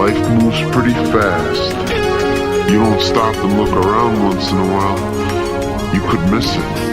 Life moves pretty fast. You don't stop and look around once in a while, you could miss it.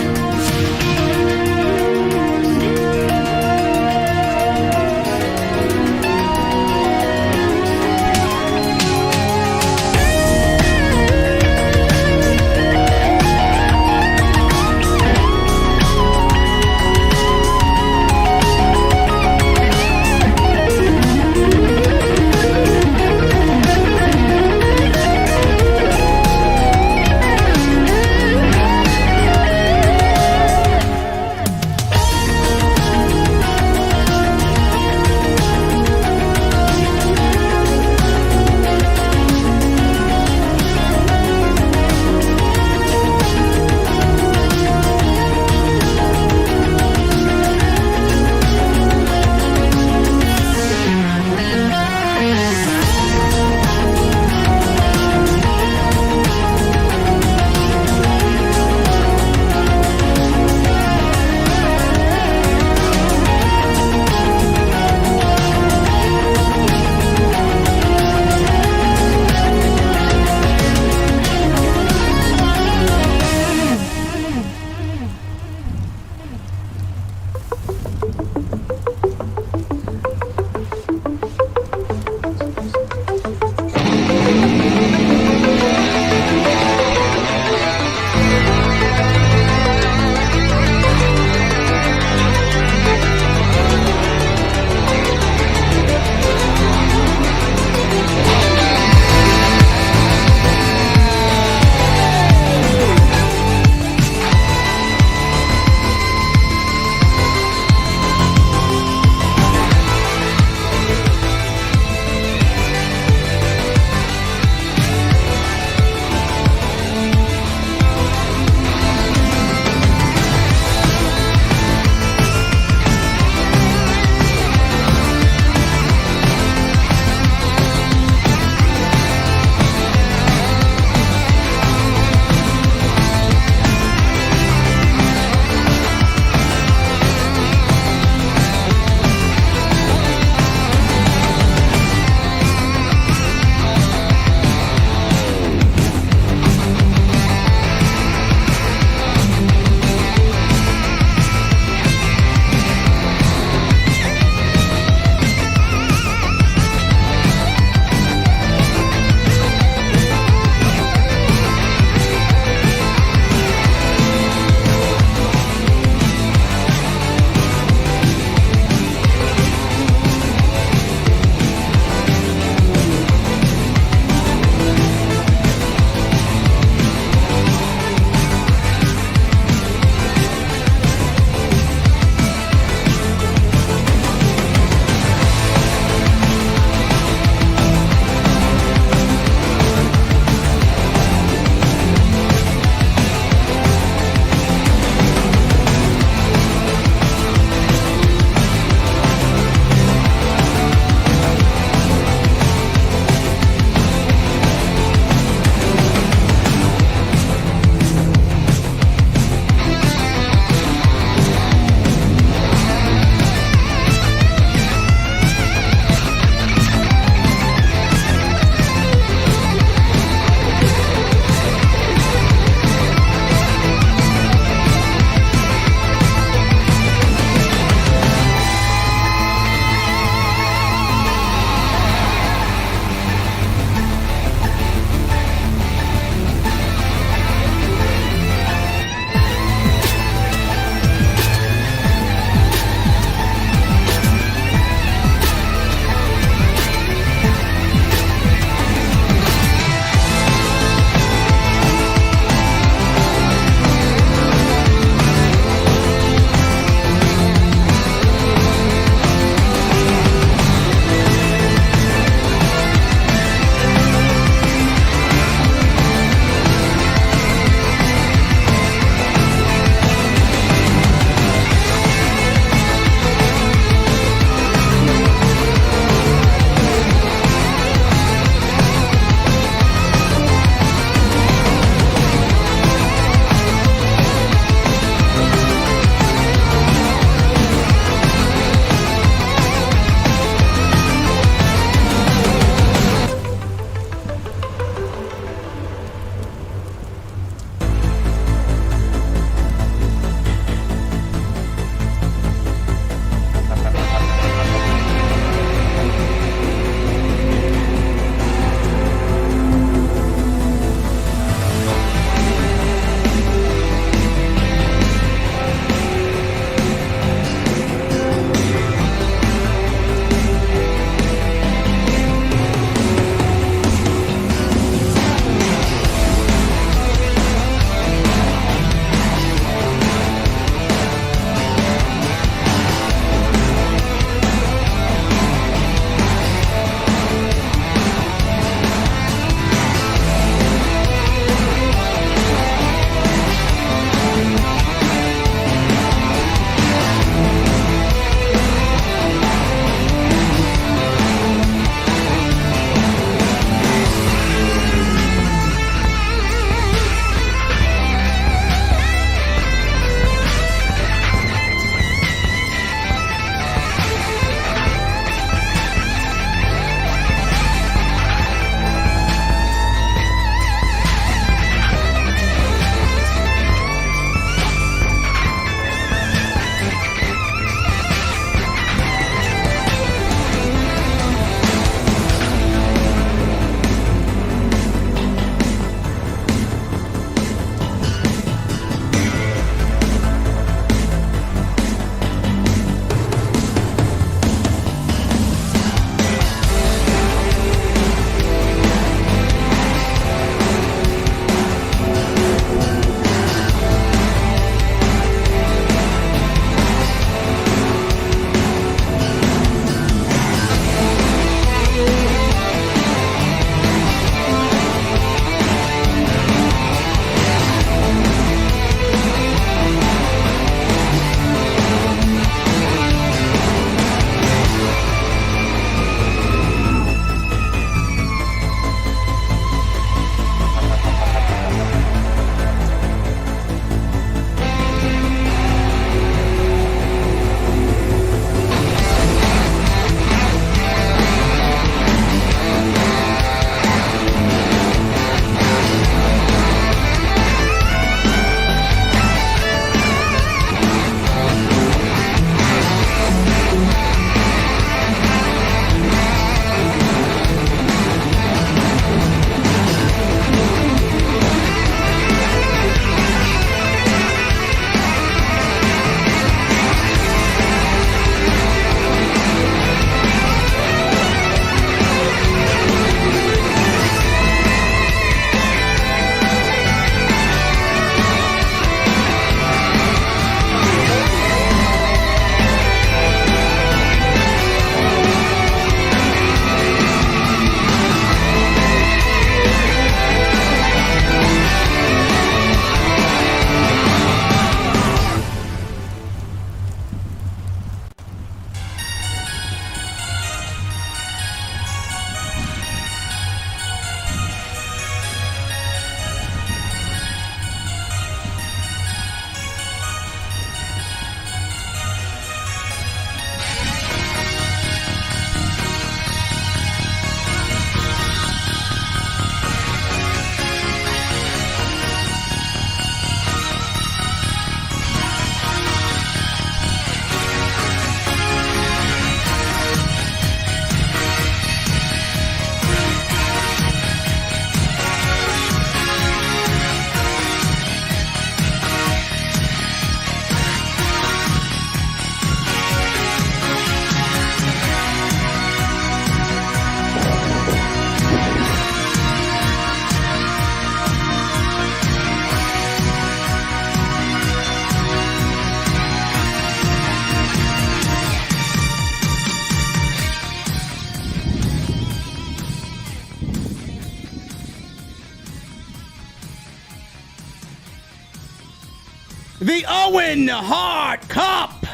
The Owen Hart Cup.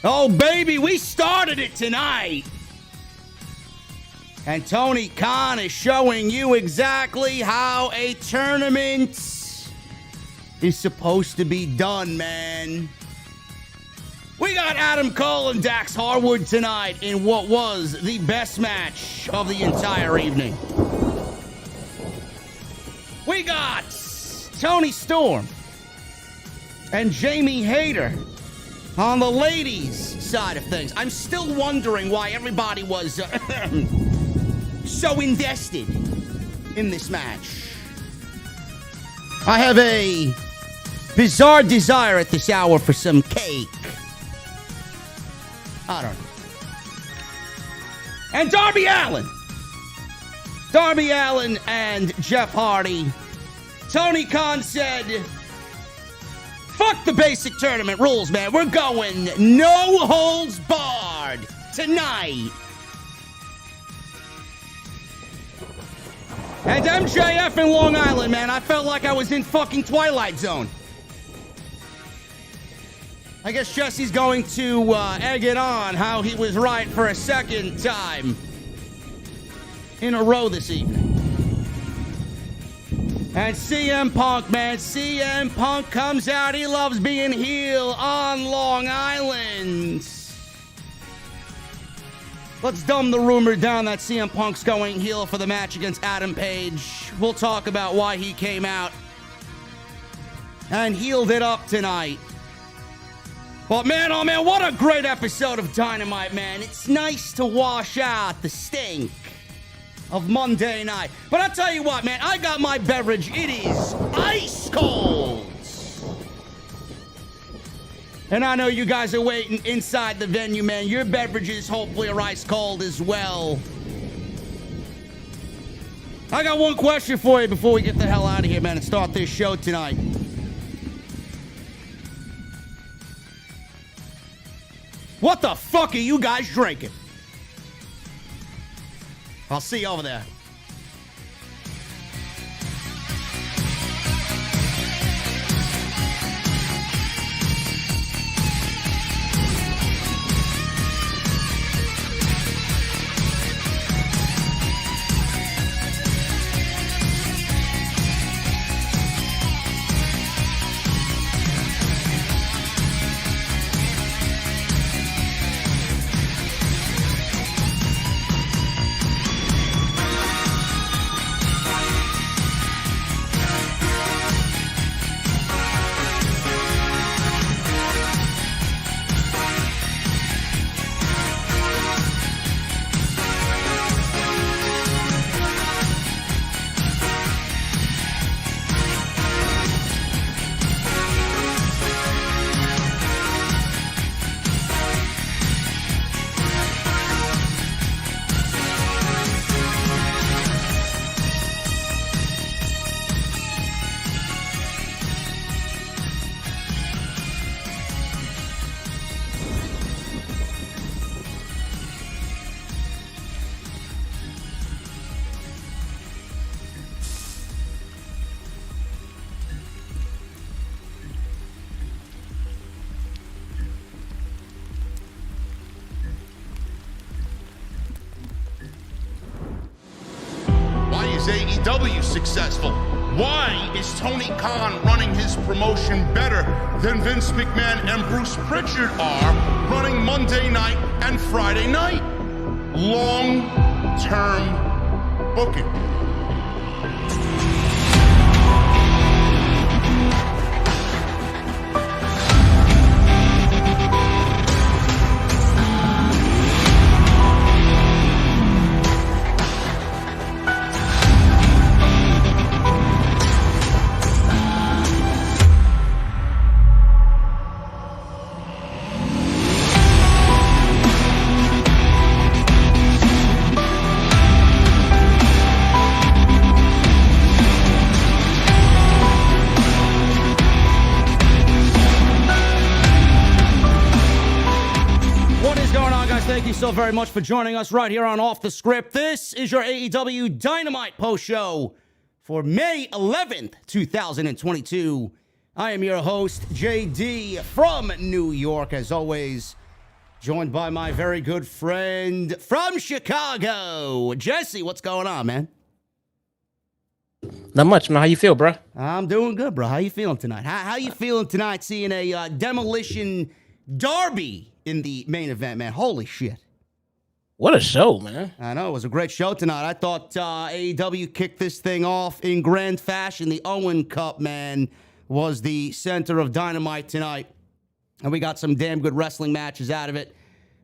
Oh, baby, we started it tonight. And Tony Khan is showing you exactly how a tournament is supposed to be done, man. We got Adam Cole and Dax Harwood tonight in what was the best match of the entire evening. We got Toni Storm and Jamie Hayter on the ladies' side of things. I'm still wondering why everybody was so invested in this match. I have a bizarre desire at this hour for some cake. I don't know. And Darby Allin. Darby Allin and Jeff Hardy. Tony Khan said, fuck the basic tournament rules, man. We're going no holds barred tonight. And MJF in Long Island, man. I felt like I was in fucking Twilight Zone. I guess Jesse's going to egg it on how he was right for a second time in a row this evening. And CM Punk, man. CM Punk comes out. He loves being heel on Long Island. Let's dumb the rumor down that CM Punk's going heel for the match against Adam Page. We'll talk about why he came out and healed it up tonight. But man, oh man, what a great episode of Dynamite, man. It's nice to wash out the stink of Monday night. But I'll tell you what, man, I got my beverage. It is ice cold. And I know you guys are waiting inside the venue, man. Your beverages hopefully are ice cold as well. I got one question for you before we get the hell out of here, man, and start this show tonight. What the fuck are you guys drinking? I'll see you over there. AEW successful? Why is Tony Khan running his promotion better than Vince McMahon and Bruce Pritchard are running Monday night and Friday night? Long-term booking. Thank you so very much for joining us right here on Off the Script. This is your AEW Dynamite post show for May 11th, 2022. I am your host, JD from New York, as always, joined by my very good friend from Chicago, Jesse. What's going on, man? Not much, man. How you feel, bro? I'm doing good, bro. How you feeling tonight? How you feeling tonight seeing a demolition Darby in the main event, man? Holy shit. What a show, man. I know, it was a great show tonight. I thought AEW kicked this thing off in grand fashion. The Owen Cup, man, was the center of Dynamite tonight. And we got some damn good wrestling matches out of it.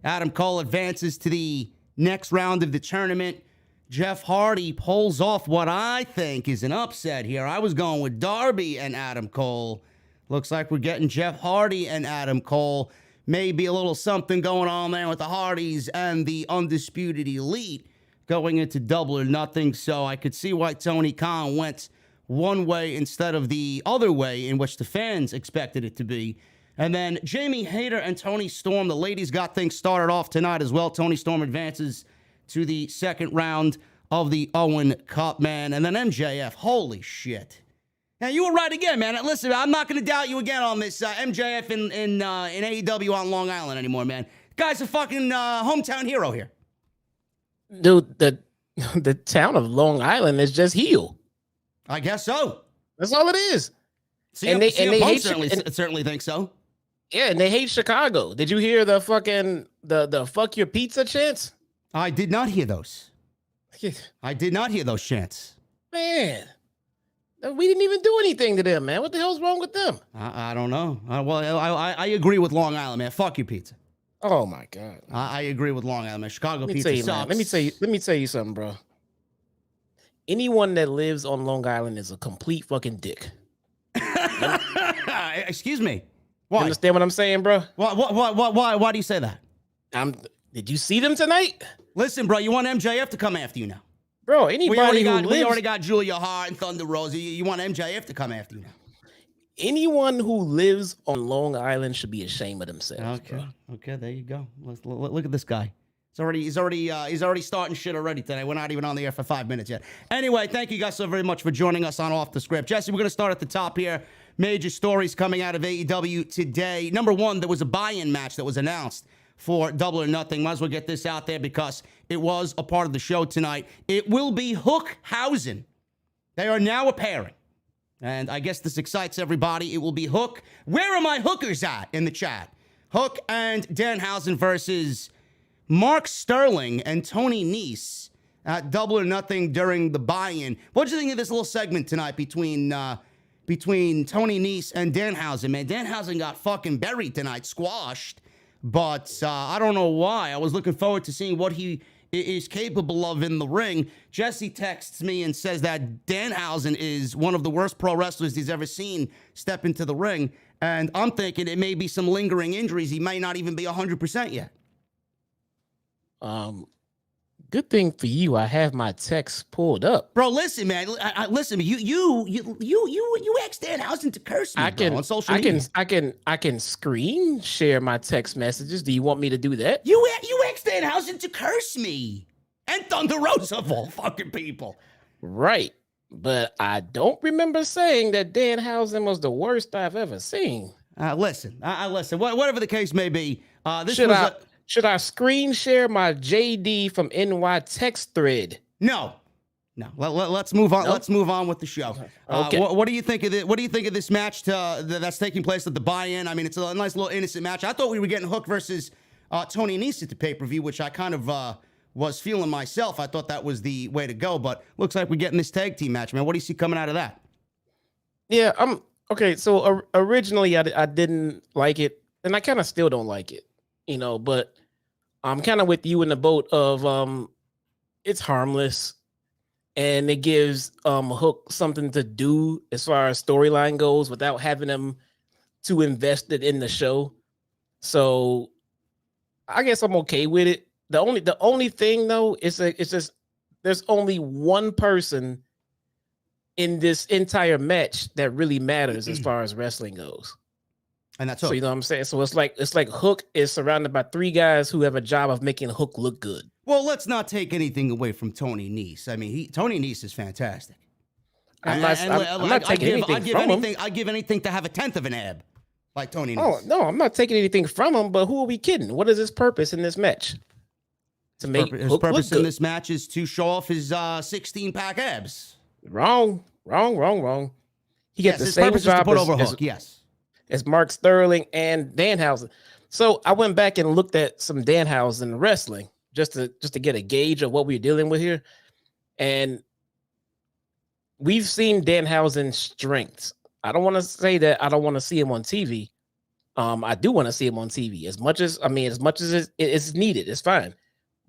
Adam Cole advances to the next round of the tournament. Jeff Hardy pulls off what I think is an upset here. I was going with Darby and Adam Cole. Looks like we're getting Jeff Hardy and Adam Cole. Maybe a little something going on there with the Hardys and the Undisputed Elite going into Double or Nothing. So I could see why Tony Khan went one way instead of the other way in which the fans expected it to be. And then Jamie Hayter and Toni Storm, the ladies got things started off tonight as well. Toni Storm advances to the second round of the Owen Cup, man. And then MJF, holy shit. Now, you were right again, man. Listen, I'm not going to doubt you again on this MJF in AEW on Long Island anymore, man. Guy's a fucking hometown hero here. Dude, the town of Long Island is just heel. I guess so. That's all it is. CM Punk certainly think so. Yeah, and they hate Chicago. Did you hear the fucking the fuck your pizza chants? I did not hear those. I did not hear those chants. Man, we didn't even do anything to them, man. What the hell's wrong with them? I don't know. I agree with Long Island, man. Fuck your pizza. Oh my god. I agree with Long Island, man. Chicago pizza sucks. Let me tell you something, bro. Anyone that lives on Long Island is a complete fucking dick. Excuse me. Why? You understand what I'm saying, bro? Why do you say that? Did you see them tonight? Listen, bro, you want MJF to come after you now. Bro, anybody we already got Julia Hart and Thunder Rosa. You want MJF to come after you now. Anyone who lives on Long Island should be ashamed of themselves. Okay, there you go. Look at this guy. He's already starting shit already today. We're not even on the air for 5 minutes yet. Anyway, thank you guys so very much for joining us on Off the Script. Jesse, we're going to start at the top here. Major stories coming out of AEW today. Number one, there was a buy-in match that was announced for Double or Nothing. Might as well get this out there because it was a part of the show tonight. It will be Hookhausen. They are now a pairing. And I guess this excites everybody. It will be Hook. Where are my hookers at in the chat? Hook and Danhausen versus Mark Sterling and Tony Nese at Double or Nothing during the buy-in. What do you think of this little segment tonight between Tony Nese and Danhausen? Man, Danhausen got fucking buried tonight, squashed. But I don't know why. I was looking forward to seeing what he is capable of in the ring. Jesse texts me and says that Danhausen is one of the worst pro wrestlers he's ever seen step into the ring. And I'm thinking it may be some lingering injuries. He may not even be 100% yet. Good thing for you, I have my text pulled up. Bro, listen, man. Listen, you asked Danhausen to curse me on social media. I can screen share my text messages. Do you want me to do that? You asked Danhausen to curse me and Thunder Rosa of all fucking people. Right, but I don't remember saying that Danhausen was the worst I've ever seen. Listen. Whatever the case may be, Should I screen share my JD from NY text thread? No. Let's move on. No? Let's move on with the show. Okay. What do you think of it? What do you think of this match that's taking place at the buy-in? I mean, it's a nice little innocent match. I thought we were getting Hook versus Tony Nese at the pay-per-view, which I kind of was feeling myself. I thought that was the way to go, but looks like we're getting this tag team match, man. What do you see coming out of that? Yeah, okay. So originally I didn't like it, and I kind of still don't like it, but I'm kind of with you in the boat of it's harmless and it gives Hook something to do as far as storyline goes without having him too invested in the show. So I guess I'm okay with it. The only thing though is it's just there's only one person in this entire match that really matters as far as wrestling goes. And that's Hook. So you know what I'm saying? So it's like Hook is surrounded by three guys who have a job of making Hook look good. Well, let's not take anything away from Tony Nese. I mean, Tony Nese is fantastic. I'm not taking anything from him. I'd give anything to have a tenth of an ab, like Tony. Oh no, I'm not taking anything from him. But who are we kidding? What is his purpose in this match? To make his purpose in this match is to show off his 16-pack abs. Wrong. He gets the same job to put over Hook. As Mark Sterling and Danhausen. So I went back and looked at some Danhausen wrestling just to get a gauge of what we're dealing with here, and we've seen Danhausen's strengths. I don't want to say that I don't want to see him on TV. I do want to see him on TV as much as it's needed. It's fine,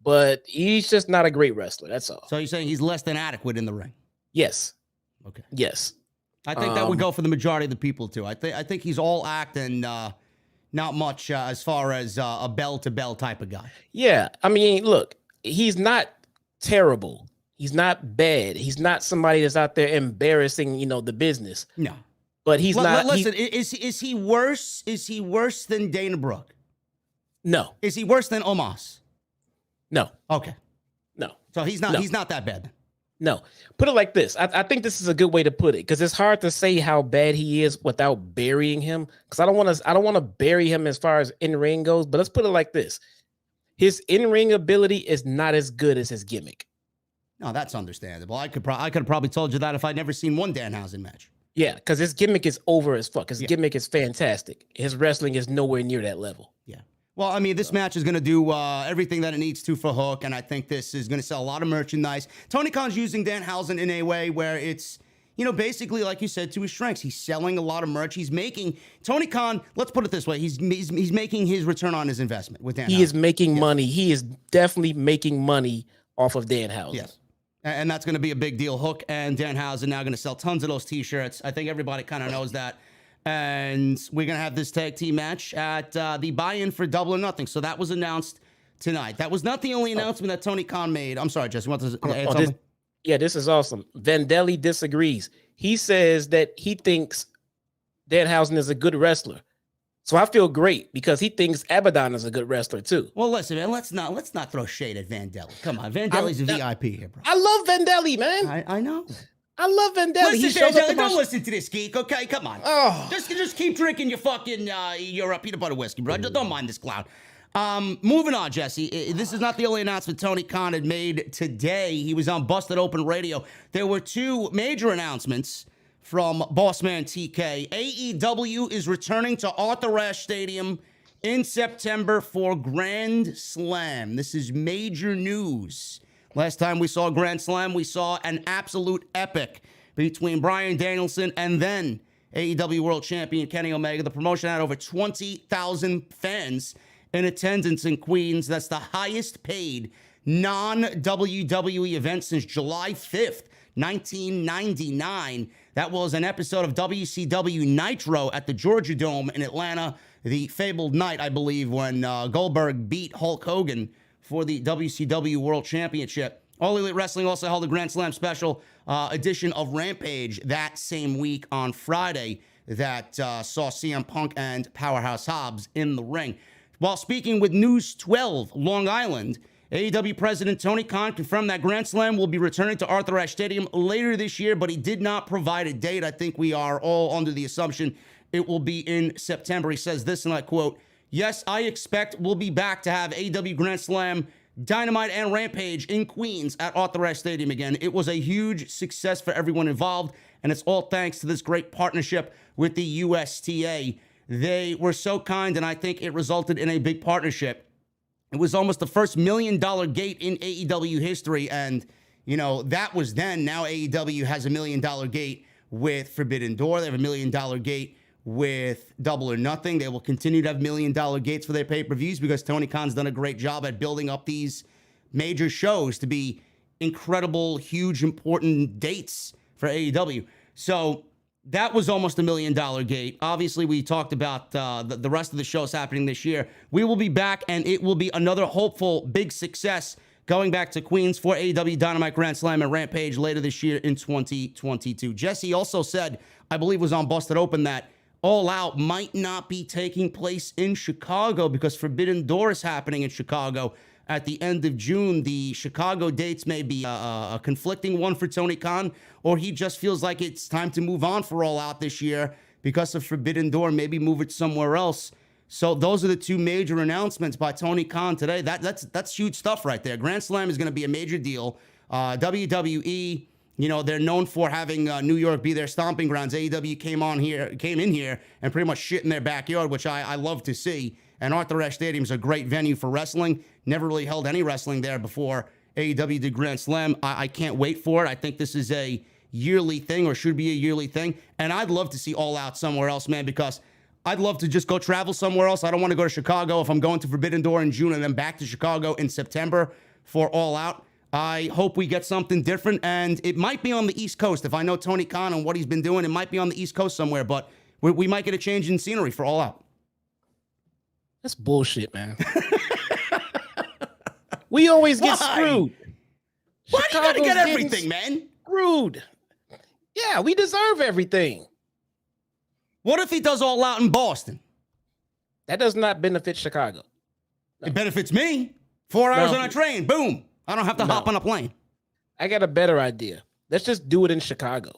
but he's just not a great wrestler. That's all. So you're saying he's less than adequate in the ring? Yes. Okay. Yes. I think that would go for the majority of the people too. I think he's all act and not much as far as a bell-to-bell type of guy. Yeah. I mean, look, he's not terrible. He's not bad. He's not somebody that's out there embarrassing, the business. No. But he's not. Listen, is he worse? Is he worse than Dana Brooke? No. Is he worse than Omos? No. Okay. No. So he's not. No. He's not that bad. No. Put it like this. I think this is a good way to put it, because it's hard to say how bad he is without burying him. Because I don't want to bury him as far as in-ring goes. But let's put it like this: his in-ring ability is not as good as his gimmick. No, that's understandable. I could have probably told you that if I'd never seen one Danhausen match. Yeah, because his gimmick is over as fuck. His gimmick is fantastic. His wrestling is nowhere near that level. Yeah. Well, I mean, this match is going to do everything that it needs to for Hook, and I think this is going to sell a lot of merchandise. Tony Khan's using Danhausen in a way where it's, basically, like you said, to his strengths. He's selling a lot of merch. He's making Tony Khan. Let's put it this way: he's making his return on his investment with Danhausen. He is making money. He is definitely making money off of Danhausen. Yes. And that's going to be a big deal. Hook and Danhausen now going to sell tons of those T-shirts. I think everybody kind of knows that. And we're going to have this tag team match at the buy-in for Double or Nothing. So that was announced tonight. That was not the only announcement that Tony Khan made. I'm sorry, Jesse. You want to add something? This is awesome. Vandelli disagrees. He says that he thinks Danhausen is a good wrestler. So I feel great because he thinks Abaddon is a good wrestler too. Well, listen, man, let's not throw shade at Vandelli. Come on, Vandelli's a VIP here, bro. I love Vandelli, man. I know. I love Vandelli. Listen, don't listen to this geek, okay? Come on. Oh. Just keep drinking your fucking your peanut butter whiskey, bro. Don't mind this clown. Moving on, Jesse. This is not the only announcement Tony Khan had made today. He was on Busted Open Radio. There were two major announcements from Bossman TK. AEW is returning to Arthur Ashe Stadium in September for Grand Slam. This is major news. Last time we saw Grand Slam, we saw an absolute epic between Bryan Danielson and then AEW World Champion Kenny Omega. The promotion had over 20,000 fans in attendance in Queens. That's the highest paid non-WWE event since July 5th, 1999. That was an episode of WCW Nitro at the Georgia Dome in Atlanta, the fabled night, I believe, when Goldberg beat Hulk Hogan for the WCW World Championship. All Elite Wrestling also held a Grand Slam special edition of Rampage that same week on Friday that saw CM Punk and Powerhouse Hobbs in the ring. While speaking with News 12 Long Island, AEW President Tony Khan confirmed that Grand Slam will be returning to Arthur Ashe Stadium later this year, but he did not provide a date. I think we are all under the assumption it will be in September. He says this, and I quote, "Yes, I expect we'll be back to have AEW Grand Slam, Dynamite, and Rampage in Queens at Arthur Ashe Stadium again. It was a huge success for everyone involved, and it's all thanks to this great partnership with the USTA. They were so kind, and I think it resulted in a big partnership. It was almost the first $1 million gate in AEW history, and, that was then. Now AEW has $1 million gate with Forbidden Door. They have $1 million gate with Double or Nothing. They will continue to have $1 million gates for their pay-per-views because Tony Khan's done a great job at building up these major shows to be incredible, huge, important dates for AEW. So that was almost $1 million gate. Obviously, we talked about the rest of the shows happening this year. We will be back, and it will be another hopeful big success going back to Queens for AEW Dynamite Grand Slam and Rampage later this year in 2022. Jesse also said, I believe was on Busted Open, that All Out might not be taking place in Chicago because Forbidden Door is happening in Chicago at the end of June. The Chicago dates may be a conflicting one for Tony Khan, or he just feels like it's time to move on for All Out this year because of Forbidden Door, maybe move it somewhere else. So those are the two major announcements by Tony Khan today. That's huge stuff right there. Grand Slam is going to be a major deal. WWE, you know, they're known for having New York be their stomping grounds. AEW came in here and pretty much shit in their backyard, which I love to see. And Arthur Ashe Stadium is a great venue for wrestling. Never really held any wrestling there before AEW did Grand Slam. I can't wait for it. I think this is a yearly thing, or should be a yearly thing. And I'd love to see All Out somewhere else, man, because I'd love to just go travel somewhere else. I don't want to go to Chicago if I'm going to Forbidden Door in June and then back to Chicago in September for All Out. I hope we get something different, and it might be on the East Coast. If I know Tony Khan and what he's been doing, it might be on the East Coast somewhere, but we might get a change in scenery for All Out. That's bullshit, man. We always get screwed. Why do you gotta get everything, man? Screwed. Yeah, we deserve everything. What if he does All Out in Boston? That does not benefit Chicago. No. It benefits me. 4 hours on a train. Boom. I don't have to hop on a plane. I got a better idea. Let's just do it in Chicago.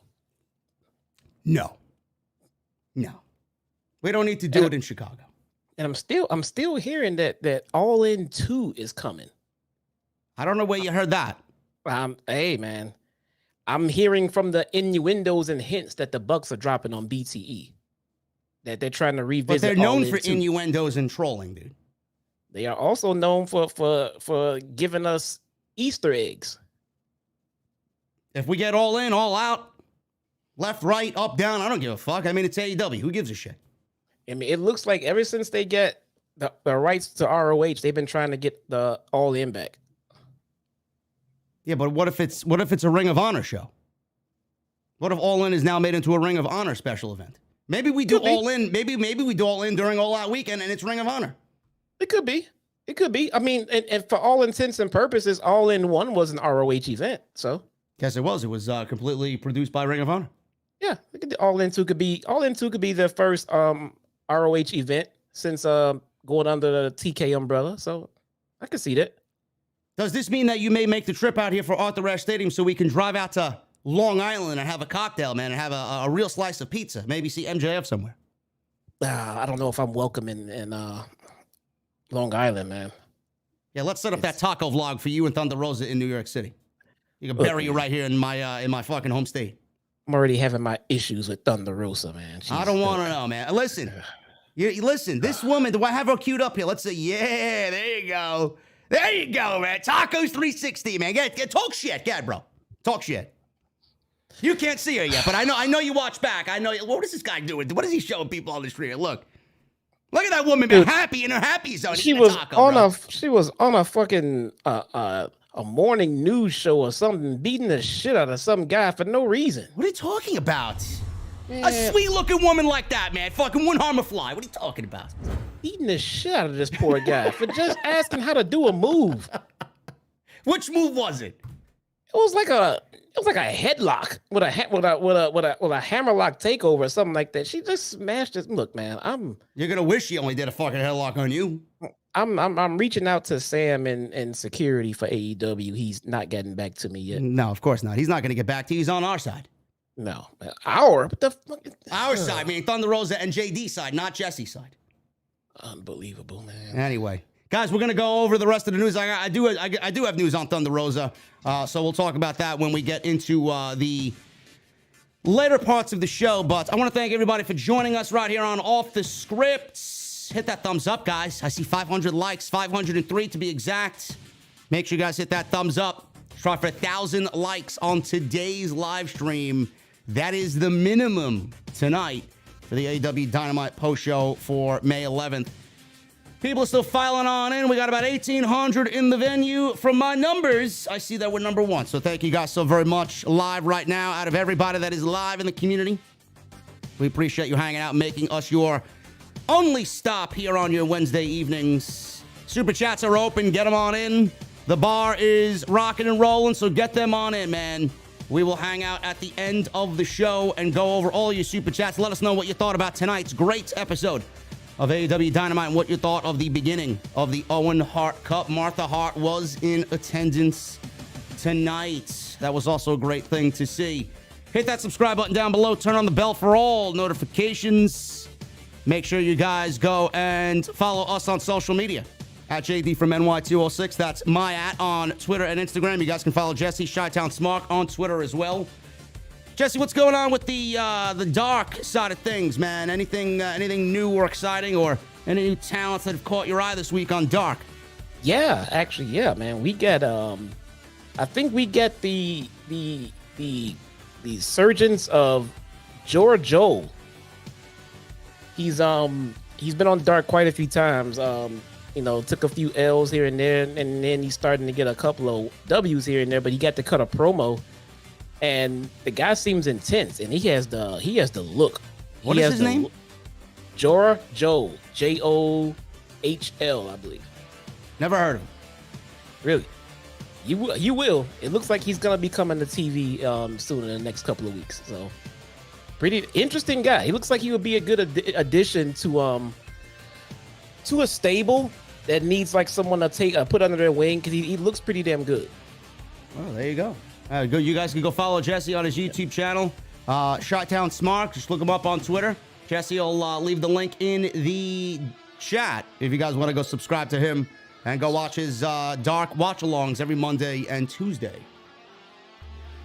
No. We don't need to do it in Chicago. And I'm still hearing that All In 2 is coming. I don't know where you heard that. Hey, man. I'm hearing from the innuendos and hints that the Bucks are dropping on BTE. That they're trying to revisit. But they're known for innuendos and trolling, dude. They are also known for giving us Easter eggs. If we get All In, All Out, left, right, up, down, I don't give a fuck. I mean, it's AEW. Who gives a shit? I mean, it looks like ever since they get the rights to ROH, they've been trying to get the All In back. Yeah, but what if it's a Ring of Honor show? What if All In is now made into a Ring of Honor special event? Maybe we do All In. Maybe we do All In during All Out weekend, and it's Ring of Honor. It could be. I mean, and for all intents and purposes, All In 1 was an ROH event. So yes, it was. It was completely produced by Ring of Honor. Yeah, All In 2 could be their first ROH event since going under the TK umbrella. So I can see that. Does this mean that you may make the trip out here for Arthur Ashe Stadium so we can drive out to Long Island and have a cocktail, man, and have a real slice of pizza? Maybe see MJF somewhere. I don't know if I'm welcome in Long Island, man. Yeah, let's set up that taco vlog for you and Thunder Rosa in New York City. You can bury you right here in my fucking home state. I'm already having my issues with Thunder Rosa, man. I don't want to know, man. Listen, listen. This woman, do I have her queued up here? Let's say, yeah, there you go. There you go, man. Tacos 360, man. Get talk shit. Get, bro. Talk shit. You can't see her yet, but I know you watch back. I know. What is this guy doing? What is he showing people on the street? Look at that woman, man. Happy in her happy zone. She was on a fucking a morning news show or something, beating the shit out of some guy for no reason. What are you talking about? Man. A sweet looking woman like that, man. Fucking wouldn't harm a fly. What are you talking about? Beating the shit out of this poor guy for just asking how to do a move. Which move was it? It was like a headlock with a hammerlock takeover or something like that. She just smashed it. Look, man, you're gonna wish she only did a fucking headlock on you. I'm reaching out to Sam and security for AEW. He's not getting back to me yet. No, of course not. He's not gonna get back to you. He's on our side. No, our side, meaning Thunder Rosa and JD side, not Jesse's side. Unbelievable, man. Anyway, guys, we're gonna go over the rest of the news. I do have news on Thunder Rosa, so we'll talk about that when we get into the later parts of the show. But I want to thank everybody for joining us right here on Off the Script. Hit that thumbs up, guys. I see 500 likes, 503 to be exact. Make sure you guys hit that thumbs up. Try for 1,000 likes on today's live stream. That is the minimum tonight for the AEW Dynamite post show for May 11th. People are still filing on in. We got about 1,800 in the venue. From my numbers, I see that we're number one. So thank you guys so very much. Live right now, out of everybody that is live in the community, we appreciate you hanging out, making us your only stop here on your Wednesday evenings. Super chats are open. Get them on in. The bar is rocking and rolling, so get them on in, man. We will hang out at the end of the show and go over all your super chats. Let us know what you thought about tonight's great episode of AEW Dynamite and what you thought of the beginning of the Owen Hart Cup. Martha Hart was in attendance tonight. That was also a great thing to see. Hit that subscribe button down below. Turn on the bell for all notifications. Make sure you guys go and follow us on social media at JDfromNY206. That's my @ on Twitter and Instagram. You guys can follow Jesse Chi-Town Smart on Twitter as well. Jesse, what's going on with the dark side of things, man? Anything new or exciting, or any new talents that have caught your eye this week on Dark? Yeah, actually, yeah, man. We get I think we get the surgeons of Joe. He's been on Dark quite a few times. Took a few L's here and there, and then he's starting to get a couple of W's here and there, but he got to cut a promo. And the guy seems intense, and he has the look. What is his name? Joe, Johl, I believe. Never heard of him. Really? You will. It looks like he's gonna be coming to TV soon in the next couple of weeks. So, pretty interesting guy. He looks like he would be a good addition to a stable that needs like someone to put under their wing, because he looks pretty damn good. Well, there you go. You guys can go follow Jesse on his YouTube channel, Chi-Town Smart. Just look him up on Twitter. Jesse will leave the link in the chat if you guys want to go subscribe to him and go watch his Dark watch-alongs every Monday and Tuesday.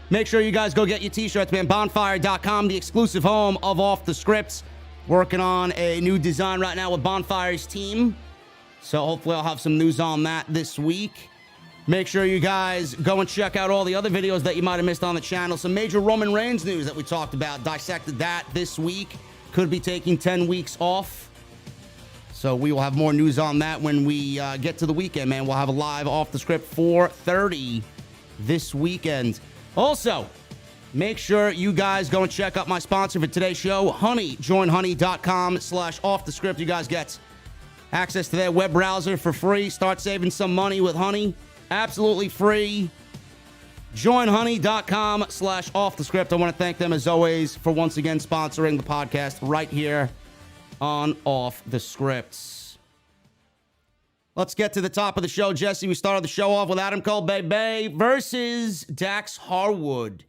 Make sure you guys go get your t-shirts, man. Bonfire.com, the exclusive home of Off the Scripts. Working on a new design right now with Bonfire's team. So hopefully I'll have some news on that this week. Make sure you guys go and check out all the other videos that you might have missed on the channel. Some major Roman Reigns news that we talked about. Dissected that this week. Could be taking 10 weeks off. So we will have more news on that when we get to the weekend, man. We'll have a live Off the Script 4:30 this weekend. Also, make sure you guys go and check out my sponsor for today's show, Honey. Join honey.com/offthescript. You guys get access to their web browser for free. Start saving some money with Honey. Absolutely free. Join honey.com/offthescript. I want to thank them, as always, for once again sponsoring the podcast right here on Off the Scripts. Let's get to the top of the show, Jesse. We started the show off with Adam Cole versus Dax Harwood.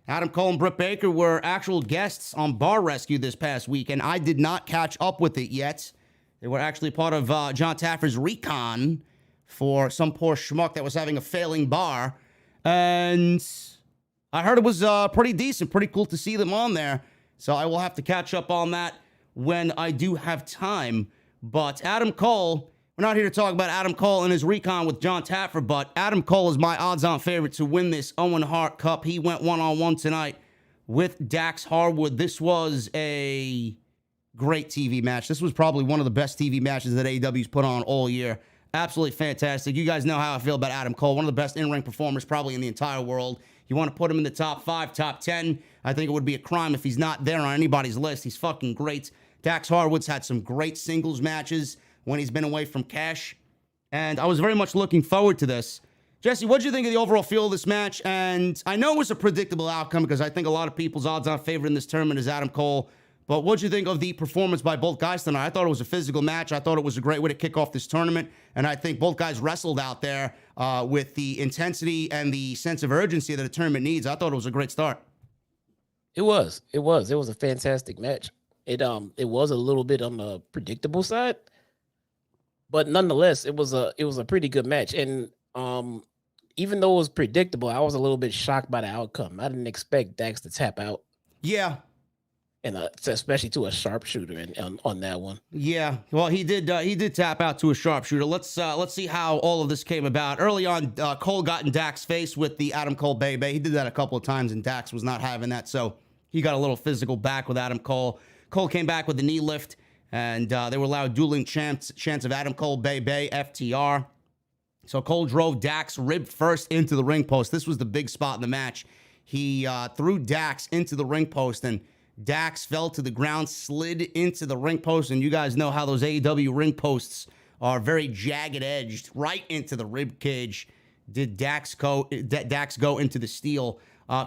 Adam Cole and Britt Baker were actual guests on Bar Rescue this past week, and I did not catch up with it yet. They were actually part of John Taffer's recon for some poor schmuck that was having a failing bar. And I heard it was pretty decent, pretty cool to see them on there. So I will have to catch up on that when I do have time. But Adam Cole, we're not here to talk about Adam Cole and his recon with John Taffer, but Adam Cole is my odds-on favorite to win this Owen Hart Cup. He went one-on-one tonight with Dax Harwood. This was a great TV match. This was probably one of the best TV matches that AEW's put on all year. Absolutely fantastic. You guys know how I feel about Adam Cole. One of the best in-ring performers probably in the entire world. You want to put him in the top 5, top 10. I think it would be a crime if he's not there on anybody's list. He's fucking great. Dax Harwood's had some great singles matches when he's been away from Cash. And I was very much looking forward to this. Jesse, what did you think of the overall feel of this match? And I know it was a predictable outcome because I think a lot of people's odds-on favorite in this tournament is Adam Cole. But what did you think of the performance by both guys tonight? I thought it was a physical match. I thought it was a great way to kick off this tournament. And I think both guys wrestled out there with the intensity and the sense of urgency that a tournament needs. I thought it was a great start. It was a fantastic match. It was a little bit on the predictable side, but nonetheless, it was a pretty good match. And even though it was predictable, I was a little bit shocked by the outcome. I didn't expect Dax to tap out. Yeah. And especially to a sharpshooter on that one. Yeah, well, he did tap out to a sharpshooter. Let's see how all of this came about. Early on, Cole got in Dax's face with the Adam Cole Bebe. He did that a couple of times, and Dax was not having that, so he got a little physical back with Adam Cole. Cole came back with the knee lift, and they were allowed dueling chants of Adam Cole Bebe, FTR. So Cole drove Dax rib first into the ring post. This was the big spot in the match. He threw Dax into the ring post, and Dax fell to the ground, slid into the ring post, and you guys know how those AEW ring posts are very jagged-edged, right into the rib cage. Did Dax go into the steel?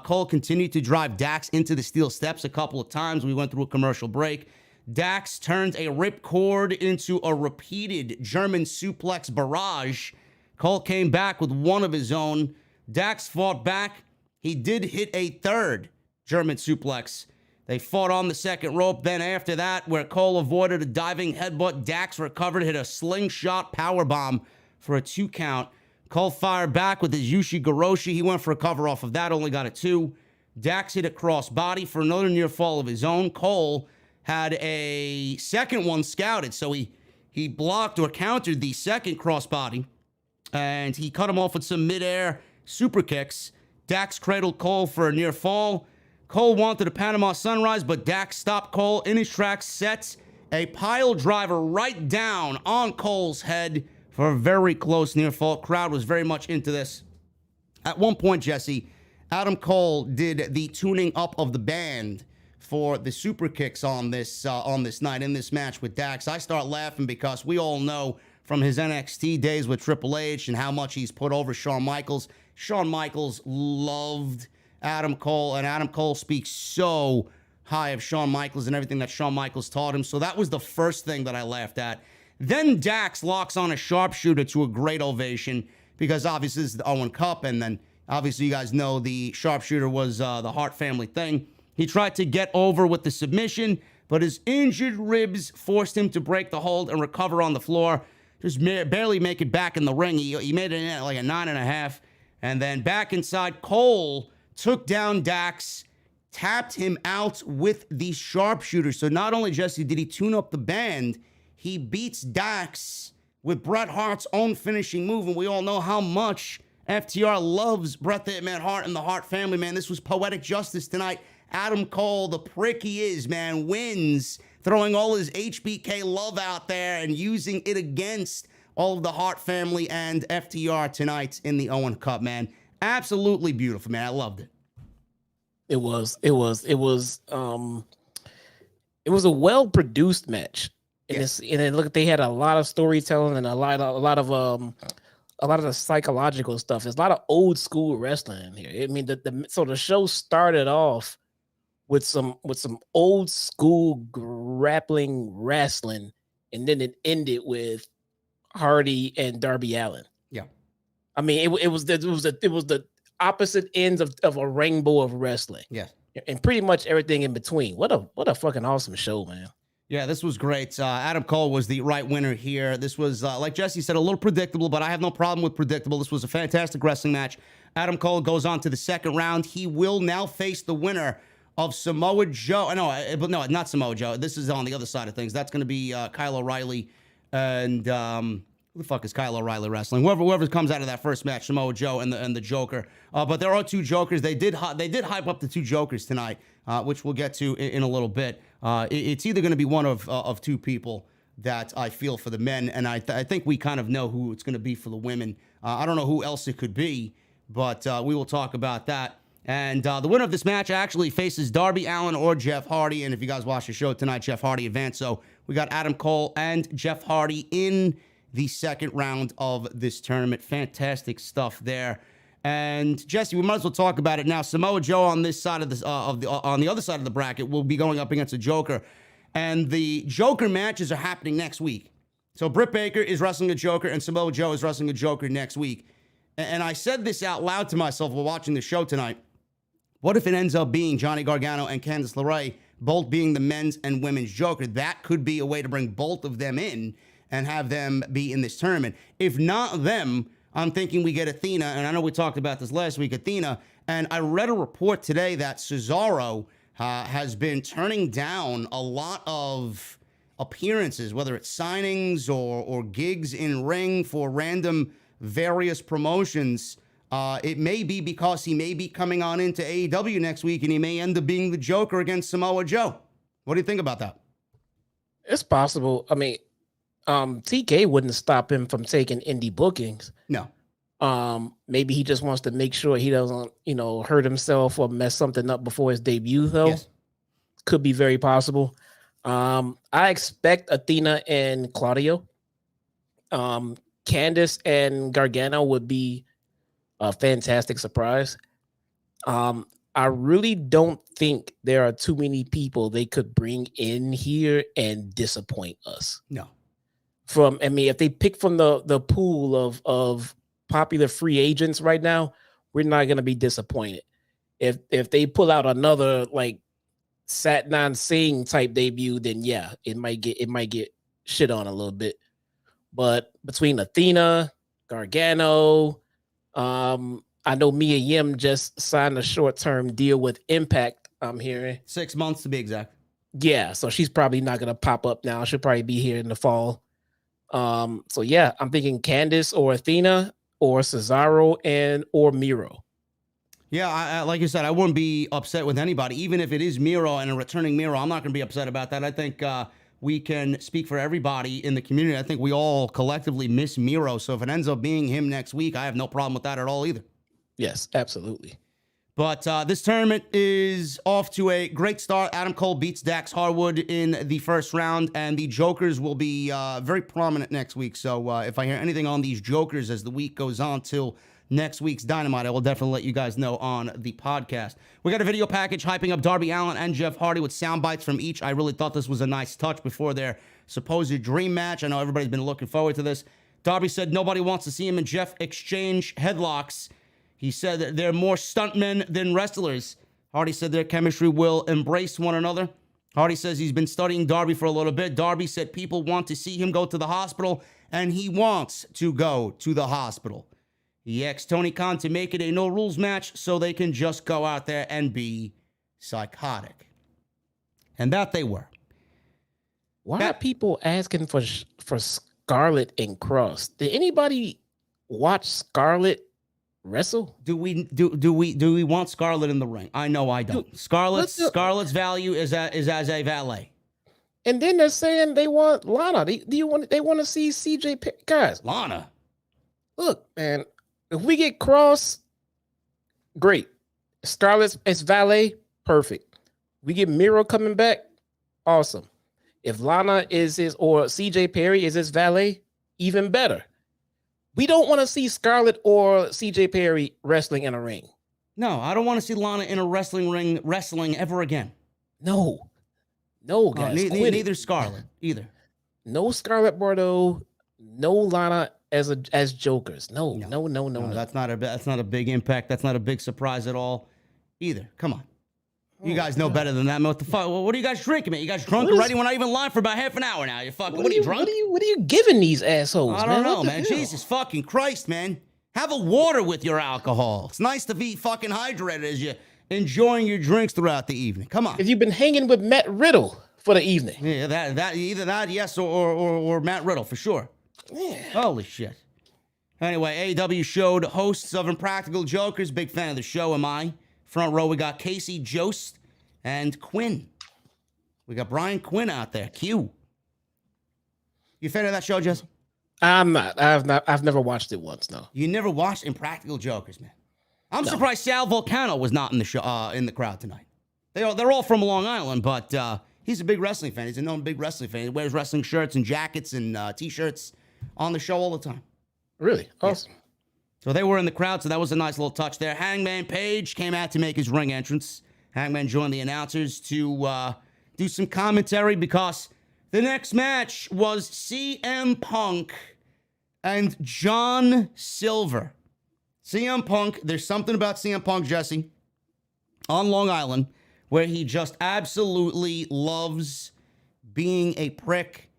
Cole continued to drive Dax into the steel steps a couple of times. We went through a commercial break. Dax turned a ripcord into a repeated German suplex barrage. Cole came back with one of his own. Dax fought back. He did hit a third German suplex. They fought on the second rope. Then after that, where Cole avoided a diving headbutt, Dax recovered, hit a slingshot powerbomb for a 2 count. Cole fired back with his Yushi Goroshi. He went for a cover off of that, only got a 2. Dax hit a crossbody for another near fall of his own. Cole had a second one scouted, so he blocked or countered the second crossbody, and he cut him off with some midair super kicks. Dax cradled Cole for a near fall. Cole wanted a Panama Sunrise, but Dax stopped Cole in his tracks, sets a pile driver right down on Cole's head for a very close near fall. Crowd was very much into this. At one point, Jesse, Adam Cole did the tuning up of the band for the super kicks on this night in this match with Dax. I start laughing because we all know from his NXT days with Triple H and how much he's put over Shawn Michaels. Shawn Michaels loved Adam Cole, and Adam Cole speaks so high of Shawn Michaels and everything that Shawn Michaels taught him. So that was the first thing that I laughed at. Then Dax locks on a sharpshooter to a great ovation because obviously this is the Owen Cup, and then obviously you guys know the sharpshooter was the Hart family thing. He tried to get over with the submission, but his injured ribs forced him to break the hold and recover on the floor. Just barely make it back in the ring. He made it in like a 9.5. And then back inside, Cole took down Dax, tapped him out with the sharpshooter. So not only, Jesse, did he tune up the band, he beats Dax with Bret Hart's own finishing move. And we all know how much FTR loves Bret the Hitman Hart and the Hart family, man. This was poetic justice tonight. Adam Cole, the prick he is, man, wins, throwing all his HBK love out there and using it against all of the Hart family and FTR tonight in the Owen Cup, man. Absolutely beautiful, man. I loved it. It was a well-produced match. And Yes. and then look, they had a lot of storytelling and a lot of the psychological stuff. There's a lot of old school wrestling in here. I mean, so the show started off with some old school grappling wrestling, and then it ended with Hardy and Darby Allin. Yeah, I mean, it was the opposite ends of a rainbow of wrestling. yeah, and pretty much everything in between. What a fucking awesome show, man. yeah. This was great. Adam Cole was the right winner here. This was, like Jesse said, a little predictable, but I have no problem with predictable. This was a fantastic wrestling match. Adam Cole goes on to the second round. He will now face the winner of Samoa Joe. No, not Samoa Joe. This is on the other side of things. That's going to be Kyle O'Reilly and who the fuck is Kyle O'Reilly wrestling? Whoever comes out of that first match, Samoa Joe and the Joker. But there are 2 Jokers. They did hype up the 2 Jokers tonight, which we'll get to in a little bit. It's either going to be one of 2 people that I feel for the men, and I think we kind of know who it's going to be for the women. I don't know who else it could be, but we will talk about that. And the winner of this match actually faces Darby Allin or Jeff Hardy. And if you guys watch the show tonight, Jeff Hardy advanced. So we got Adam Cole and Jeff Hardy in the second round of this tournament. Fantastic stuff there. And Jesse, we might as well talk about it now. Samoa Joe on this side of on the other side of the bracket will be going up against a Joker, and the Joker matches are happening next week. So Britt Baker is wrestling a Joker, and Samoa Joe is wrestling a Joker next week. And I said this out loud to myself while watching the show tonight. What if it ends up being Johnny Gargano and Candice LeRae, both being the men's and women's Joker? That could be a way to bring both of them in and have them be in this tournament. If not them, I'm thinking we get Athena, and I know we talked about this last week, Athena, and I read a report today that Cesaro has been turning down a lot of appearances, whether it's signings or gigs in ring for random various promotions. It may be because he may be coming on into AEW next week, and he may end up being the Joker against Samoa Joe. What do you think about that? It's possible. I mean, TK wouldn't stop him from taking indie bookings. No. Maybe he just wants to make sure he doesn't, hurt himself or mess something up before his debut, though. Yes. Could be very possible. I expect Athena and Claudio. Candice and Gargano would be a fantastic surprise. I I really don't think there are too many people they could bring in here and disappoint us. No. If they pick from the pool of popular free agents right now, we're not going to be disappointed. If they pull out another like Satnam Singh type debut, then yeah, it might get shit on a little bit. But between Athena, Gargano, I know Mia Yim just signed a short-term deal with Impact, I'm hearing. 6 months to be exact. Yeah, so she's probably not going to pop up now. She'll probably be here in the fall. So yeah, I'm thinking Candice or Athena or Cesaro or Miro. Yeah, I like you said, I wouldn't be upset with anybody, even if it is Miro and a returning Miro. I'm not going to be upset about that. I think we can speak for everybody in the community. I think we all collectively miss Miro. So if it ends up being him next week, I have no problem with that at all either. Yes, absolutely. But this tournament is off to a great start. Adam Cole beats Dax Harwood in the first round, and the Jokers will be very prominent next week. So if I hear anything on these Jokers as the week goes on till next week's Dynamite, I will definitely let you guys know on the podcast. We got a video package hyping up Darby Allin and Jeff Hardy with sound bites from each. I really thought this was a nice touch before their supposed dream match. I know everybody's been looking forward to this. Darby said nobody wants to see him and Jeff exchange headlocks. He said that they're more stuntmen than wrestlers. Hardy said their chemistry will embrace one another. Hardy says he's been studying Darby for a little bit. Darby said people want to see him go to the hospital, and he wants to go to the hospital. He asked Tony Khan to make it a no-rules match so they can just go out there and be psychotic. And that they were. Why are people asking for Scarlett and Cross? Did anybody watch Scarlett wrestle? Do we want Scarlett in the ring? I know I don't. Scarlett's value is as a valet. And then they're saying they want Lana. They want to see CJ guys. Lana. Look, man, if we get Cross, great. Scarlett's as valet, perfect. We get Miro coming back, awesome. If Lana is his or CJ Perry is his valet, even better. We don't want to see Scarlett or CJ Perry wrestling in a ring. No, I don't want to see Lana in a wrestling ring wrestling ever again. No, guys. Neither Scarlett either. No Scarlett Bordeaux. No Lana as Jokers. No. That's not a big impact. That's not a big surprise at all, either. Come on. You guys know better than that. What the fuck? What are you guys drinking, man? You guys drunk already? We're not even live for about half an hour now. You fucking. What are you drunk? What are you giving these assholes? I don't know, man. Jesus fucking Christ, man. Have a water with your alcohol. It's nice to be fucking hydrated as you enjoying your drinks throughout the evening. Come on. If you've been hanging with Matt Riddle for the evening, yeah, that either that, yes, or Matt Riddle for sure. Yeah. Holy shit. Anyway, AEW showed hosts of Impractical Jokers. Big fan of the show, am I? Front row, we got Casey Jost and Quinn. We got Brian Quinn out there. Q. You fan of that show, Jesse? I'm not. I've never watched it once. No. You never watched Impractical Jokers, man. I'm surprised Sal Volcano was not in the show in the crowd tonight. They're all from Long Island, but he's a big wrestling fan. He's a known big wrestling fan. He wears wrestling shirts and jackets and T-shirts on the show all the time. Really? Awesome. Yeah. So they were in the crowd, so that was a nice little touch there. Hangman Page came out to make his ring entrance. Hangman joined the announcers to do some commentary because the next match was CM Punk and John Silver. CM Punk, there's something about CM Punk, Jesse, on Long Island, where he just absolutely loves being a prick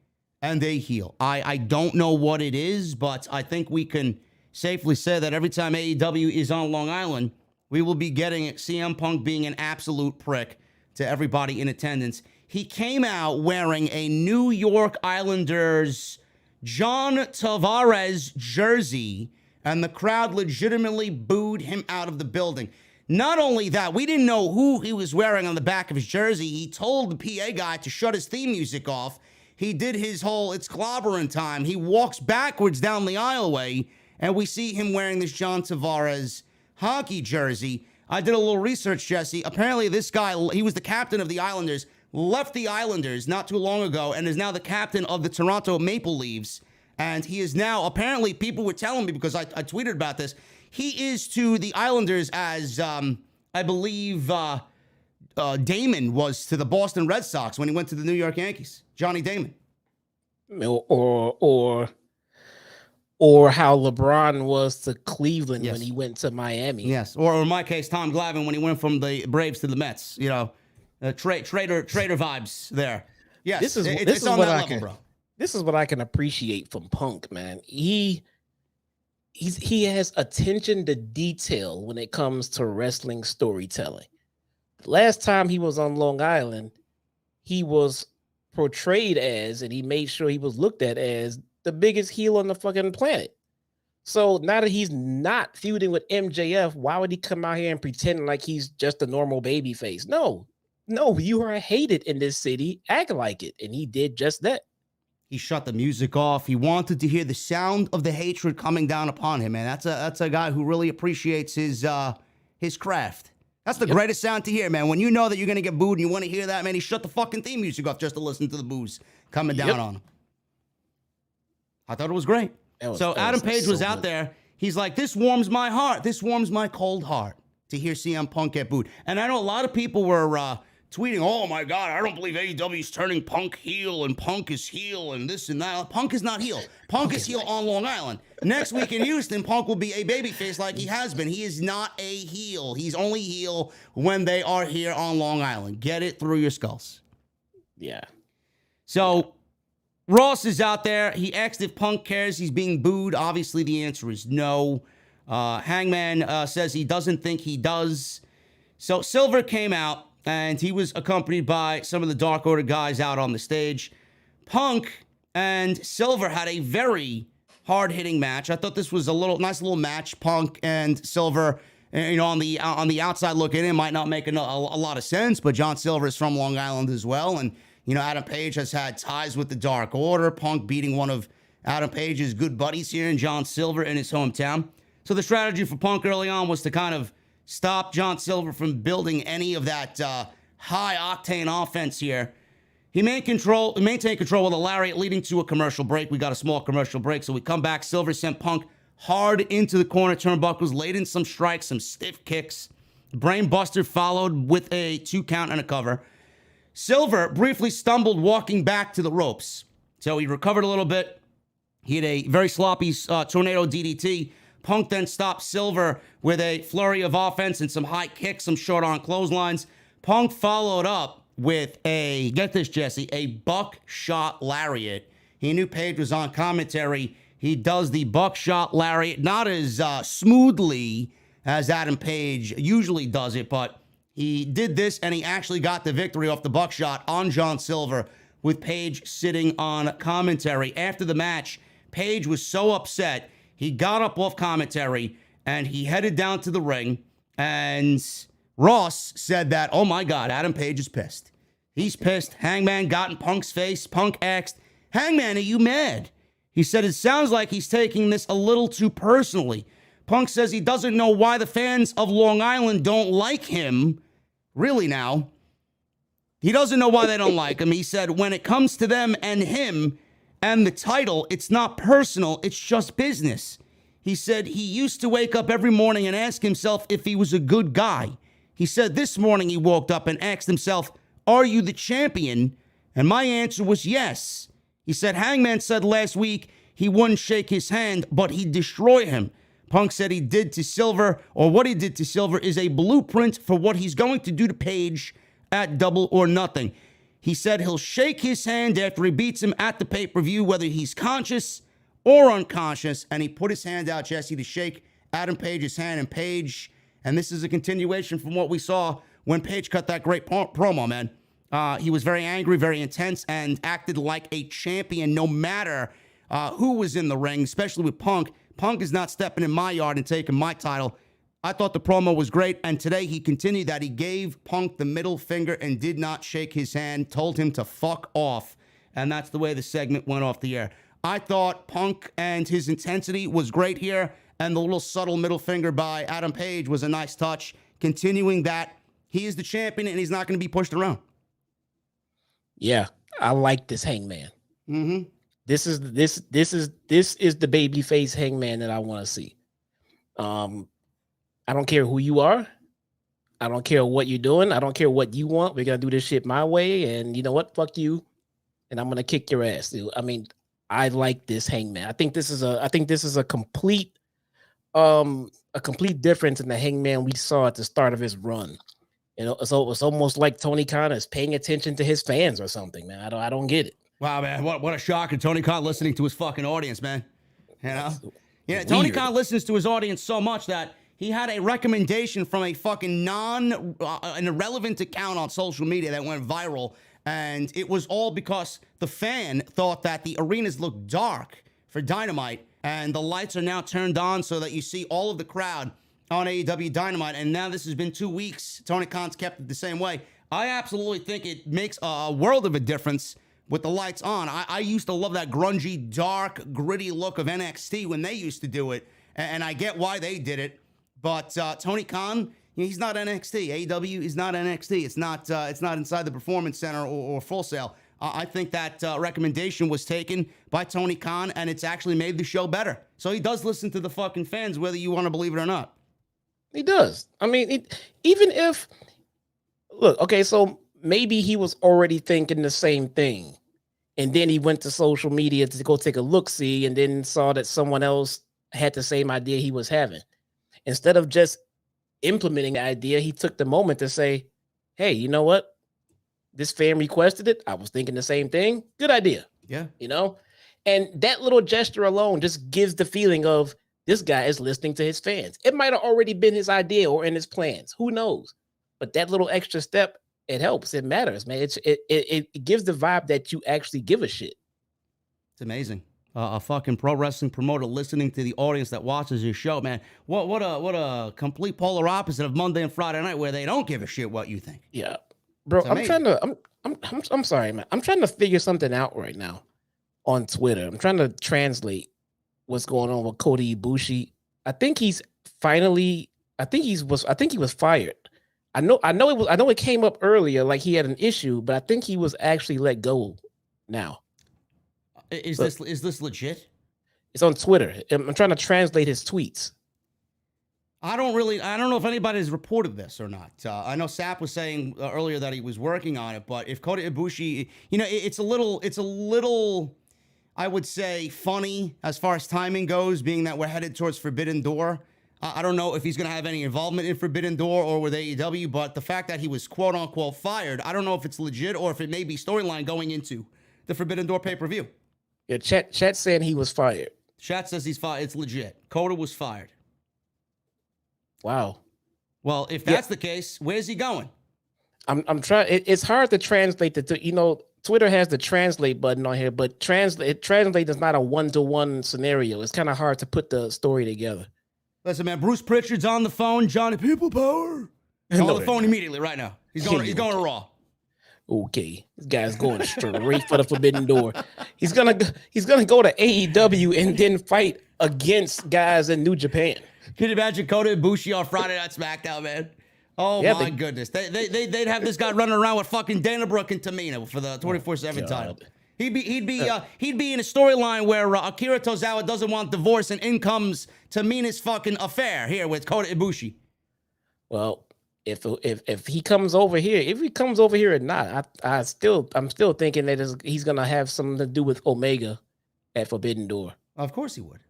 and a heel. I don't know what it is, but I think we can safely say that every time AEW is on Long Island, we will be getting CM Punk being an absolute prick to everybody in attendance. He came out wearing a New York Islanders John Tavares jersey, and the crowd legitimately booed him out of the building. Not only that, we didn't know who he was wearing on the back of his jersey. He told the PA guy to shut his theme music off. He did his whole, it's clobbering time. He walks backwards down the aisleway, and we see him wearing this John Tavares hockey jersey. I did a little research, Jesse. Apparently this guy, he was the captain of the Islanders, left the Islanders not too long ago, and is now the captain of the Toronto Maple Leafs. And he is now, apparently people were telling me, because I tweeted about this, he is to the Islanders as I believe Damon was to the Boston Red Sox when he went to the New York Yankees. Johnny Damon. Or how LeBron was to Cleveland Yes. when he went to Miami. Yes, or in my case, Tom Glavine when he went from the Braves to the Mets. You know, trader vibes there. Yes, This is it's on what that I level, can, bro. This is what I can appreciate from Punk, man. He has attention to detail when it comes to wrestling storytelling. Last time he was on Long Island, he was portrayed as, and he made sure he was looked at as, the biggest heel on the fucking planet. So now that he's not feuding with MJF, why would he come out here and pretend like he's just a normal baby face? No, you are hated in this city. Act like it. And he did just that. He shut the music off. He wanted to hear the sound of the hatred coming down upon him, man. That's a guy who really appreciates his craft. That's the greatest sound to hear, man. When you know that you're gonna get booed and you want to hear that, man, he shut the fucking theme music off just to listen to the boos coming down on him. I thought it was great. So Adam Page was out there. He's like, this warms my heart. This warms my cold heart to hear CM Punk get booed. And I know a lot of people were tweeting, oh my God, I don't believe AEW's turning Punk heel and Punk is heel and this and that. Punk is not heel. Punk is heel on Long Island. Next week in Houston, Punk will be a babyface like he has been. He is not a heel. He's only heel when they are here on Long Island. Get it through your skulls. Yeah. So Ross is out there. He asked if Punk cares he's being booed. Obviously, the answer is no. Hangman says he doesn't think he does. So Silver came out, and he was accompanied by some of the Dark Order guys out on the stage. Punk and Silver had a very hard-hitting match. I thought this was a nice little match. Punk and Silver, you know, on the outside looking in, might not make a lot of sense, but John Silver is from Long Island as well, and you know, Adam Page has had ties with the Dark Order. Punk beating one of Adam Page's good buddies here in John Silver in his hometown. So the strategy for Punk early on was to kind of stop John Silver from building any of that high-octane offense here. He maintained control with a lariat leading to a commercial break. We got a small commercial break, so we come back. Silver sent Punk hard into the corner turnbuckles, laid in some strikes, some stiff kicks. Brain Buster followed with a 2 count and a cover. Silver briefly stumbled walking back to the ropes. So he recovered a little bit. He had a very sloppy tornado DDT. Punk then stopped Silver with a flurry of offense and some high kicks, some short-arm clotheslines. Punk followed up with a, get this, Jesse, a buckshot lariat. He knew Page was on commentary. He does the buckshot lariat, not as smoothly as Adam Page usually does it, but he did this, and he actually got the victory off the buckshot on John Silver with Page sitting on commentary. After the match, Page was so upset, he got up off commentary, and he headed down to the ring, and Ross said that, oh my God, Adam Page is pissed. He's pissed. Hangman got in Punk's face. Punk asked, Hangman, are you mad? He said, it sounds like he's taking this a little too personally. Punk says he doesn't know why the fans of Long Island don't like him. Really now. He doesn't know why they don't like him. He said, when it comes to them and him and the title, it's not personal. It's just business. He said he used to wake up every morning and ask himself if he was a good guy. He said this morning he woke up and asked himself, are you the champion? And my answer was yes. He said Hangman said last week he wouldn't shake his hand, but he'd destroy him. Punk said he did to Silver, or what he did to Silver, is a blueprint for what he's going to do to Page at Double or Nothing. He said he'll shake his hand after he beats him at the pay-per-view, whether he's conscious or unconscious. And he put his hand out, Jesse, to shake Adam Page's hand. And Page, and this is a continuation from what we saw when Page cut that great promo, man. He was very angry, very intense, and acted like a champion no matter who was in the ring, especially with Punk. Punk is not stepping in my yard and taking my title. I thought the promo was great, and today he continued that. He gave Punk the middle finger and did not shake his hand, told him to fuck off, and that's the way the segment went off the air. I thought Punk and his intensity was great here, and the little subtle middle finger by Adam Page was a nice touch, continuing that he is the champion and he's not going to be pushed around. Yeah, I like this Hangman. Mm-hmm. This is the babyface Hangman that I want to see. I don't care who you are. I don't care what you're doing. I don't care what you want. We're gonna do this shit my way. And you know what? Fuck you. And I'm gonna kick your ass, dude. I mean, I like this Hangman. I think this is a complete difference in the Hangman we saw at the start of his run. You know, so it's almost like Tony Khan is paying attention to his fans or something, man. I don't get it. Wow, man, what a shock! And Tony Khan listening to his fucking audience, man. You know, yeah, Tony Weird. Khan listens to his audience so much that he had a recommendation from a fucking an irrelevant account on social media that went viral, and it was all because the fan thought that the arenas looked dark for Dynamite, and the lights are now turned on so that you see all of the crowd on AEW Dynamite. And now this has been 2 weeks. Tony Khan's kept it the same way. I absolutely think it makes a world of a difference with the lights on. I used to love that grungy, dark, gritty look of NXT when they used to do it, and I get why they did it. But Tony Khan, he's not NXT. AEW is not NXT. It's not inside the Performance Center or Full Sail. I think that recommendation was taken by Tony Khan, and it's actually made the show better. So he does listen to the fucking fans, whether you want to believe it or not. He does. I mean, even if look, okay, so maybe he was already thinking the same thing. And then he went to social media to go take a look-see and then saw that someone else had the same idea he was having. Instead of just implementing the idea, he took the moment to say, hey, you know what? This fan requested it. I was thinking the same thing. Good idea. Yeah. You know? And that little gesture alone just gives the feeling of this guy is listening to his fans. It might have already been his idea or in his plans. Who knows? But that little extra step, it helps. It matters, man. It gives the vibe that you actually give a shit. It's amazing. A fucking pro wrestling promoter listening to the audience that watches your show, man. What a complete polar opposite of Monday and Friday night where they don't give a shit what you think. Yeah, bro. I'm sorry, man. I'm trying to figure something out right now on Twitter. I'm trying to translate what's going on with Kota Ibushi. I think he was fired. I know it came up earlier, like he had an issue, but I think he was actually let go now. Is this legit? It's on Twitter. I'm trying to translate his tweets. I don't know if anybody's reported this or not. I know Sap was saying earlier that he was working on it, but if Kota Ibushi, it's a little, I would say, funny as far as timing goes, being that we're headed towards Forbidden Door. I don't know if he's going to have any involvement in Forbidden Door or with AEW, but the fact that he was quote unquote fired, I don't know if it's legit or if it may be storyline going into the Forbidden Door pay-per-view. Yeah, chat saying he was fired. Chat says he's fired. It's legit. Kota was fired. Wow. Well, if that's the case, where's he going? I'm trying. It's hard to translate Twitter has the translate button on here, but translate is not a one-to-one scenario. It's kind of hard to put the story together. Listen, man, Bruce Pritchard's on the phone. Johnny People Power. He's on the phone immediately right now. He's going to Raw. Okay, this guy's going straight for the Forbidden Door. He's gonna go to AEW and then fight against guys in New Japan. Can you imagine Kota Ibushi on Friday Night SmackDown, man? Oh yeah, my goodness, they'd have this guy running around with fucking Dana Brooke and Tamina for the 24/7 title. He'd be in a storyline where Akira Tozawa doesn't want divorce and in comes Tamina's fucking affair here with Kota Ibushi. Well, if he comes over here or not, I'm still thinking that he's gonna have something to do with Omega at Forbidden Door. Of course he would.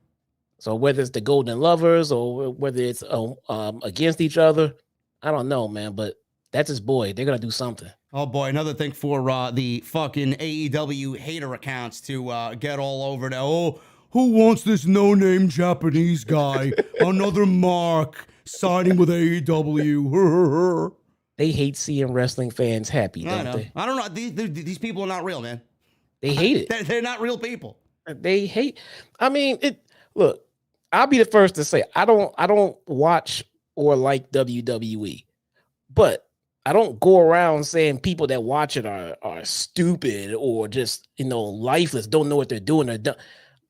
So whether it's the Golden Lovers or whether it's against each other, I don't know, man. But that's his boy. They're gonna do something. Oh boy, another thing for the fucking AEW hater accounts to get all over now. Oh, who wants this no-name Japanese guy? Another mark signing with AEW. They hate seeing wrestling fans happy, don't they? I don't know. These people are not real, man. They hate it. They're not real people. They hate. I mean, look, I'll be the first to say I don't watch or like WWE, but I don't go around saying people that watch it are stupid or just lifeless, don't know what they're doing.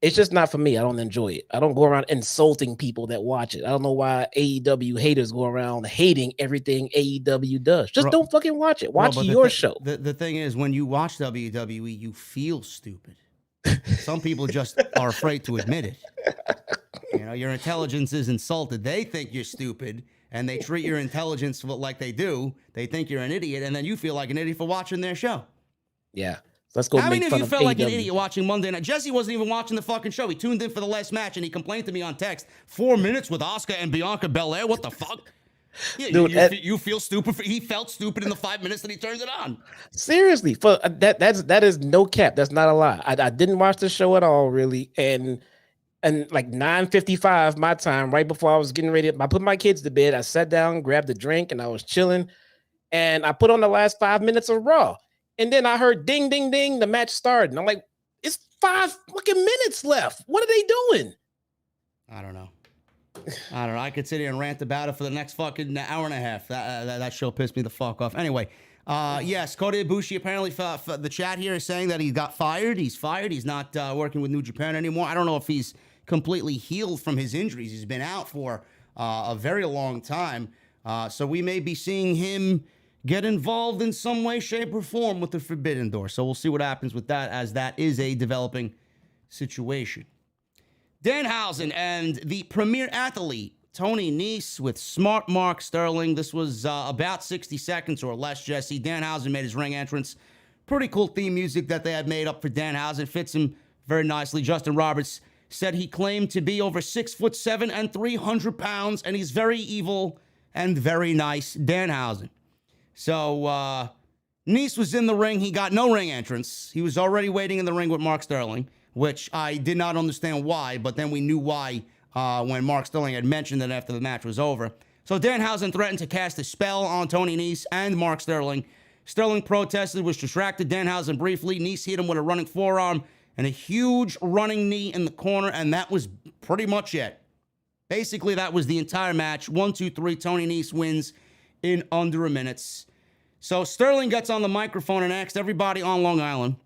It's just not for me. I don't enjoy it. I don't go around insulting people that watch it. I don't know why AEW haters go around hating everything AEW does. Just don't fucking watch it. Watch your show. The thing is, when you watch WWE, you feel stupid. Some people just are afraid to admit it. Your intelligence is insulted. They think you're stupid, and they treat your intelligence like they do, they think you're an idiot, and then you feel like an idiot for watching their show. Yeah. Let's go. How many of you felt like an AEW. idiot watching Monday Night? Jesse wasn't even watching the fucking show. He tuned in for the last match, and he complained to me on text, 4 minutes with Asuka and Bianca Belair. What the fuck? Yeah, Dude, you feel stupid. He felt stupid in the 5 minutes that he turned it on. Seriously, for that is no cap. That's not a lie. I didn't watch the show at all, really. And like 9:55 my time, right before I was getting ready, I put my kids to bed. I sat down, grabbed a drink, and I was chilling. And I put on the last 5 minutes of Raw. And then I heard ding, ding, ding, the match started. And I'm like, it's 5 fucking minutes left. What are they doing? I don't know. I could sit here and rant about it for the next fucking hour and a half. That show pissed me the fuck off. Anyway, yes, Kota Ibushi apparently, the chat here is saying that he got fired. He's fired. He's not working with New Japan anymore. I don't know if he's completely healed from his injuries. He's been out for a very long time. So we may be seeing him get involved in some way, shape, or form with the Forbidden Door. So we'll see what happens with that, as that is a developing situation. Danhausen and the premier athlete, Toni Nese, with smart Mark Sterling. This was about 60 seconds or less, Jesse. Danhausen made his ring entrance. Pretty cool theme music that they had made up for Danhausen. Fits him very nicely. Justin Roberts said he claimed to be over 6'7" and 300 pounds, and he's very evil and very nice, Danhausen. So, Nese was in the ring. He got no ring entrance. He was already waiting in the ring with Mark Sterling, which I did not understand why, but then we knew why when Mark Sterling had mentioned it after the match was over. So Danhausen threatened to cast a spell on Toni Nese and Mark Sterling. Sterling protested, was distracted Danhausen briefly. Nese hit him with a running forearm and a huge running knee in the corner, and that was pretty much it. Basically, that was the entire match. 1, 2, 3, Toni Nese wins in under a minute. So Sterling gets on the microphone and asked everybody on Long Island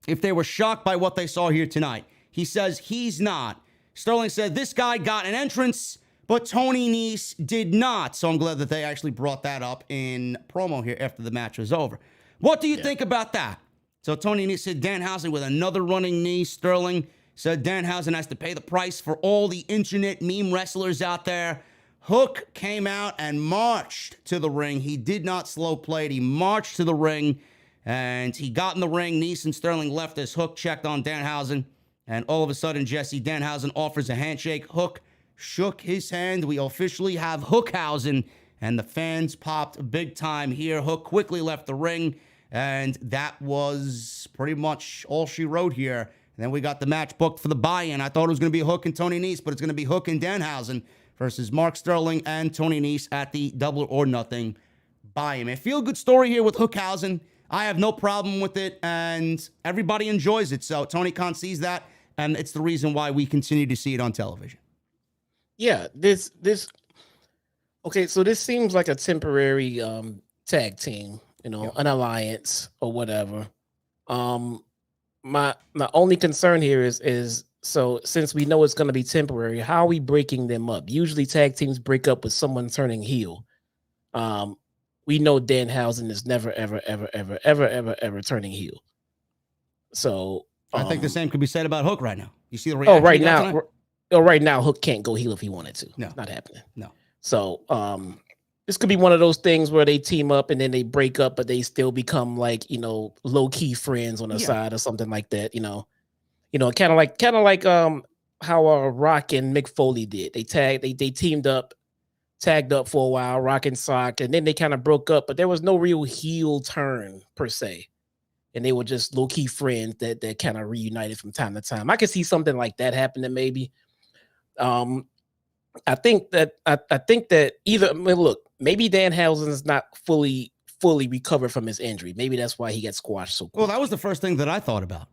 if they were shocked by what they saw here tonight. He says he's not. Sterling said this guy got an entrance, but Toni Nese did not. So I'm glad that they actually brought that up in promo here after the match was over. What do you think about that? So Toni Nese said Danhausen with another running knee. Sterling said Danhausen has to pay the price for all the internet meme wrestlers out there. Hook came out and marched to the ring. He did not slow play it. He marched to the ring, and he got in the ring. Nese and Sterling left as Hook checked on Danhausen, and all of a sudden, Jesse, Danhausen offers a handshake. Hook shook his hand. We officially have Hookhausen, and the fans popped big time here. Hook quickly left the ring, and that was pretty much all she wrote here. And then we got the match booked for the buy-in. I thought it was going to be Hook and Toni Nese, but it's going to be Hook and Danhausen versus Mark Sterling and Toni Nese at the Double or Nothing buy-in. A feel-good story here with Hookhausen. I have no problem with it, and everybody enjoys it. So Tony Khan sees that, and it's the reason why we continue to see it on television. Yeah, okay, so this seems like a temporary tag team, an alliance or whatever. My only concern here is so since we know it's going to be temporary, how are we breaking them up? Usually tag teams break up with someone turning heel. We know Danhausen is never, ever turning heel. So I think the same could be said about Hook right now. You see the reaction? Right now, Hook can't go heel if he wanted to. No, it's not happening. No. So this could be one of those things where they team up and then they break up, but they still become like low key friends on the side or something like that. Kind of like how Rock and Mick Foley did. They teamed up, tagged up for a while, Rock and Sock, and then they kind of broke up, but there was no real heel turn per se. And they were just low key friends that kind of reunited from time to time. I could see something like that happening maybe. I think that look, maybe Danhausen's not fully recovered from his injury. Maybe that's why he got squashed so quick. Well, that was the first thing that I thought about.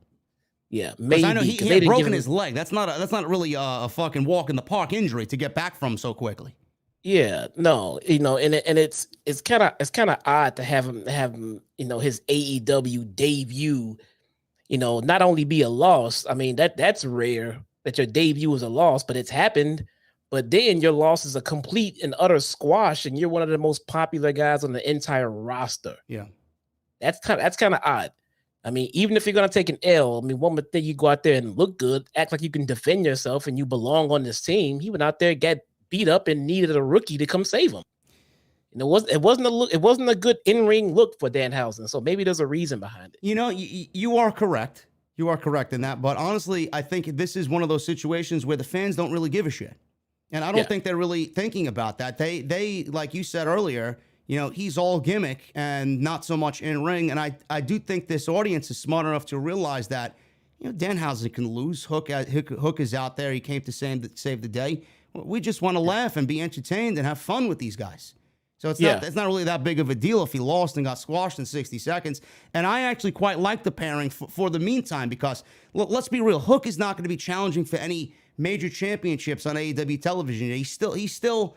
Yeah, maybe. I know he had broken his leg. That's not really a fucking walk in the park injury to get back from so quickly. Yeah, no, and it's kind of odd to have him his AEW debut, not only be a loss. I mean that's rare that your debut is a loss, but it's happened. But then your loss is a complete and utter squash, and you're one of the most popular guys on the entire roster. Yeah, that's kind of odd. I mean, even if you're gonna take an L, I mean, one would think you go out there and look good, act like you can defend yourself, and you belong on this team. He went out there, got beat up and needed a rookie to come save him. And it wasn't a good in-ring look for Danhausen. So maybe there's a reason behind it. You know, you are correct. You are correct in that. But honestly, I think this is one of those situations where the fans don't really give a shit. And I don't think they're really thinking about that. They like you said earlier, you know, he's all gimmick and not so much in ring. And I do think this audience is smart enough to realize that, you know, Danhausen can lose. Hook is out there. He came to save the day. We just want to laugh and be entertained and have fun with these guys. So it's not really that big of a deal if he lost and got squashed in 60 seconds. And I actually quite like the pairing for the meantime because, look, let's be real. Hook is not going to be challenging for any major championships on AEW television. He's still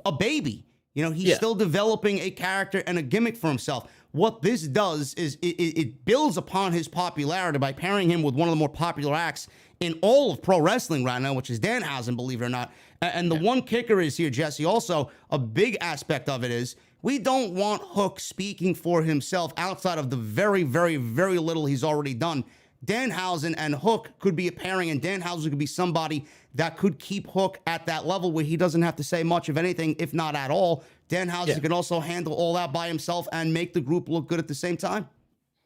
a baby. You know, he's still developing a character and a gimmick for himself. What this does is it builds upon his popularity by pairing him with one of the more popular acts in all of pro wrestling right now, which is Danhausen, believe it or not. And the one kicker is here, Jesse, also a big aspect of it is we don't want Hook speaking for himself outside of the very, very, very little he's already done. Danhausen and Hook could be a pairing, and Danhausen could be somebody that could keep Hook at that level where he doesn't have to say much of anything, if not at all. Danhausen can also handle all that by himself and make the group look good at the same time.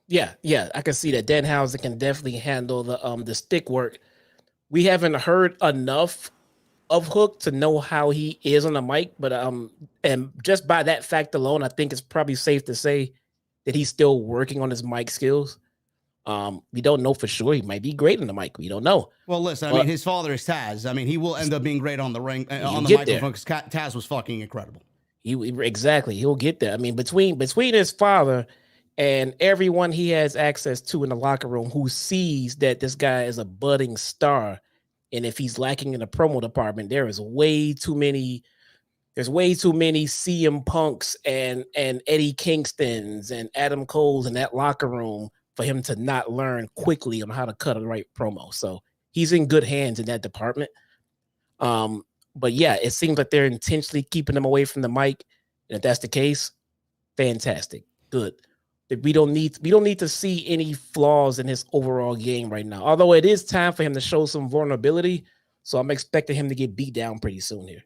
Yeah, I can see that Danhausen can definitely handle the stick work. We haven't heard enough of Hook to know how he is on the mic, but and just by that fact alone, I think it's probably safe to say that he's still working on his mic skills. We don't know for sure. He might be great on the mic. We don't know. Well, listen, I mean, his father is Taz. I mean, he will end up being great on the ring, on the microphone, because Taz was fucking incredible. Exactly. He'll get there. I mean, between his father and everyone he has access to in the locker room who sees that this guy is a budding star, and if he's lacking in the promo department, there's way too many CM Punks and Eddie Kingstons and Adam Coles in that locker room for him to not learn quickly on how to cut a right promo. So he's in good hands in that department. But yeah, it seems like they're intentionally keeping him away from the mic. And if that's the case, fantastic. Good. We don't need to see any flaws in his overall game right now. Although it is time for him to show some vulnerability. So I'm expecting him to get beat down pretty soon here.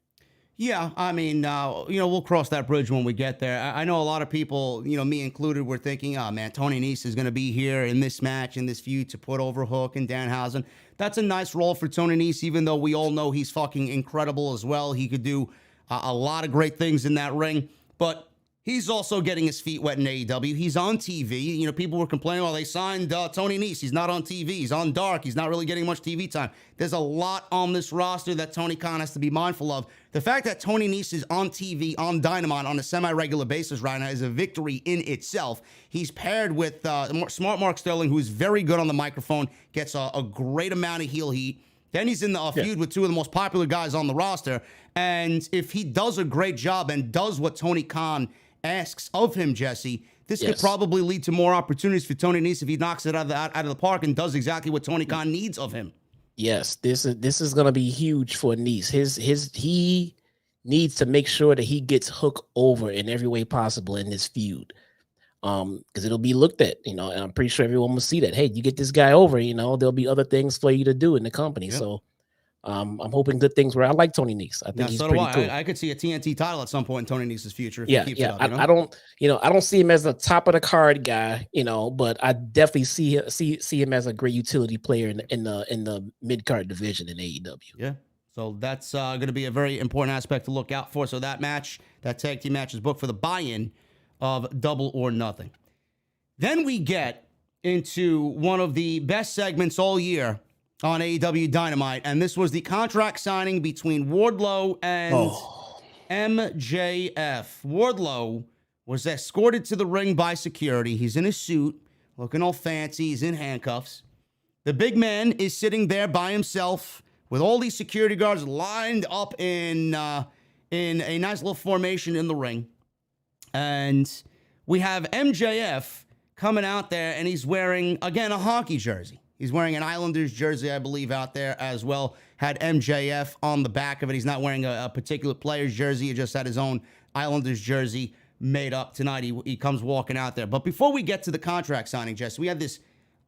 Yeah, I mean, we'll cross that bridge when we get there. I know a lot of people, me included, were thinking, oh, man, Toni Nese is going to be here in this match, in this feud, to put over Hook and Danhausen. That's a nice role for Toni Nese, even though we all know he's fucking incredible as well. He could do a lot of great things in that ring. But he's also getting his feet wet in AEW. He's on TV. People were complaining, they signed Toni Nese. He's not on TV. He's on Dark. He's not really getting much TV time. There's a lot on this roster that Tony Khan has to be mindful of. The fact that Toni Nese is on TV, on Dynamite, on a semi-regular basis right now is a victory in itself. He's paired with Smart Mark Sterling, who's very good on the microphone, gets a great amount of heel heat. Then he's in the feud with two of the most popular guys on the roster. And if he does a great job and does what Tony Khan asks of him, Jesse, this could probably lead to more opportunities for Toni Nese if he knocks it out of the park and does exactly what Tony Khan needs of him. Yes, this is going to be huge for Nese. He needs to make sure that he gets Hook over in every way possible in this feud, because it'll be looked at, and I'm pretty sure everyone will see that. Hey, you get this guy over, there'll be other things for you to do in the company. Yep. So I'm hoping good things. Where I like Toni Nese. I think he's pretty cool. I could see a TNT title at some point in Toni Nese's future if he keeps it up. I don't see him as the top of the card guy, but I definitely see him as a great utility player in the mid card division in AEW. Yeah. So that's going to be a very important aspect to look out for. So that tag team match is booked for the buy-in of Double or Nothing. Then we get into one of the best segments all year on AEW Dynamite, and this was the contract signing between Wardlow and MJF. Wardlow was escorted to the ring by security. He's in a suit, looking all fancy. He's in handcuffs. The big man is sitting there by himself with all these security guards lined up in a nice little formation in the ring. And we have MJF coming out there, and he's wearing, again, a hockey jersey. He's wearing an Islanders jersey, I believe, out there as well. Had MJF on the back of it. He's not wearing a particular player's jersey. He just had his own Islanders jersey made up tonight. He comes walking out there. But before we get to the contract signing, Jess, we have this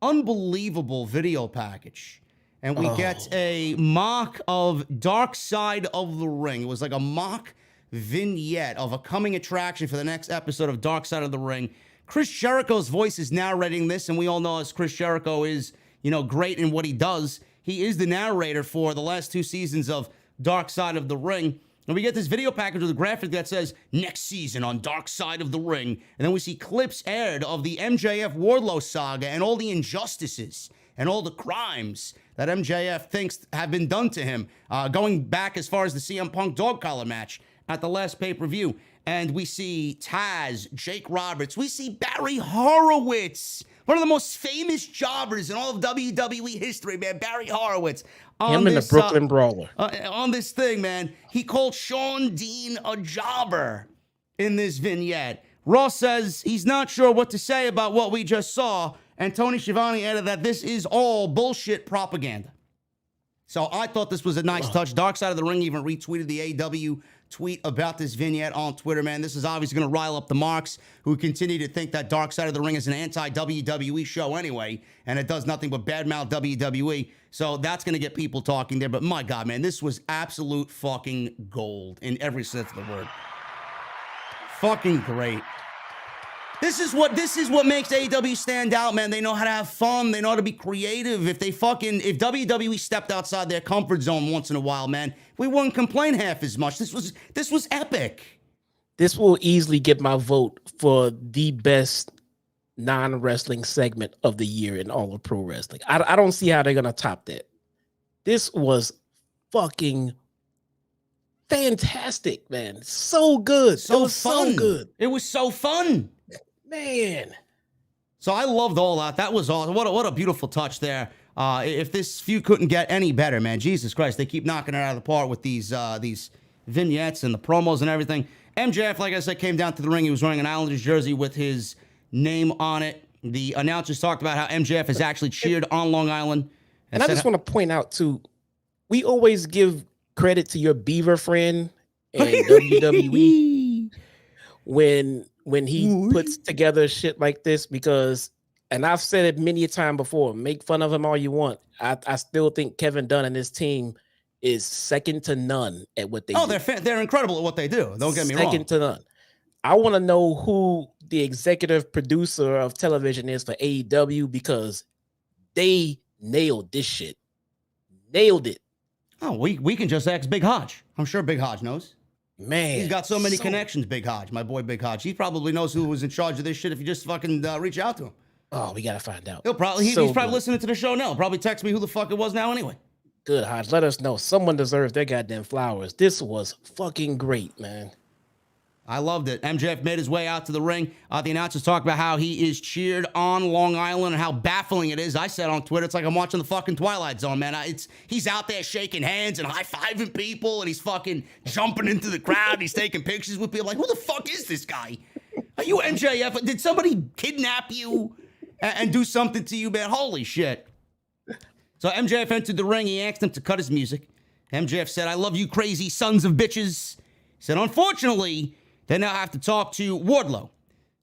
unbelievable video package. and we get a mock of Dark Side of the Ring. It was like a mock vignette of a coming attraction for the next episode of Dark Side of the Ring. Chris Jericho's voice is narrating this, and we all know as Chris Jericho is, great in what he does. He is the narrator for the last 2 seasons of Dark Side of the Ring. And we get this video package with a graphic that says, next season on Dark Side of the Ring. And then we see clips aired of the MJF Wardlow saga and all the injustices and all the crimes that MJF thinks have been done to him, going back as far as the CM Punk dog collar match at the last pay-per-view. And we see Taz, Jake Roberts. We see Barry Horowitz, one of the most famous jobbers in all of WWE history, man. Barry Horowitz. Him in the Brooklyn Brawler. On this thing, man. He called Sean Dean a jobber in this vignette. Ross says he's not sure what to say about what we just saw. And Tony Schiavone added that this is all bullshit propaganda. So I thought this was a nice touch. Dark Side of the Ring even retweeted the AEW tweet about this vignette on Twitter, man. This is obviously going to rile up the marks who continue to think that Dark Side of the Ring is an anti-WWE show anyway, and it does nothing but badmouth WWE. So that's going to get people talking there. But my God, man, this was absolute fucking gold in every sense of the word. Fucking great. This is what makes AEW stand out, man. They know how to have fun. They know how to be creative. If WWE stepped outside their comfort zone once in a while, man, we wouldn't complain half as much. This was epic. This will easily get my vote for the best non-wrestling segment of the year in all of pro wrestling. I don't see how they're gonna top that. This was fucking fantastic, man. So good. So good. It was so fun. Man. So I loved all that. That was awesome. What a beautiful touch there. If this feud couldn't get any better, man. Jesus Christ, they keep knocking it out of the park with these vignettes and the promos and everything. MJF, like I said, came down to the ring. He was wearing an Islanders jersey with his name on it. The announcers talked about how MJF has actually cheered on Long Island. And I just want to point out, too, we always give credit to your Beaver friend in WWE when he puts together shit like this, because, and I've said it many a time before, make fun of him all you want. I still think Kevin Dunn and his team is second to none at what they do. They're incredible at what they do. Don't get me wrong. Second to none. I want to know who the executive producer of television is for AEW, because they nailed this shit. Nailed it. Oh, we can just ask Big Hodge. I'm sure Big Hodge knows. Man, he's got so many connections, Big Hodge, my boy Big Hodge. He probably knows who was in charge of this shit if you just fucking reach out to him. Oh, we got to find out. He's probably listening to the show now. He'll probably text me who the fuck it was now anyway. Good, Hodge. Let us know. Someone deserves their goddamn flowers. This was fucking great, man. I loved it. MJF made his way out to the ring. The announcers talked about how he is cheered on Long Island and how baffling it is. I said on Twitter, it's like I'm watching the fucking Twilight Zone, man. He's out there shaking hands and high-fiving people, and he's fucking jumping into the crowd. He's taking pictures with people. Like, who the fuck is this guy? Are you MJF? Did somebody kidnap you and do something to you, man? Holy shit. So MJF entered the ring. He asked him to cut his music. MJF said, I love you crazy sons of bitches. He said, unfortunately, they now have to talk to Wardlow.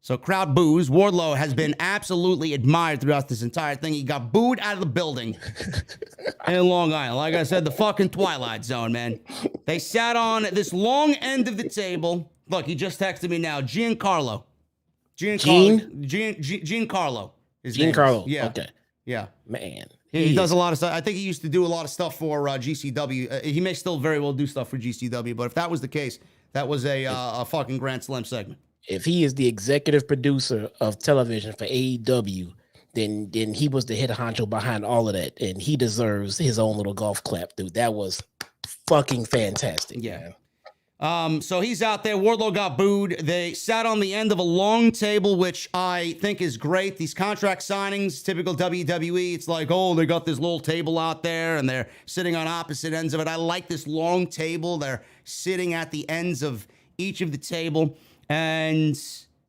So crowd boos. Wardlow has been absolutely admired throughout this entire thing. He got booed out of the building in Long Island. Like I said, the fucking Twilight Zone, man. They sat on this long end of the table. Look, he just texted me now. Giancarlo. Giancarlo. Giancarlo. Yeah. Okay. Yeah. Man. He does a lot of stuff. I think he used to do a lot of stuff for GCW. He may still very well do stuff for GCW, but if that was the case, that was a fucking Grand Slam segment. If he is the executive producer of television for AEW, then he was the head honcho behind all of that, and he deserves his own little golf clap, dude. That was fucking fantastic. Yeah. Man. So he's out there. Wardlow got booed. They sat on the end of a long table, which I think is great. These contract signings, typical WWE, it's like, oh, they got this little table out there, and they're sitting on opposite ends of it. I like this long table. They're sitting at the ends of each of the table. And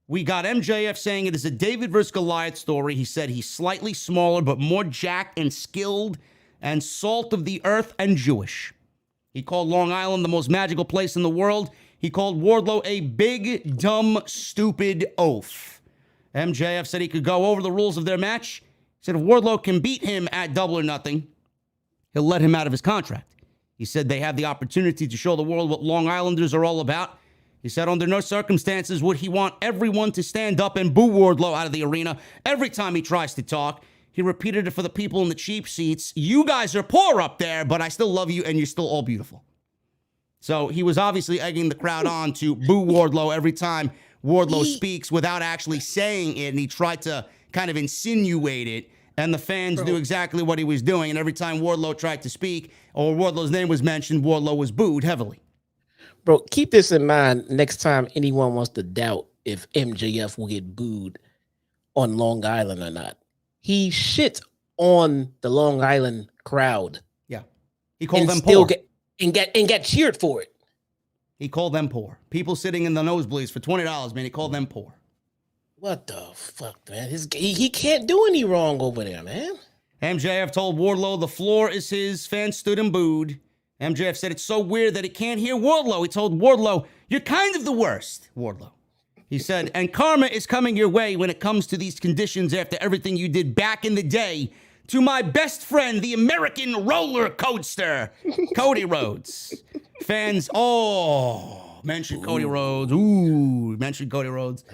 we got MJF saying it is a David versus Goliath story. He said he's slightly smaller, but more jacked and skilled and salt of the earth and Jewish. He called Long Island the most magical place in the world. He called Wardlow a big, dumb, stupid oaf. MJF said he could go over the rules of their match. He said if Wardlow can beat him at Double or Nothing, he'll let him out of his contract. He said they have the opportunity to show the world what Long Islanders are all about. He said under no circumstances would he want everyone to stand up and boo Wardlow out of the arena every time he tries to talk. He repeated it for the people in the cheap seats. You guys are poor up there, but I still love you and you're still all beautiful. So he was obviously egging the crowd on to boo Wardlow every time Wardlow speaks without actually saying it. And he tried to kind of insinuate it. And the fans knew exactly what he was doing. And every time Wardlow tried to speak or Wardlow's name was mentioned, Wardlow was booed heavily. Bro, keep this in mind next time anyone wants to doubt if MJF will get booed on Long Island or not. He shit on the Long Island crowd. Yeah. He called them poor. And got cheered for it. He called them poor. People sitting in the nosebleeds for $20, man. He called them poor. What the fuck, man? He can't do any wrong over there, man. MJF told Wardlow the floor is his. Fans stood and booed. MJF said it's so weird that he can't hear Wardlow. He told Wardlow, you're kind of the worst, Wardlow. He said, and karma is coming your way when it comes to these conditions after everything you did back in the day to my best friend, the American roller coaster, Cody Rhodes. Fans, mention Cody Rhodes. Ooh, mention Cody Rhodes.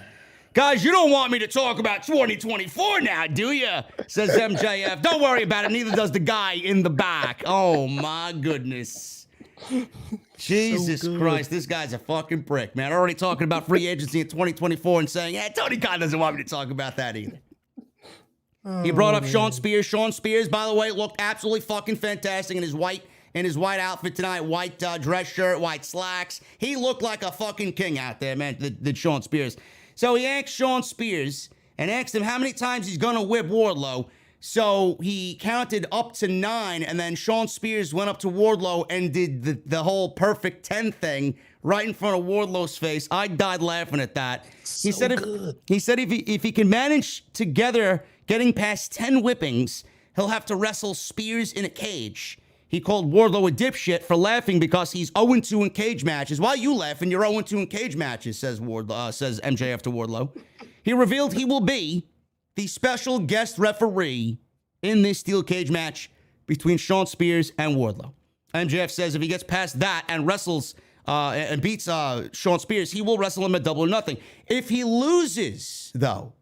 Guys, you don't want me to talk about 2024 now, do you? Says MJF. Don't worry about it. Neither does the guy in the back. Oh, my goodness. Jesus Christ. This guy's a fucking prick, man. Already talking about free agency in 2024 and saying, Tony Khan doesn't want me to talk about that either. He brought up Sean Spears. Sean Spears, by the way, looked absolutely fucking fantastic in his white outfit tonight. White dress shirt, white slacks. He looked like a fucking king out there, man, did Sean Spears. So he asked Sean Spears and asked him how many times he's going to whip Wardlow. So he counted up to 9, and then Sean Spears went up to Wardlow and did the whole perfect 10 thing right in front of Wardlow's face. I died laughing at that. He said if he can manage together getting past 10 whippings, he'll have to wrestle Spears in a cage. He called Wardlow a dipshit for laughing because he's 0-2 in cage matches. Why are you laughing? You're 0-2 in cage matches, says MJF to Wardlow. He revealed he will be the special guest referee in this steel cage match between Sean Spears and Wardlow. MJF says if he gets past that and wrestles and beats Sean Spears, he will wrestle him at Double or Nothing. If he loses, though,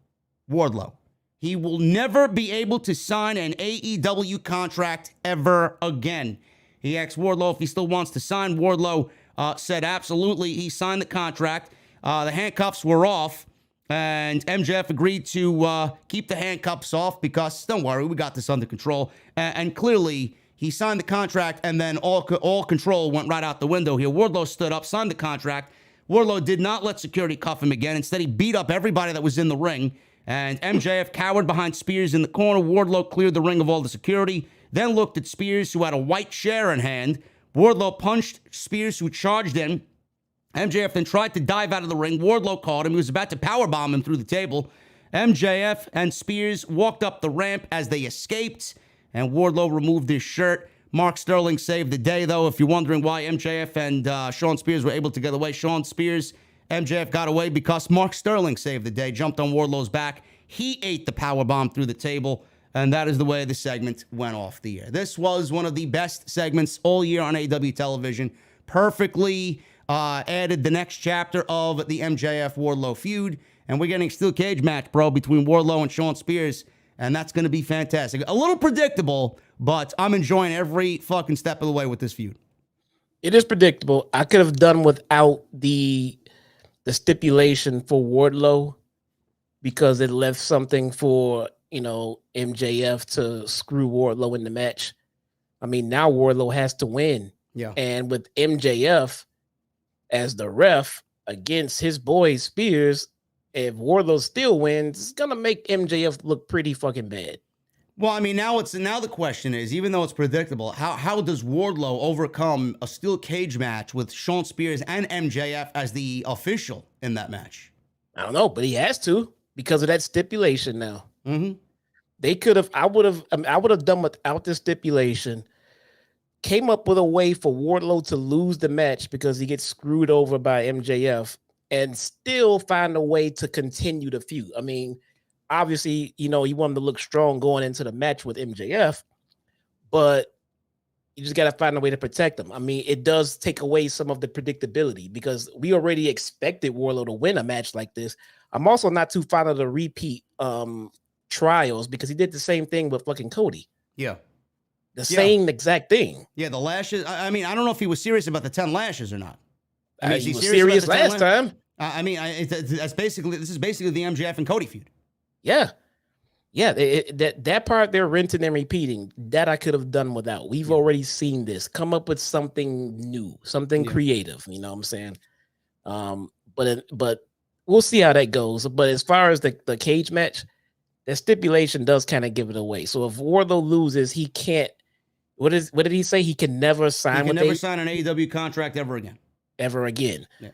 Wardlow, he will never be able to sign an AEW contract ever again. He asked Wardlow if he still wants to sign. Wardlow said absolutely. He signed the contract. The handcuffs were off, and MJF agreed to keep the handcuffs off because, don't worry, we got this under control. And clearly, he signed the contract, and then all control went right out the window here. Wardlow stood up, signed the contract. Wardlow did not let security cuff him again. Instead, he beat up everybody that was in the ring. And MJF cowered behind Spears in the corner. Wardlow cleared the ring of all the security, then looked at Spears, who had a white chair in hand. Wardlow punched Spears, who charged in. MJF then tried to dive out of the ring. Wardlow caught him. He was about to powerbomb him through the table. MJF and Spears walked up the ramp as they escaped, and Wardlow removed his shirt. Mark Sterling saved the day, though. If you're wondering why MJF and Sean Spears were able to get away, MJF got away because Mark Sterling saved the day, jumped on Wardlow's back. He ate the powerbomb through the table, and that is the way the segment went off the air. This was one of the best segments all year on AEW television. Perfectly added the next chapter of the MJF-Wardlow feud, and we're getting a steel cage match, bro, between Wardlow and Sean Spears, and that's going to be fantastic. A little predictable, but I'm enjoying every fucking step of the way with this feud. It is predictable. I could have done without the stipulation for Wardlow because it left something for, MJF to screw Wardlow in the match. I mean, now Wardlow has to win. Yeah. And with MJF as the ref against his boy Spears, if Wardlow still wins, it's going to make MJF look pretty fucking bad. Well, I mean, now the question is, even though it's predictable, how does Wardlow overcome a steel cage match with Sean Spears and MJF as the official in that match? I don't know, but he has to because of that stipulation now. Mm-hmm. They could have, I would have done without the stipulation, came up with a way for Wardlow to lose the match because he gets screwed over by MJF and still find a way to continue the feud. I mean, obviously, you want him to look strong going into the match with MJF, but You just got to find a way to protect them. I mean, it does take away some of the predictability because we already expected Wardlow to win a match like this. I'm also not too fond of the repeat trials because he did the same thing with fucking Cody. Yeah. The same exact thing. Yeah, the lashes. I mean, I don't know if he was serious about the 10 lashes or not. I mean, he was serious last time. I mean, this is basically the MJF and Cody feud. Yeah. Yeah, that part they're rinsing and repeating, that I could have done without. We've already seen this. Come up with something new, something creative, you know what I'm saying? But we'll see how that goes. But as far as the cage match, the stipulation does kind of give it away. So if Wardlow loses, he can't. What did he say? He can never sign. He can never sign an AEW contract ever again. Ever again. Yeah.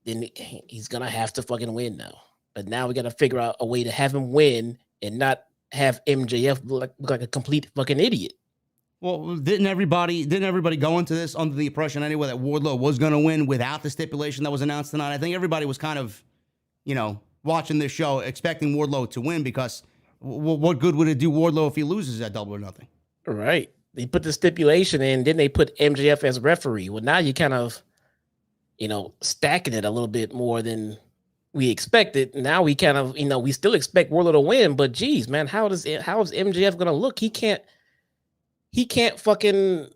Then he's gonna have to fucking win now. But now we gotta figure out a way to have him win and not have MJF look like a complete fucking idiot. Well, didn't everybody go into this under the impression anyway that Wardlow was going to win without the stipulation that was announced tonight? I think everybody was kind of, watching this show expecting Wardlow to win because what good would it do Wardlow if he loses at Double or Nothing? Right. They put the stipulation in, then they put MJF as referee. Well, now you kind of, stacking it a little bit more than we expected. Now we kind of, we still expect Wardlow to win, but geez, man, how is MJF going to look? He can't fucking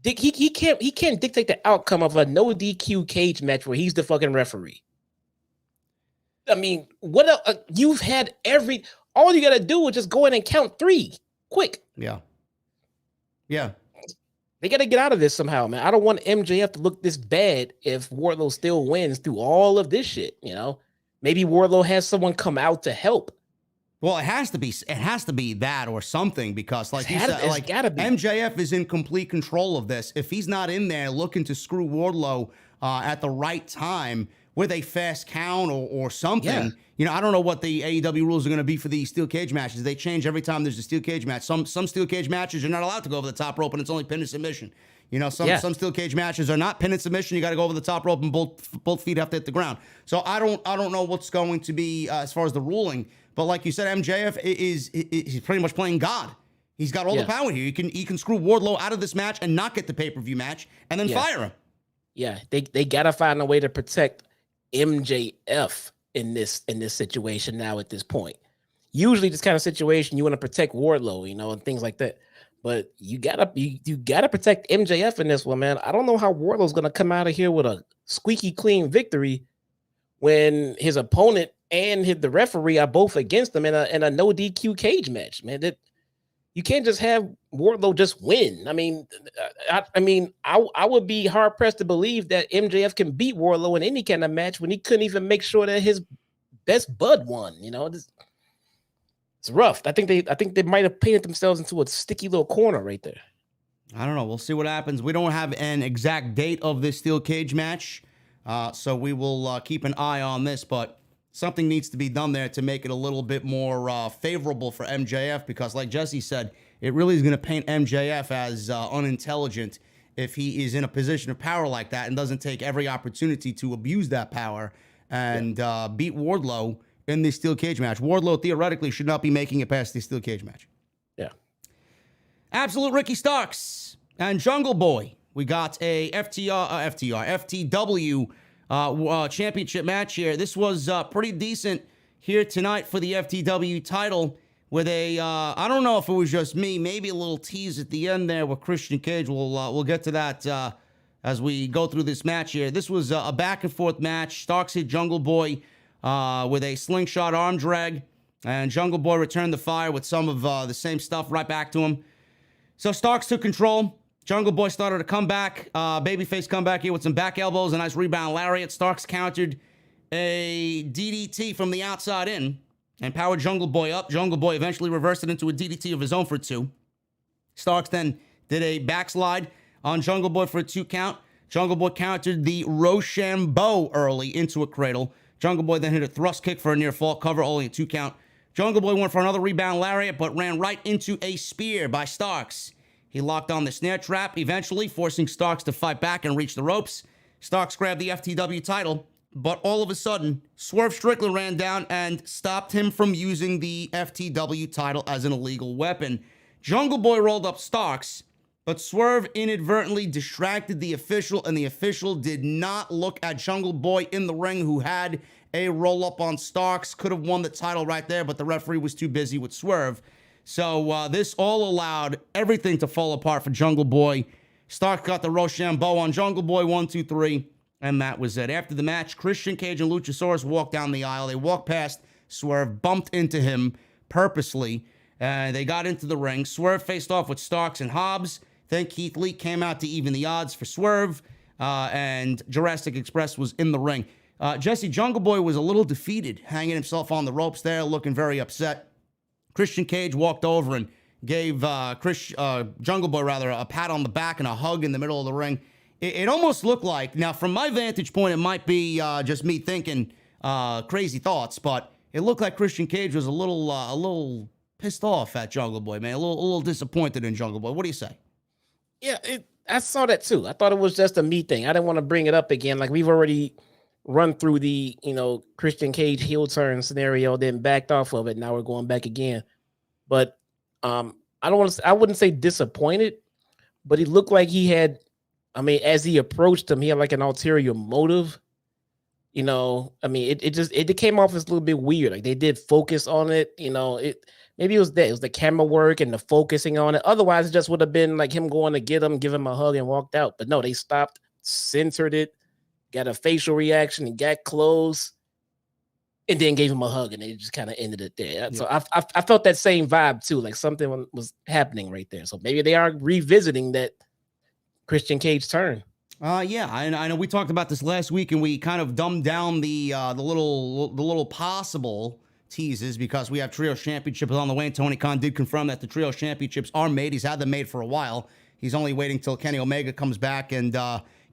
he can't dictate the outcome of a no DQ cage match where he's the fucking referee. I mean, what else? You've had all you got to do is just go in and count 3 quick. Yeah. They got to get out of this somehow, man. I don't want MJF to look this bad if Wardlow still wins through all of this shit, Maybe Wardlow has someone come out to help. Well, it has to be that or something because like you said, MJF is in complete control of this. If he's not in there looking to screw Wardlow at the right time with a fast count or something, I don't know what the AEW rules are going to be for these steel cage matches. They change every time there's a steel cage match. Some steel cage matches you're not allowed to go over the top rope and it's only pin and submission. Some steel cage matches are not pin and submission. You got to go over the top rope and both feet have to hit the ground. So I don't know what's going to be as far as the ruling. But like you said, MJF he's pretty much playing God. He's got all the power here. He can screw Wardlow out of this match and not get the pay-per-view match and then fire him. Yeah, they gotta find a way to protect MJF in this situation now at this point. Usually this kind of situation you want to protect Wardlow, and things like that. But you gotta protect MJF in this one, man. I don't know how Wardlow's gonna come out of here with a squeaky clean victory when his opponent and the referee are both against him in a no DQ cage match, man. That you can't just have Wardlow just win. I mean, I would be hard pressed to believe that MJF can beat Wardlow in any kind of match when he couldn't even make sure that his best bud won. It's rough. I think they might have painted themselves into a sticky little corner right there. I don't know. We'll see what happens. We don't have an exact date of this steel cage match, so we will keep an eye on this, but something needs to be done there to make it a little bit more favorable for MJF because, like Jesse said, it really is going to paint MJF as unintelligent if he is in a position of power like that and doesn't take every opportunity to abuse that power and beat Wardlow in this steel cage match. Wardlow theoretically should not be making it past this steel cage match. Yeah. Absolute Ricky Starks and Jungle Boy. We got a FTW championship match here. This was pretty decent here tonight for the FTW title with a, I don't know if it was just me, maybe a little tease at the end there with Christian Cage. We'll get to that as we go through this match here. This was a back and forth match. Starks hit Jungle Boy with a slingshot arm drag, and Jungle Boy returned the fire with some of the same stuff right back to him. So Starks took control. Jungle Boy started a comeback, babyface comeback here with some back elbows, a nice rebound lariat. Starks countered a DDT from the outside in and powered Jungle Boy up. Jungle Boy eventually reversed it into a DDT of his own for 2. Starks then did a backslide on Jungle Boy for a 2 count. Jungle Boy countered the Rochambeau early into a cradle. Jungle Boy then hit a thrust kick for a near fall cover, only a 2 count. Jungle Boy went for another rebound lariat, but ran right into a spear by Starks. He locked on the snare trap, eventually forcing Starks to fight back and reach the ropes. Starks grabbed the FTW title, but all of a sudden, Swerve Strickland ran down and stopped him from using the FTW title as an illegal weapon. Jungle Boy rolled up Starks, but Swerve inadvertently distracted the official, and the official did not look at Jungle Boy in the ring, who had a roll-up on Starks. Could have won the title right there, but the referee was too busy with Swerve. So this all allowed everything to fall apart for Jungle Boy. Starks got the Rochambeau on Jungle Boy, 1, 2, 3, and that was it. After the match, Christian Cage and Luchasaurus walked down the aisle. They walked past Swerve, bumped into him purposely. They got into the ring. Swerve faced off with Starks and Hobbs. Then Keith Lee came out to even the odds for Swerve, and Jurassic Express was in the ring. Jesse, Jungle Boy was a little defeated, hanging himself on the ropes there, looking very upset. Christian Cage walked over and gave Jungle Boy a pat on the back and a hug in the middle of the ring. It almost looked like, now from my vantage point, it might be just me thinking crazy thoughts, but it looked like Christian Cage was a little pissed off at Jungle Boy, man, a little disappointed in Jungle Boy. What do you say? Yeah, I saw that too. I thought it was just a me thing. I didn't want to bring it up again. Like, we've already run through the, Christian Cage heel turn scenario, then backed off of it. Now we're going back again. But I wouldn't say disappointed, but he looked like he had, as he approached him, he had like an ulterior motive. It came off as a little bit weird. Like, they did focus on it, maybe it was the camera work and the focusing on it. Otherwise, it just would have been like him going to get him, give him a hug, and walked out. But no, they stopped, censored it, got a facial reaction, and got close, and then gave him a hug, and they just kind of ended it there. Yeah. So I felt that same vibe too, like something was happening right there. So maybe they are revisiting that Christian Cage turn. Yeah, I know we talked about this last week, and we kind of dumbed down the little possible teases because we have Trio Championships on the way, and Tony Khan did confirm that the Trio Championships are made. He's had them made for a while. He's only waiting till Kenny Omega comes back and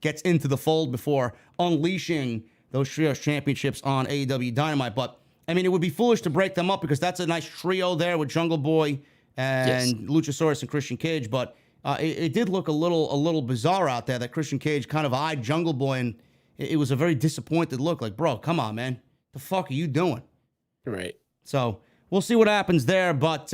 gets into the fold before unleashing those Trio Championships on AEW Dynamite. But, it would be foolish to break them up because that's a nice trio there with Jungle Boy and Luchasaurus and Christian Cage. But it did look a little bizarre out there that Christian Cage kind of eyed Jungle Boy, and it was a very disappointed look. Like, bro, come on, man. The fuck are you doing? Right. So we'll see what happens there. But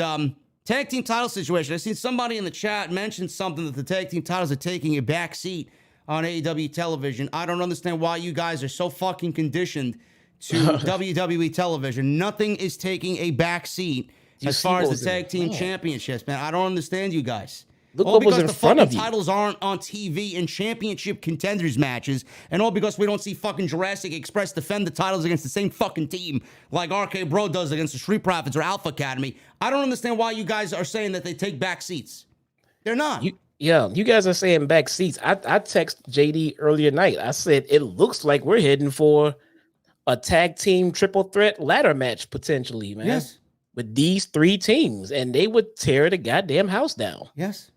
tag team title situation. I seen somebody in the chat mention something that the tag team titles are taking a back seat on AEW television. I don't understand why you guys are so fucking conditioned to WWE television. Nothing is taking a back seat as far as the tag team championships, man. I don't understand you guys. Look all what because was in the front fucking of you. titles aren't on TV in championship contenders matches, and all because we don't see fucking Jurassic Express defend the titles against the same fucking team like RK Bro does against the Street Profits or Alpha Academy. I don't understand why you guys are saying that they take back seats. They're not. You guys are saying back seats. I texted JD earlier tonight. I said it looks like we're heading for a tag team triple threat ladder match potentially, man. Yes. With these three teams, and they would tear the goddamn house down. Yes.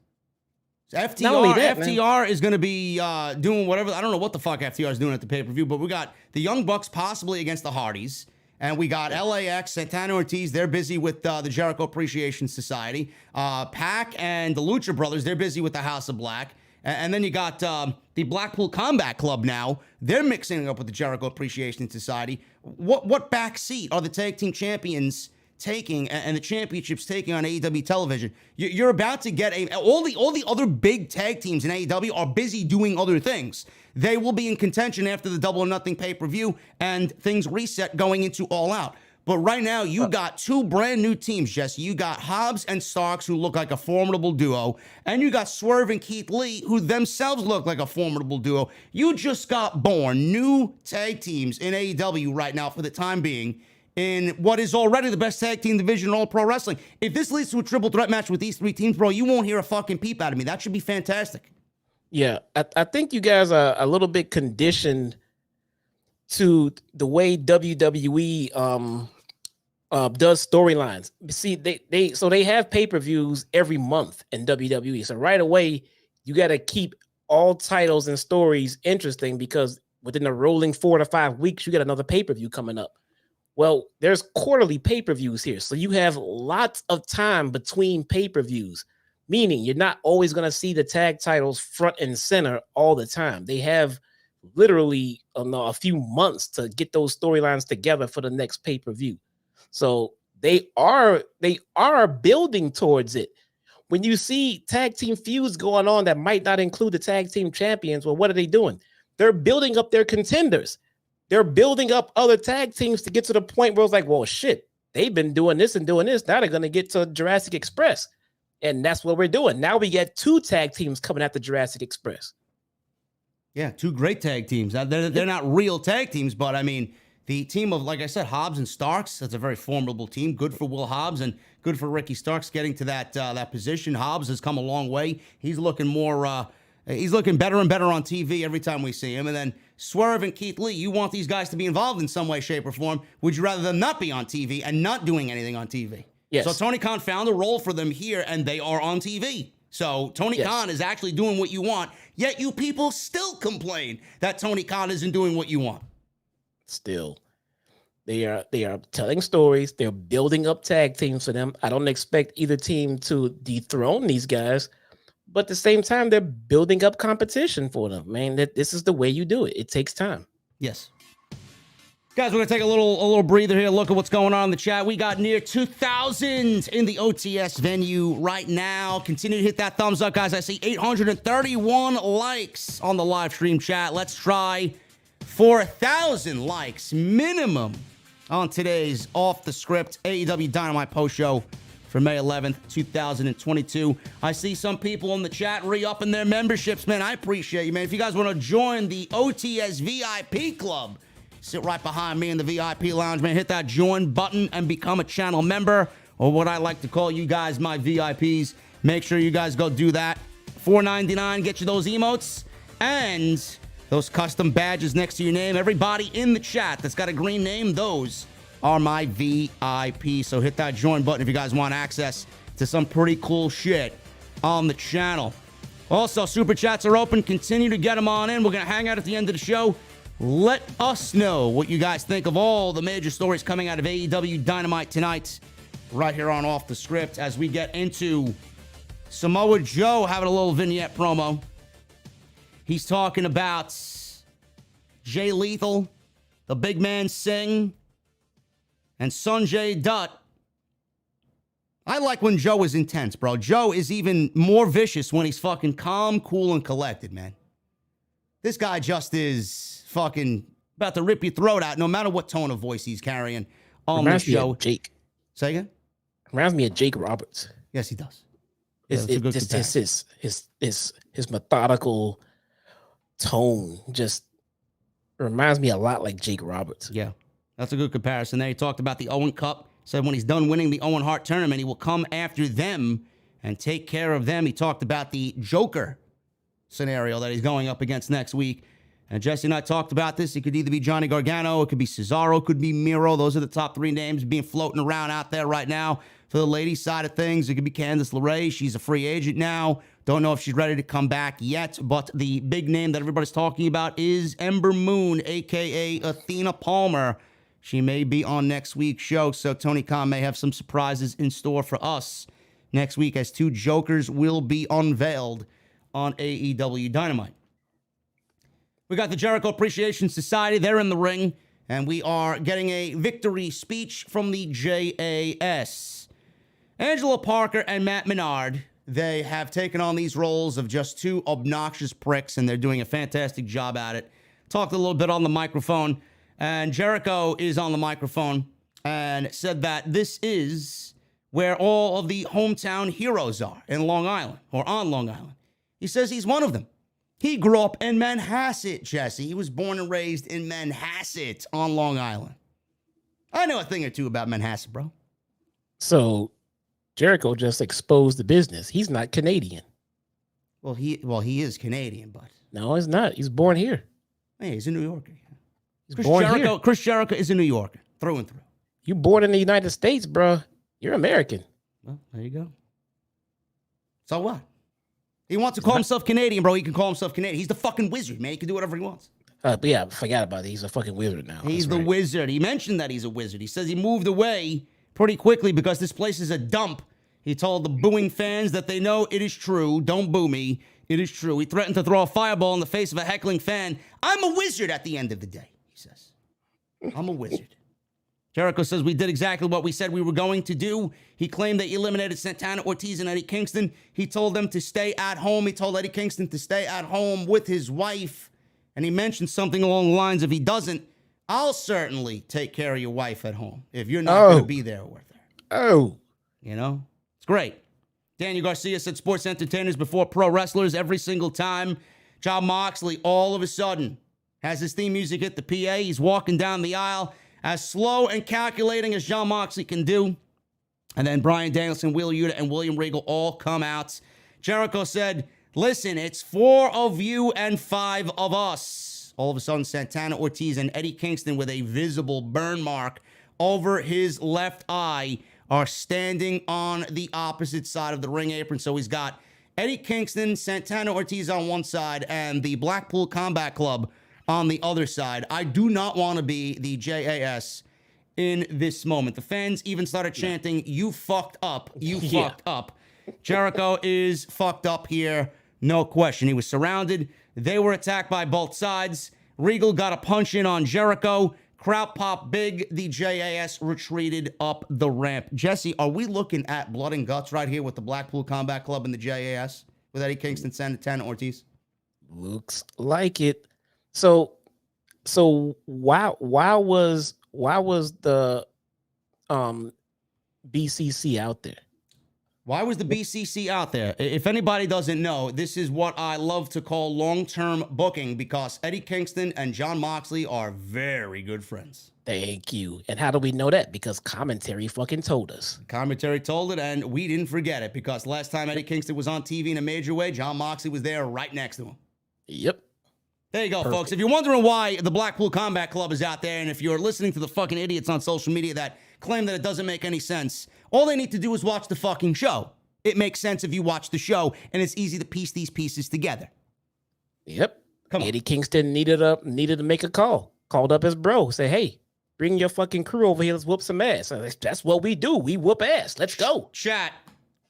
FTR is going to be doing whatever. I don't know what the fuck FTR is doing at the pay-per-view, but we got the Young Bucks possibly against the Hardys, and we got LAX, Santana Ortiz. They're busy with the Jericho Appreciation Society. Pac and the Lucha Brothers, they're busy with the House of Black. And then you got the Blackpool Combat Club now. They're mixing up with the Jericho Appreciation Society. What back seat are the tag team champions taking and the championships taking on AEW television? You're about to get all the other big tag teams in AEW are busy doing other things. They will be in contention after the Double or Nothing pay-per-view and things reset going into All Out. But right now, you got two brand new teams, Jesse. You got Hobbs and Starks, who look like a formidable duo, and you got Swerve and Keith Lee, who themselves look like a formidable duo. You just got born new tag teams in AEW right now for the time being, in what is already the best tag team division in all pro wrestling. If this leads to a triple threat match with these three teams, bro, you won't hear a fucking peep out of me. That should be fantastic. Yeah, I think you guys are a little bit conditioned to the way WWE does storylines. See, they have pay-per-views every month in WWE. So right away, you got to keep all titles and stories interesting because within the rolling 4 to 5 weeks, you got another pay-per-view coming up. Well, there's quarterly pay-per-views here. So you have lots of time between pay-per-views, meaning you're not always going to see the tag titles front and center all the time. They have literally a few months to get those storylines together for the next pay-per-view. So they are building towards it. when you see tag team feuds going on that might not include the tag team champions, well, what are they doing? They're building up their contenders. They're building up other tag teams to get to the point where it's like, well, shit, they've been doing this and doing this. Now they're going to get to Jurassic Express. And that's what we're doing. Now we get 2 tag teams coming at the Jurassic Express. Yeah, 2 great tag teams. They're not real tag teams, but I mean, the team of, like I said, Hobbs and Starks, that's a very formidable team. Good for Will Hobbs and good for Ricky Starks getting to that position. Hobbs has come a long way. He's looking he's looking better and better on TV every time we see him. And then Swerve and Keith Lee, you want these guys to be involved in some way, shape, or form. Would you rather them not be on TV and not doing anything on TV? Yes. So Tony Khan found a role for them here, and they are on TV. So Tony Khan is actually doing what you want, yet you people still complain that Tony Khan isn't doing what you want. Still, they are telling stories. They're building up tag teams for them. I don't expect either team to dethrone these guys, but at the same time, they're building up competition for them. Man, this is the way you do it. It takes time. Yes. Guys, we're going to take a little breather here. Look at what's going on in the chat. We got near 2,000 in the OTS venue right now. Continue to hit that thumbs up, guys. I see 831 likes on the live stream chat. Let's try 4,000 likes minimum on today's Off the Script AEW Dynamite post show for May 11th, 2022. I see some people in the chat re-upping their memberships. Man, I appreciate you, man. If you guys want to join the OTS VIP club, sit right behind me in the VIP lounge, man. Hit that join button and become a channel member, or what I like to call you guys, my VIPs. Make sure you guys go do that. $4.99, get you those emotes and those custom badges next to your name. Everybody in the chat that's got a green name, those are my VIP. So hit that join button if you guys want access to some pretty cool shit on the channel. Also, super chats are open. Continue to get them on in. We're going to hang out at the end of the show. Let us know what you guys think of all the major stories coming out of AEW Dynamite tonight, right here on Off the Script, as we get into Samoa Joe having a little vignette promo. He's talking about Jay Lethal, the big man Singh, and Sanjay Dutt. I like when Joe is intense, bro. Joe is even more vicious when he's fucking calm, cool, and collected, man. This guy just is fucking about to rip your throat out, no matter what tone of voice he's carrying on the show. Jake. Say again? Reminds me of Jake Roberts. Yes, he does. His methodical tone just reminds me a lot like Jake Roberts. Yeah, that's a good comparison there. He talked about the Owen Cup. Said when he's done winning the Owen Hart Tournament, he will come after them and take care of them. He talked about the Joker scenario that he's going up against next week. And Jesse and I talked about this. It could either be Johnny Gargano, it could be Cesaro, it could be Miro. Those are the top 3 names being floating around out there right now. For the ladies' side of things, it could be Candice LeRae. She's a free agent now. Don't know if she's ready to come back yet, but the big name that everybody's talking about is Ember Moon, a.k.a. Athena Palmer. She may be on next week's show, so Tony Khan may have some surprises in store for us next week as 2 Jokers will be unveiled on AEW Dynamite. We got the Jericho Appreciation Society. They're in the ring, and we are getting a victory speech from the JAS. Angelo Parker and Matt Menard, they have taken on these roles of just 2 obnoxious pricks, and they're doing a fantastic job at it. Talked a little bit on the microphone, and Jericho is on the microphone and said that this is where all of the hometown heroes are in Long Island, or on Long Island. He says he's one of them. He grew up in Manhasset, Jesse. He was born and raised in Manhasset on Long Island. I know a thing or two about Manhasset, bro. So Jericho just exposed the business. He's not Canadian. Well, he is Canadian, but no, he's not. He's born here. Hey, he's a New Yorker. Chris Jericho is a New Yorker, through and through. You born in the United States, bro. You're American. Well, there you go. So what? He wants to call himself Canadian, bro. He can call himself Canadian. He's the fucking wizard, man. He can do whatever he wants. But yeah, I forgot about it. He's a fucking wizard now. He's the wizard. He mentioned that he's a wizard. He says he moved away pretty quickly because this place is a dump. He told the booing fans that they know it is true. Don't boo me. It is true. He threatened to throw a fireball in the face of a heckling fan. I'm a wizard at the end of the day, he says. I'm a wizard. Jericho says, we did exactly what we said we were going to do. He claimed they eliminated Santana, Ortiz, and Eddie Kingston. He told them to stay at home. He told Eddie Kingston to stay at home with his wife. And he mentioned something along the lines, if he doesn't, I'll certainly take care of your wife at home if you're not going to be there with her. Oh. You know? It's great. Daniel Garcia said sports entertainers before pro wrestlers every single time. Jon Moxley all of a sudden has his theme music hit the PA. He's walking down the aisle as slow and calculating as Jon Moxley can do. And then Bryan Danielson, Wheeler Yuta, and William Regal all come out. Jericho said, listen, it's 4 of you and 5 of us. All of a sudden, Santana Ortiz and Eddie Kingston with a visible burn mark over his left eye are standing on the opposite side of the ring apron. So he's got Eddie Kingston, Santana Ortiz on one side, and the Blackpool Combat Club on the other side. I do not want to be the JAS in this moment. The fans even started chanting, you fucked up, you fucked up. Jericho is fucked up here, no question. He was surrounded. They were attacked by both sides. Regal got a punch in on Jericho. Crowd pop big. The JAS retreated up the ramp. Jesse, are we looking at blood and guts right here with the Blackpool Combat Club and the JAS with Eddie Kingston, Santana Ortiz? Looks like it. So why was the BCC out there? Why was the BCC out there? If anybody doesn't know, this is what I love to call long-term booking because Eddie Kingston and Jon Moxley are very good friends. Thank you. And how do we know that? Because commentary fucking told us. Commentary told it, and we didn't forget it because last time Eddie Kingston was on TV in a major way, Jon Moxley was there right next to him. Yep. There you go, folks. If you're wondering why the Blackpool Combat Club is out there, and if you're listening to the fucking idiots on social media that claim that it doesn't make any sense, all they need to do is watch the fucking show. It makes sense if you watch the show, and it's easy to piece these pieces together. Yep. Come on. Eddie Kingston needed to make a call. Called up his bro. Say, hey, bring your fucking crew over here. Let's whoop some ass. That's what we do. We whoop ass. Let's go. Chat.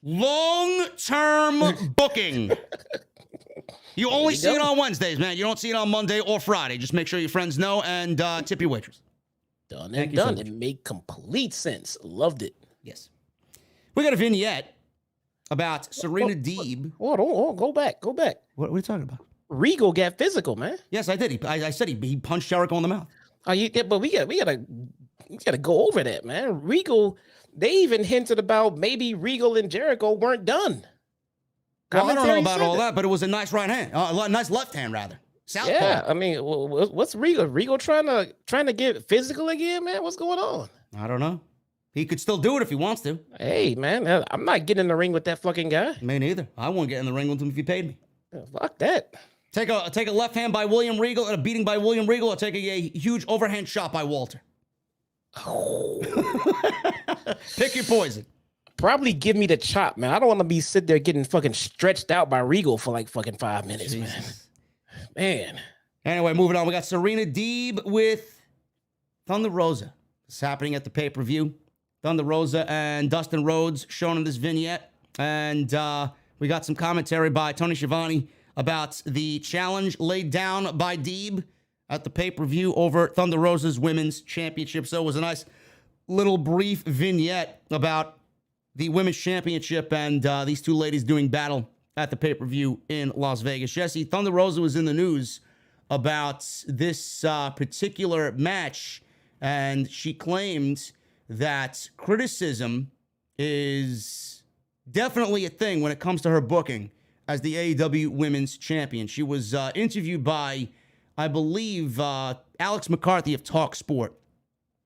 Long-term booking. You only see it on Wednesdays, man. You don't see it on Monday or Friday. Just make sure your friends know and tip your waitress. Done and done. It made complete sense. Loved it. Yes. We got a vignette about Serena Deeb. Hold on. Go back. What are we talking about? Regal got physical, man. Yes, I did. I said he punched Jericho in the mouth. Oh, but we gotta go over that, man. Regal, they even hinted about maybe Regal and Jericho weren't done. Well, I don't know about all that, but it was a nice right hand, nice left hand rather. Southpaw. Yeah, I mean, what's Regal? Regal trying to get physical again, man? What's going on? I don't know. He could still do it if he wants to. Hey, man, I'm not getting in the ring with that fucking guy. Me neither. I won't get in the ring with him if he paid me. Fuck that. Take a left hand by William Regal and a beating by William Regal, or take a huge overhand shot by Walter. Oh. Pick your poison. Probably give me the chop, man. I don't want to be sitting there getting fucking stretched out by Regal for like fucking 5 minutes, man. Anyway, moving on. We got Serena Deeb with Thunder Rosa. It's happening at the pay-per-view. Thunder Rosa and Dustin Rhodes shown in this vignette. And we got some commentary by Tony Schiavone about the challenge laid down by Deeb at the pay-per-view over Thunder Rosa's Women's Championship. So it was a nice little brief vignette about the Women's Championship and these two ladies doing battle at the pay-per-view in Las Vegas. Jesse, Thunder Rosa was in the news about this particular match, and she claimed that criticism is definitely a thing when it comes to her booking as the AEW Women's Champion. She was interviewed by, I believe, Alex McCarthy of Talk Sport,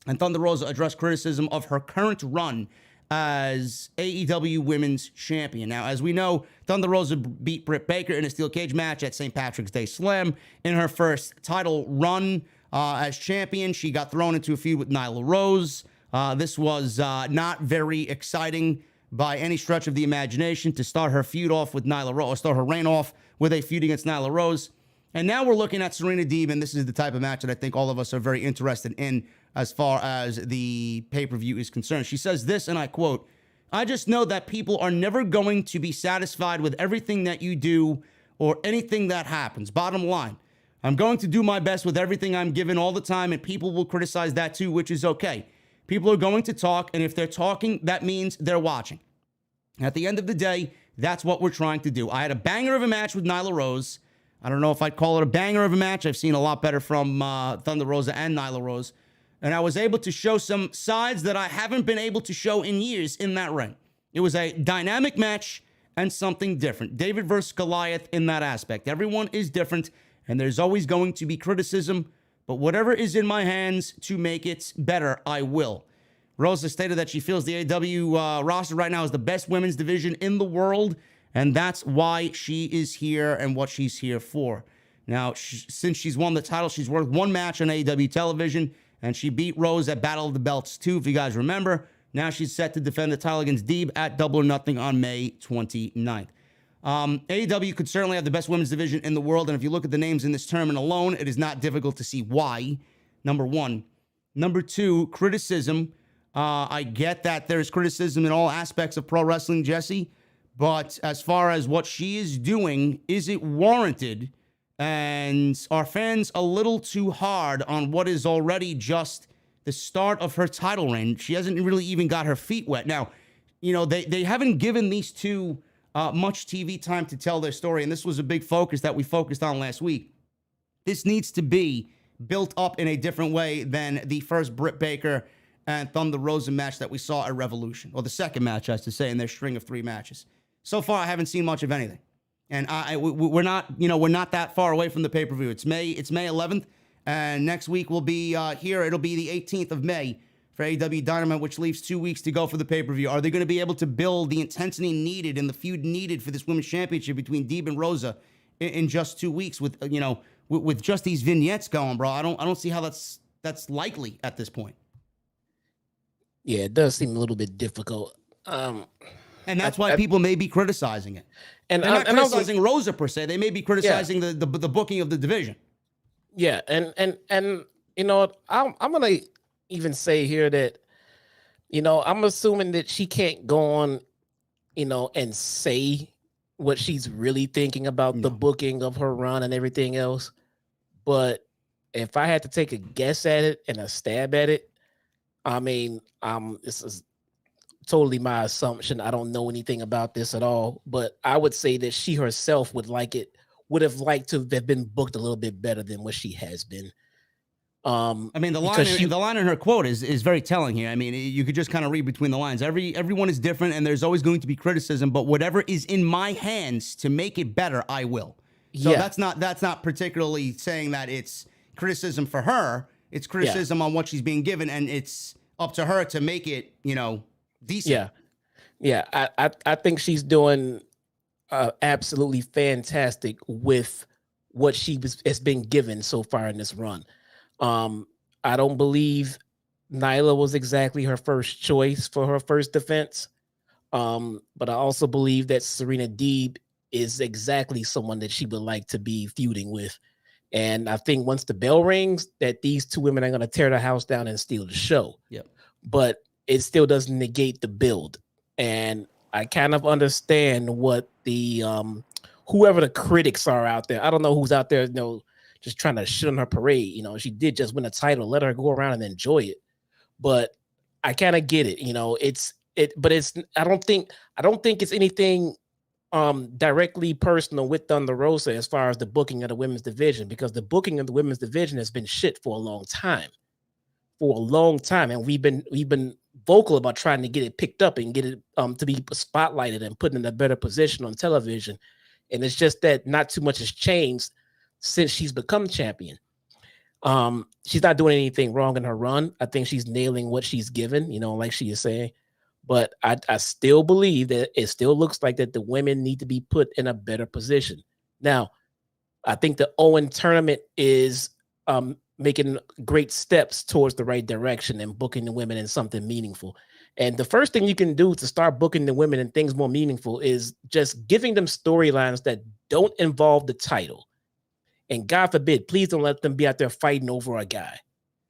and Thunder Rosa addressed criticism of her current run as AEW Women's Champion. Now, as we know, Thunder Rosa beat Britt Baker in a steel cage match at St. Patrick's Day Slam. In her first title run as champion, she got thrown into a feud with Nyla Rose. This was not very exciting by any stretch of the imagination to start her feud off with Nyla Rose, or start her reign off with a feud against Nyla Rose. And now we're looking at Serena Deeb, and this is the type of match that I think all of us are very interested in as far as the pay-per-view is concerned. She says this, and I quote, "I just know that people are never going to be satisfied with everything that you do or anything that happens. Bottom line, I'm going to do my best with everything I'm given all the time, and people will criticize that too, which is okay. People are going to talk, and if they're talking, that means they're watching. At the end of the day, that's what we're trying to do. I had a banger of a match with Nyla Rose. I don't know if I'd call it a banger of a match. I've seen a lot better from Thunder Rosa and Nyla Rose. And I was able to show some sides that I haven't been able to show in years in that ring. It was a dynamic match and something different. David versus Goliath in that aspect. Everyone is different, and there's always going to be criticism. But whatever is in my hands to make it better, I will. Rosa stated that she feels the AEW roster right now is the best women's division in the world, and that's why she is here and what she's here for. Now, since she's won the title, she's worked one match on AEW television, and she beat Rose at Battle of the Belts 2, if you guys remember. Now she's set to defend the title against Deeb at Double or Nothing on May 29th. AEW could certainly have the best women's division in the world, and if you look at the names in this tournament alone, it is not difficult to see why, number one. Number two, criticism. I get that there's criticism in all aspects of pro wrestling, Jesse, but as far as what she is doing, is it warranted? And are fans a little too hard on what is already just the start of her title reign? She hasn't really even got her feet wet. Now, you know, they haven't given these two much TV time to tell their story, and this was a big focus that we focused on last week. This needs to be built up in a different way than the first Britt Baker and Thunder Rosa match that we saw at Revolution, or the second match, I should say, in their string of 3 matches. So far, I haven't seen much of anything. And we're not that far away from the pay-per-view. It's May 11th, and next week we'll be here. It'll be the 18th of May for AEW Dynamite, which leaves 2 weeks to go for the pay-per-view. Are they going to be able to build the intensity needed and the feud needed for this women's championship between Deeb and Rosa in just 2 weeks with with just these vignettes going, bro? I don't see how that's likely at this point. Yeah, it does seem a little bit difficult. And that's why people may be criticizing it. And they're not criticizing Rosa per se. They may be criticizing the booking of the division. Yeah, and you know, I'm gonna even say here that, you know, I'm assuming that she can't go on, you know, and say what she's really thinking about the booking of her run and everything else. But if I had to take a guess at it and a stab at it, I mean, this is totally my assumption. I don't know anything about this at all, but I would say that she herself would have liked to have been booked a little bit better than what she has been. I mean, the line in her quote is very telling here. I mean, you could just kind of read between the lines. Everyone is different, and there's always going to be criticism. But whatever is in my hands to make it better, I will. So that's not particularly saying that it's criticism for her. It's criticism on what she's being given, and it's up to her to make it, you know, decent. Yeah. I think she's doing absolutely fantastic with what has been given so far in this run. I don't believe Nyla was exactly her first choice for her first defense. But I also believe that Serena Deeb is exactly someone that she would like to be feuding with. And I think once the bell rings, that these two women are going to tear the house down and steal the show. Yep. But it still doesn't negate the build. And I kind of understand what the whoever the critics are out there. I don't know who's out there, you know, just trying to shit on her parade. You know, she did just win a title. Let her go around and enjoy it. But I kind of get it. You know, I don't think it's anything directly personal with Thunder Rosa as far as the booking of the women's division, because the booking of the women's division has been shit for a long time. And we've been vocal about trying to get it picked up and get it to be spotlighted and put in a better position on television. And it's just that not too much has changed since she's become champion. She's not doing anything wrong in her run. I think she's nailing what she's given, you know, like she is saying. But I still believe that it still looks like that the women need to be put in a better position. Now, I think the Owen tournament is making great steps towards the right direction and booking the women in something meaningful. And the first thing you can do to start booking the women in things more meaningful is just giving them storylines that don't involve the title. And God forbid, please don't let them be out there fighting over a guy.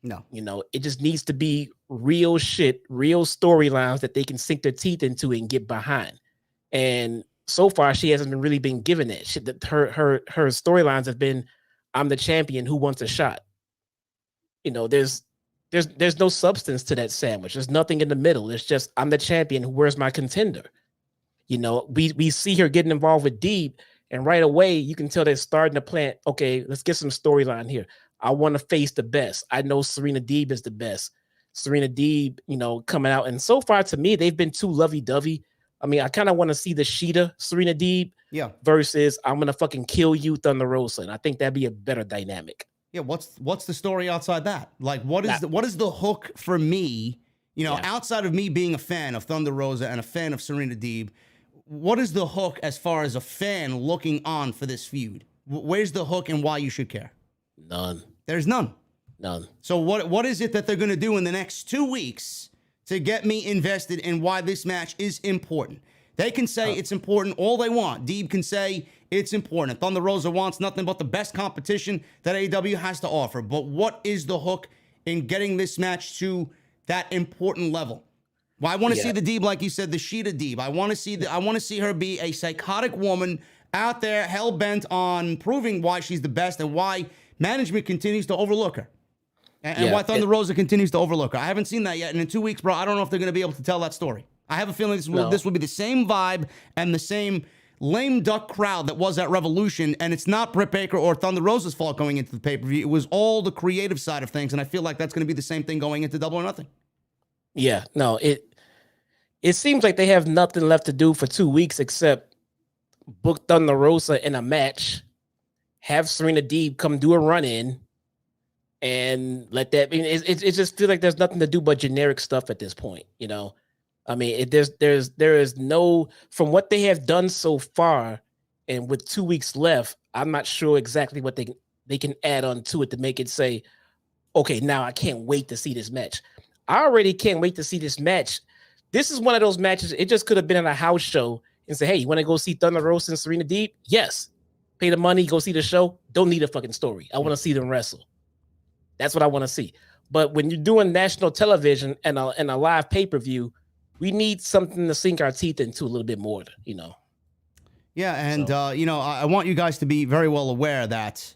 No, you know, it just needs to be real shit, real storylines that they can sink their teeth into and get behind. And so far, she hasn't really been given that shit. That her storylines have been, I'm the champion, who wants a shot? You know, there's there's no substance to that sandwich. There's nothing in the middle. It's just, I'm the champion. Where's my contender? You know, we see her getting involved with Deeb, and right away you can tell they're starting to plant. Okay, let's get some storyline here. I want to face the best. I know Serena Deeb is the best. Serena Deeb, you know, coming out, and so far to me they've been too lovey-dovey. I mean, I kind of want to see the Sheeta Serena Deeb versus I'm gonna fucking kill you, Thunder Rosa, and I think that'd be a better dynamic. Yeah, what's the story outside that? Like, what is the hook for me? You know, outside of me being a fan of Thunder Rosa and a fan of Serena Deeb, what is the hook as far as a fan looking on for this feud? Where's the hook and why you should care? None. There's none. None. So what is it that they're going to do in the next 2 weeks to get me invested in why this match is important? They can say it's important all they want. Deeb can say it's important. Thunder Rosa wants nothing but the best competition that AEW has to offer. But what is the hook in getting this match to that important level? Well, I want to see the Deeb, like you said, the Sheeta Deeb. I want to see her be a psychotic woman out there, hell bent on proving why she's the best and why management continues to overlook her, and why Thunder Rosa continues to overlook her. I haven't seen that yet, and in 2 weeks, bro, I don't know if they're going to be able to tell that story. I have a feeling this will be the same vibe and the same lame duck crowd that was at Revolution, and it's not Britt Baker or Thunder Rosa's fault going into the pay-per-view. It was all the creative side of things, and I feel like that's going to be the same thing going into Double or Nothing. Yeah, no, it seems like they have nothing left to do for 2 weeks except book Thunder Rosa in a match, have Serena Deeb come do a run-in, and let that. I mean, it just feels like there's nothing to do but generic stuff at this point. You know, I mean, there is no, from what they have done so far, and with 2 weeks left, I'm not sure exactly what they can add on to it to make it say, okay, now I can't wait to see this match. I already can't wait to see this match. This is one of those matches. It just could have been in a house show and say, hey, you want to go see Thunder Rosa and Serena Deeb? Yes. Pay the money, go see the show. Don't need a fucking story. I want to see them wrestle. That's what I want to see. But when you're doing national television and a live pay-per-view, we need something to sink our teeth into a little bit more, you know. Yeah, and, you know, I want you guys to be very well aware that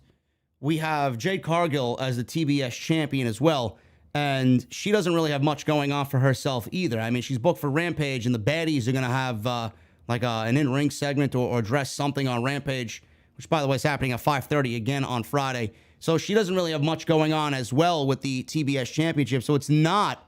we have Jade Cargill as the TBS champion as well. And she doesn't really have much going on for herself either. I mean, she's booked for Rampage, and the baddies are going to have an in-ring segment or address something on Rampage, which, by the way, is happening at 5:30 again on Friday. So she doesn't really have much going on as well with the TBS Championship. So it's not,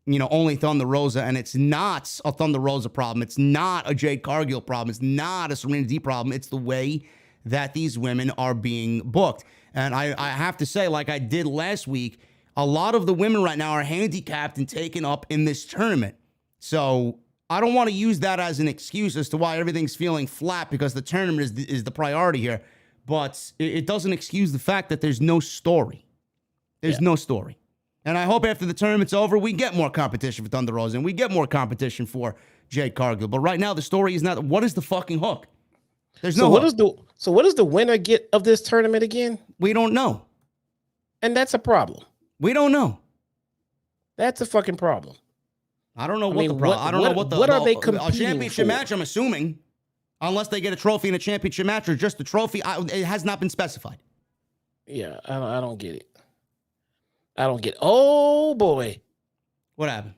you know, only Thunder Rosa, and it's not a Thunder Rosa problem. It's not a Jade Cargill problem. It's not a Serena Deeb problem. It's the way that these women are being booked. And I have to say, like I did last week, a lot of the women right now are handicapped and taken up in this tournament. So I don't want to use that as an excuse as to why everything's feeling flat because the tournament is the priority here. But it doesn't excuse the fact that there's no story. There's no story. And I hope after the tournament's over, we get more competition for Thunder Rosa and we get more competition for Jade Cargill. But right now, the story is not, what is the fucking hook? There's no hook. So what does the winner get of this tournament again? We don't know. And that's a problem. We don't know. That's a fucking problem. I don't know what the problem. I don't know what are they competing a championship for? match. I'm assuming, unless they get a trophy in a championship match or just a trophy, it has not been specified. Yeah, I don't get it. I don't get. Oh boy, what happened?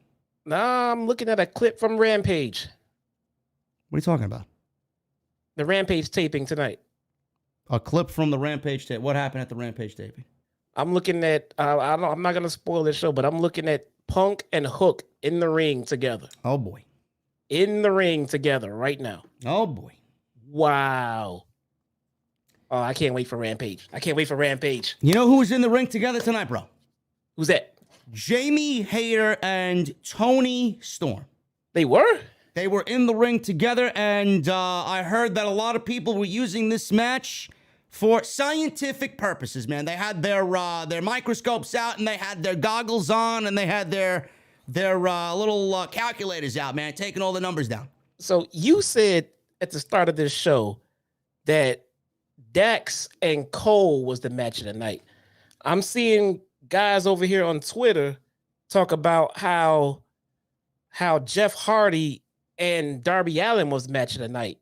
Nah, I'm looking at a clip from Rampage. What are you talking about? The Rampage taping tonight. A clip from the Rampage tape. What happened at the Rampage taping? I'm looking at, I'm not going to spoil this show, but I'm looking at Punk and Hook in the ring together. Oh, boy. In the ring together right now. Oh, boy. Wow. Oh, I can't wait for Rampage. I can't wait for Rampage. You know who was in the ring together tonight, bro? Who's that? Jamie Hayter and Toni Storm. They were? They were in the ring together, and I heard that a lot of people were using this match for scientific purposes, man. They had their microscopes out, and they had their goggles on, and they had their little calculators out, man, taking all the numbers down. So you said at the start of this show that Dax and Cole was the match of the night. I'm seeing guys over here on Twitter talk about how Jeff Hardy and Darby Allin was the match of the night.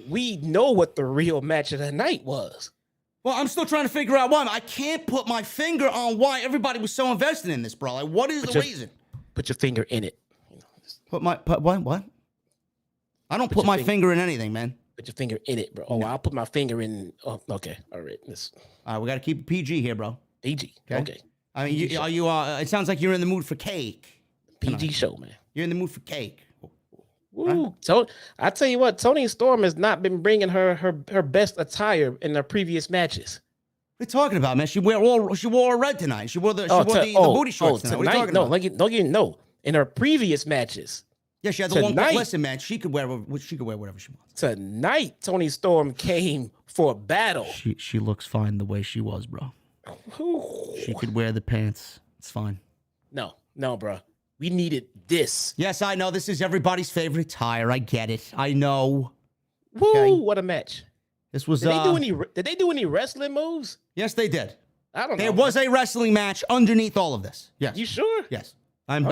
We know what the real match of the night was. Well, I'm still trying to figure out why. I can't put my finger on why everybody was so invested in this, bro. Like, what is the reason? Put your finger in it. What? I don't put my finger in anything, man. Put your finger in it, bro. Oh, I'll put my finger in. Oh, okay. All right. All right, we got to keep it PG here, bro. PG. Okay. I mean, it sounds like you're in the mood for cake. PG show, man. You're in the mood for cake. Woo. Huh? So I tell you what, Toni Storm has not been bringing her best attire in her previous matches. What are you talking about, man? She wore red tonight. She wore the booty shorts tonight. What are you talking about? Don't you know? In her previous matches. Yeah, she had the one. Listen, man, she could wear whatever she wants. Tonight, Toni Storm came for a battle. She looks fine the way she was, bro. She could wear the pants. It's fine. No, bro. We needed this. Yes, I know. This is everybody's favorite attire. I get it. I know. Woo! Okay. What a match. This was. Did they do any wrestling moves? Yes, they did. I don't know. There was a wrestling match underneath all of this. Yes. You sure? Yes. I'm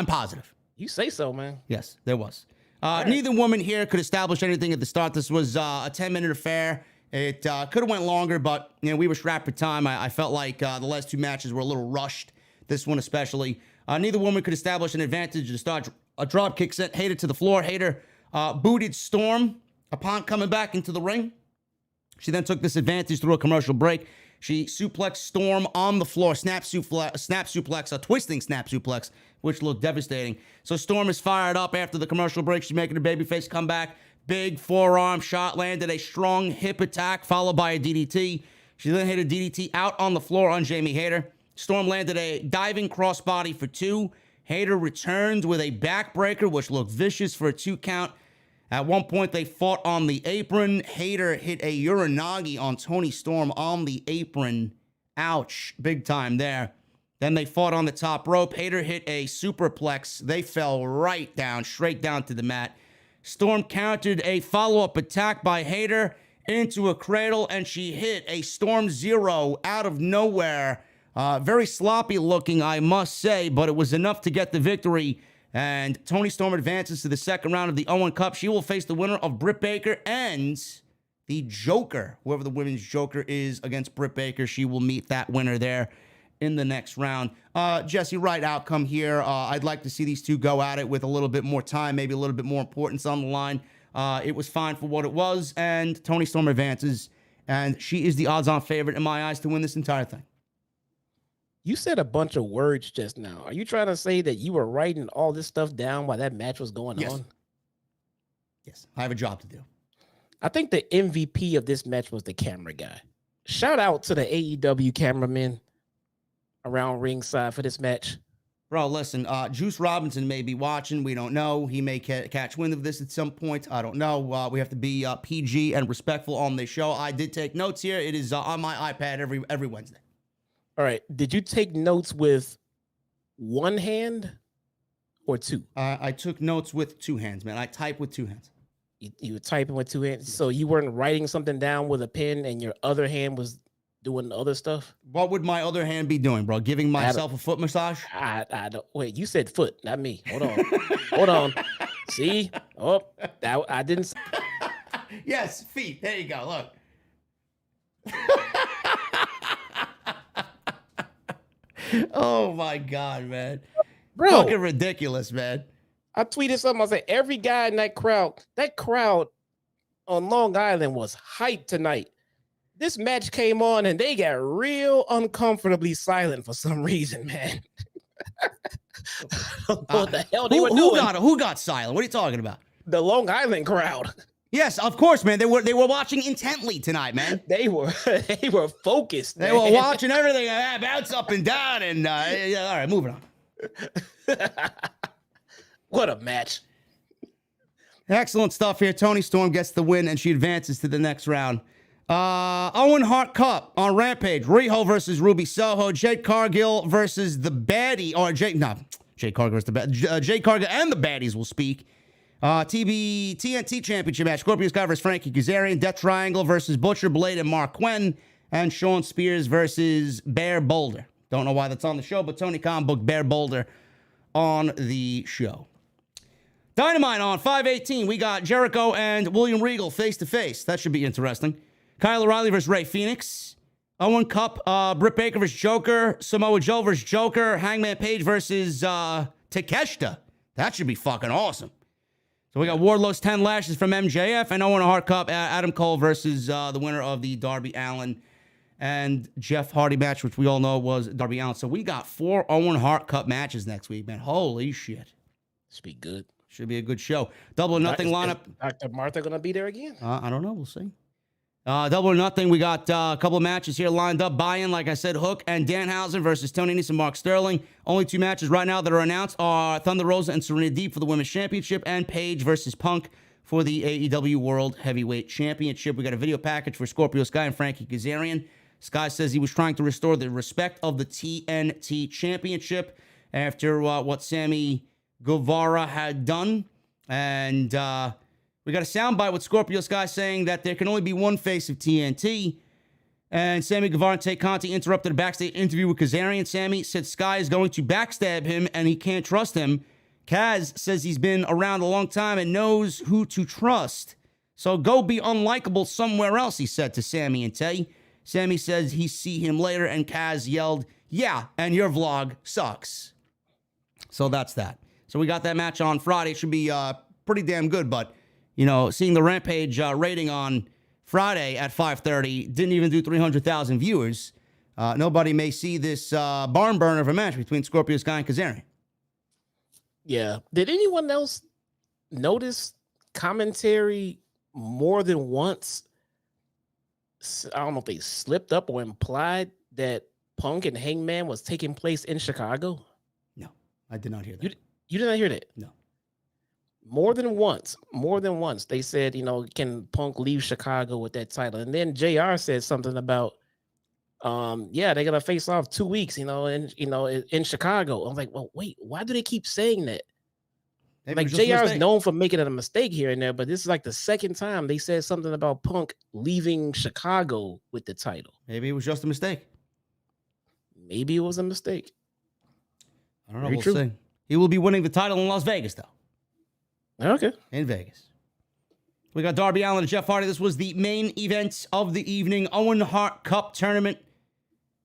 positive. You say so, man. Yes, there was. Neither woman here could establish anything at the start. This was a 10-minute affair. It could have went longer, but we were strapped for time. I felt like the last two matches were a little rushed. This one especially. Neither woman could establish an advantage to start. A drop kick sent Hayter to the floor. Hayter booted Storm upon coming back into the ring. She then took this advantage through a commercial break. She suplexed Storm on the floor, snap suplex, a twisting snap suplex, which looked devastating. So Storm is fired up after the commercial break. She's making a babyface comeback. Big forearm shot, landed a strong hip attack, followed by a DDT. She then hit a DDT out on the floor on Jamie Hayter. Storm landed a diving crossbody for 2. Hayter returned with a backbreaker, which looked vicious for a 2 count. At one point, they fought on the apron. Hayter hit a Uranagi on Toni Storm on the apron. Ouch. Big time there. Then they fought on the top rope. Hayter hit a superplex. They fell right down, straight down to the mat. Storm countered a follow-up attack by Hayter into a cradle, and she hit a Storm Zero out of nowhere. Very sloppy looking, I must say, but it was enough to get the victory. And Toni Storm advances to the second round of the Owen Cup. She will face the winner of Britt Baker and the Joker. Whoever the women's Joker is against Britt Baker, she will meet that winner there in the next round. Jesse, right outcome here. I'd like to see these two go at it with a little bit more time, maybe a little bit more importance on the line. It was fine for what it was, and Toni Storm advances, and she is the odds-on favorite in my eyes to win this entire thing. You said a bunch of words just now. Are you trying to say that you were writing all this stuff down while that match was going on? Yes, I have a job to do. I think the MVP of this match was the camera guy. Shout out to the AEW cameramen around ringside for this match. Bro, listen, Juice Robinson may be watching. We don't know. He may catch wind of this at some point. I don't know. We have to be PG and respectful on this show. I did take notes here. It is on my iPad every Wednesday. All right. Did you take notes with one hand or two? I took notes with 2 hands, man. I type with 2 hands. You were typing with 2 hands? So you weren't writing something down with a pen and your other hand was doing the other stuff? What would my other hand be doing, bro? Giving myself a foot massage? I don't. Wait, you said foot, not me. Hold on. Hold on. See? Oh, I didn't. Yes, feet. There you go. Look. Oh my God, man. Bro. Fucking ridiculous, man. I tweeted something. I said, every guy in that crowd on Long Island was hyped tonight. This match came on and they got real uncomfortably silent for some reason, man. What the hell they were doing? Who got silent? What are you talking about? The Long Island crowd. Yes, of course, man. They were watching intently tonight, man. They were focused. They were watching everything bounce up and down. And all right, moving on. What a match! Excellent stuff here. Toni Storm gets the win, and she advances to the next round. Owen Hart Cup on Rampage. Riho versus Ruby Soho. Jade Cargill versus the baddie. Jade Cargill versus the baddie. Jade Cargill and the baddies will speak. TNT Championship match. Scorpio Sky versus Frankie Kazarian. Death Triangle versus Butcher Blade and Mark Quinn. And Sean Spears versus Bear Boulder. Don't know why that's on the show, but Tony Khan booked Bear Boulder on the show. Dynamite on 5/18. We got Jericho and William Regal face-to-face. That should be interesting. Kyle O'Reilly versus Ray Phoenix. Owen Cup, Britt Baker versus Joker, Samoa Joe versus Joker, Hangman Page versus Takeshita. That should be fucking awesome. So we got Wardlow's 10 lashes from MJF and Owen Hart Cup, Adam Cole versus the winner of the Darby Allin and Jeff Hardy match, which we all know was Darby Allin. So we got 4 Owen Hart Cup matches next week, man. Holy shit. Should be good. Should be a good show. Double or nothing lineup. Is Dr. Martha going to be there again? I don't know. We'll see. Double or nothing. We got a couple of matches here lined up. Buy-in, like I said, Hook and Danhausen versus Toni Nese and Mark Sterling. Only 2 matches right now that are announced are Thunder Rosa and Serena Deeb for the Women's Championship and Paige versus Punk for the AEW World Heavyweight Championship. We got a video package for Scorpio Sky and Frankie Kazarian. Sky says he was trying to restore the respect of the TNT Championship after what Sammy Guevara had done. And we got a soundbite with Scorpio Sky saying that there can only be one face of TNT. And Sammy Guevara and Tay Conti interrupted a backstage interview with Kazarian. Sammy said Sky is going to backstab him and he can't trust him. Kaz says he's been around a long time and knows who to trust. So go be unlikable somewhere else, he said to Sammy and Tay. Sammy says he see him later, and Kaz yelled, "Yeah, and your vlog sucks." So that's that. So we got that match on Friday. It should be pretty damn good, but, you know, seeing the Rampage rating on Friday at 5:30 didn't even do 300,000 viewers. Nobody may see this barn burner of a match between Scorpio Sky and Kazarian. Yeah. Did anyone else notice commentary more than once? I don't know if they slipped up or implied that Punk and Hangman was taking place in Chicago. No, I did not hear that. You did not hear that? No. More than once, they said, you know, can Punk leave Chicago with that title? And then JR said something about, yeah, they're gonna face off 2 weeks, in Chicago. I'm like, well, wait, why do they keep saying that? Maybe like JR is known for making a mistake here and there, but this is like the second time they said something about Punk leaving Chicago with the title. Maybe it was just a mistake. Maybe it was a mistake. I don't know. We'll see. He will be winning the title in Las Vegas, though. Okay. In Vegas. We got Darby Allin and Jeff Hardy. This was the main event of the evening. Owen Hart Cup Tournament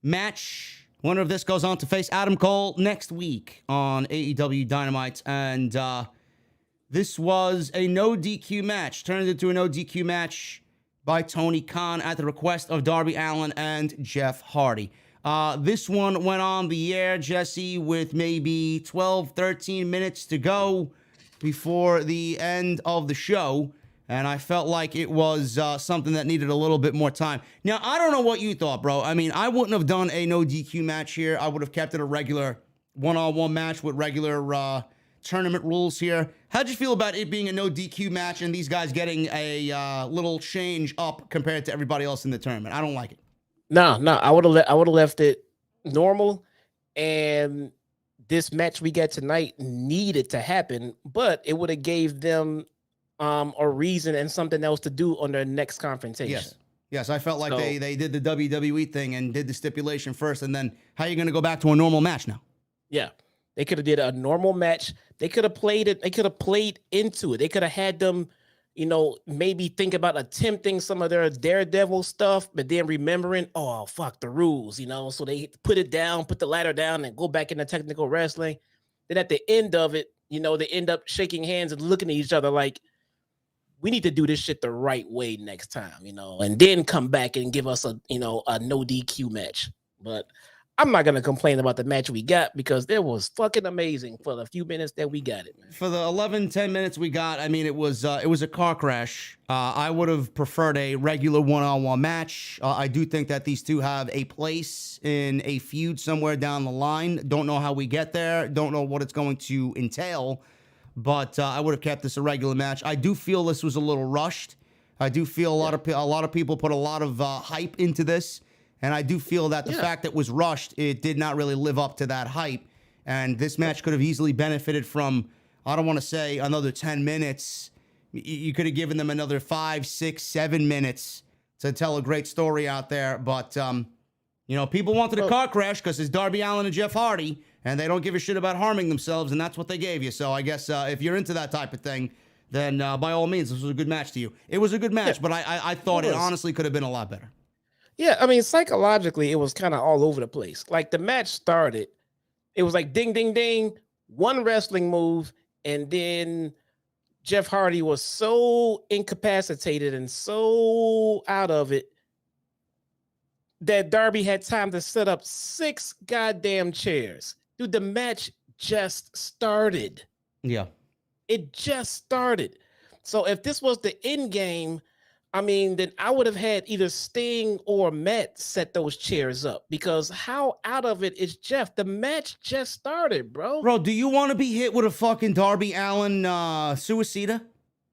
match. Winner of this goes on to face Adam Cole next week on AEW Dynamite. And this was a no DQ match. Turned into a no DQ match by Tony Khan at the request of Darby Allin and Jeff Hardy. This one went on the air, Jesse, with maybe 12, 13 minutes to go before the end of the show. And I felt like it was something that needed a little bit more time. Now, I don't know what you thought, bro. I mean, I wouldn't have done a no DQ match here. I would have kept it a regular one-on-one match with regular tournament rules here. How'd you feel about it being a no DQ match and these guys getting a little change up compared to everybody else in the tournament? I don't like it. No, I would have left it normal. And this match we got tonight needed to happen, but it would have gave them a reason and something else to do on their next confrontation. Yes, I felt like they did the WWE thing and did the stipulation first, and then how are you going to go back to a normal match now? Yeah, they could have did a normal match. They could have played it. They could have played into it. They could have had them, maybe think about attempting some of their Daredevil stuff, but then remembering, oh, fuck the rules, so they put it down, put the ladder down, and go back into technical wrestling. Then at the end of it, they end up shaking hands and looking at each other like, we need to do this shit the right way next time, and then come back and give us a no DQ match. But I'm not going to complain about the match we got because it was fucking amazing for the few minutes that we got it, man. For the 11, 10 minutes we got, I mean, it was a car crash. I would have preferred a regular one-on-one match. I do think that these two have a place in a feud somewhere down the line. Don't know how we get there. Don't know what it's going to entail. But I would have kept this a regular match. I do feel this was a little rushed. I do feel a lot of people put a lot of hype into this, and I do feel that the fact that it was rushed, it did not really live up to that hype. And this match could have easily benefited from, I don't want to say another 10 minutes. You could have given them another 5, 6, 7 minutes to tell a great story out there. But people wanted a car crash because it's Darby Allin and Jeff Hardy. And they don't give a shit about harming themselves, and that's what they gave you. So I guess if you're into that type of thing, then by all means, this was a good match to you. It was a good match, but I thought it honestly could have been a lot better. Yeah, I mean, psychologically, it was kind of all over the place. Like the match started, it was like ding, ding, ding, one wrestling move, and then Jeff Hardy was so incapacitated and so out of it that Darby had time to set up 6 goddamn chairs. Dude, the match just started. Yeah. It just started. So if this was the end game, I mean, then I would have had either Sting or Matt set those chairs up, because how out of it is Jeff? The match just started, bro. Bro, do you want to be hit with a fucking Darby Allin suicida?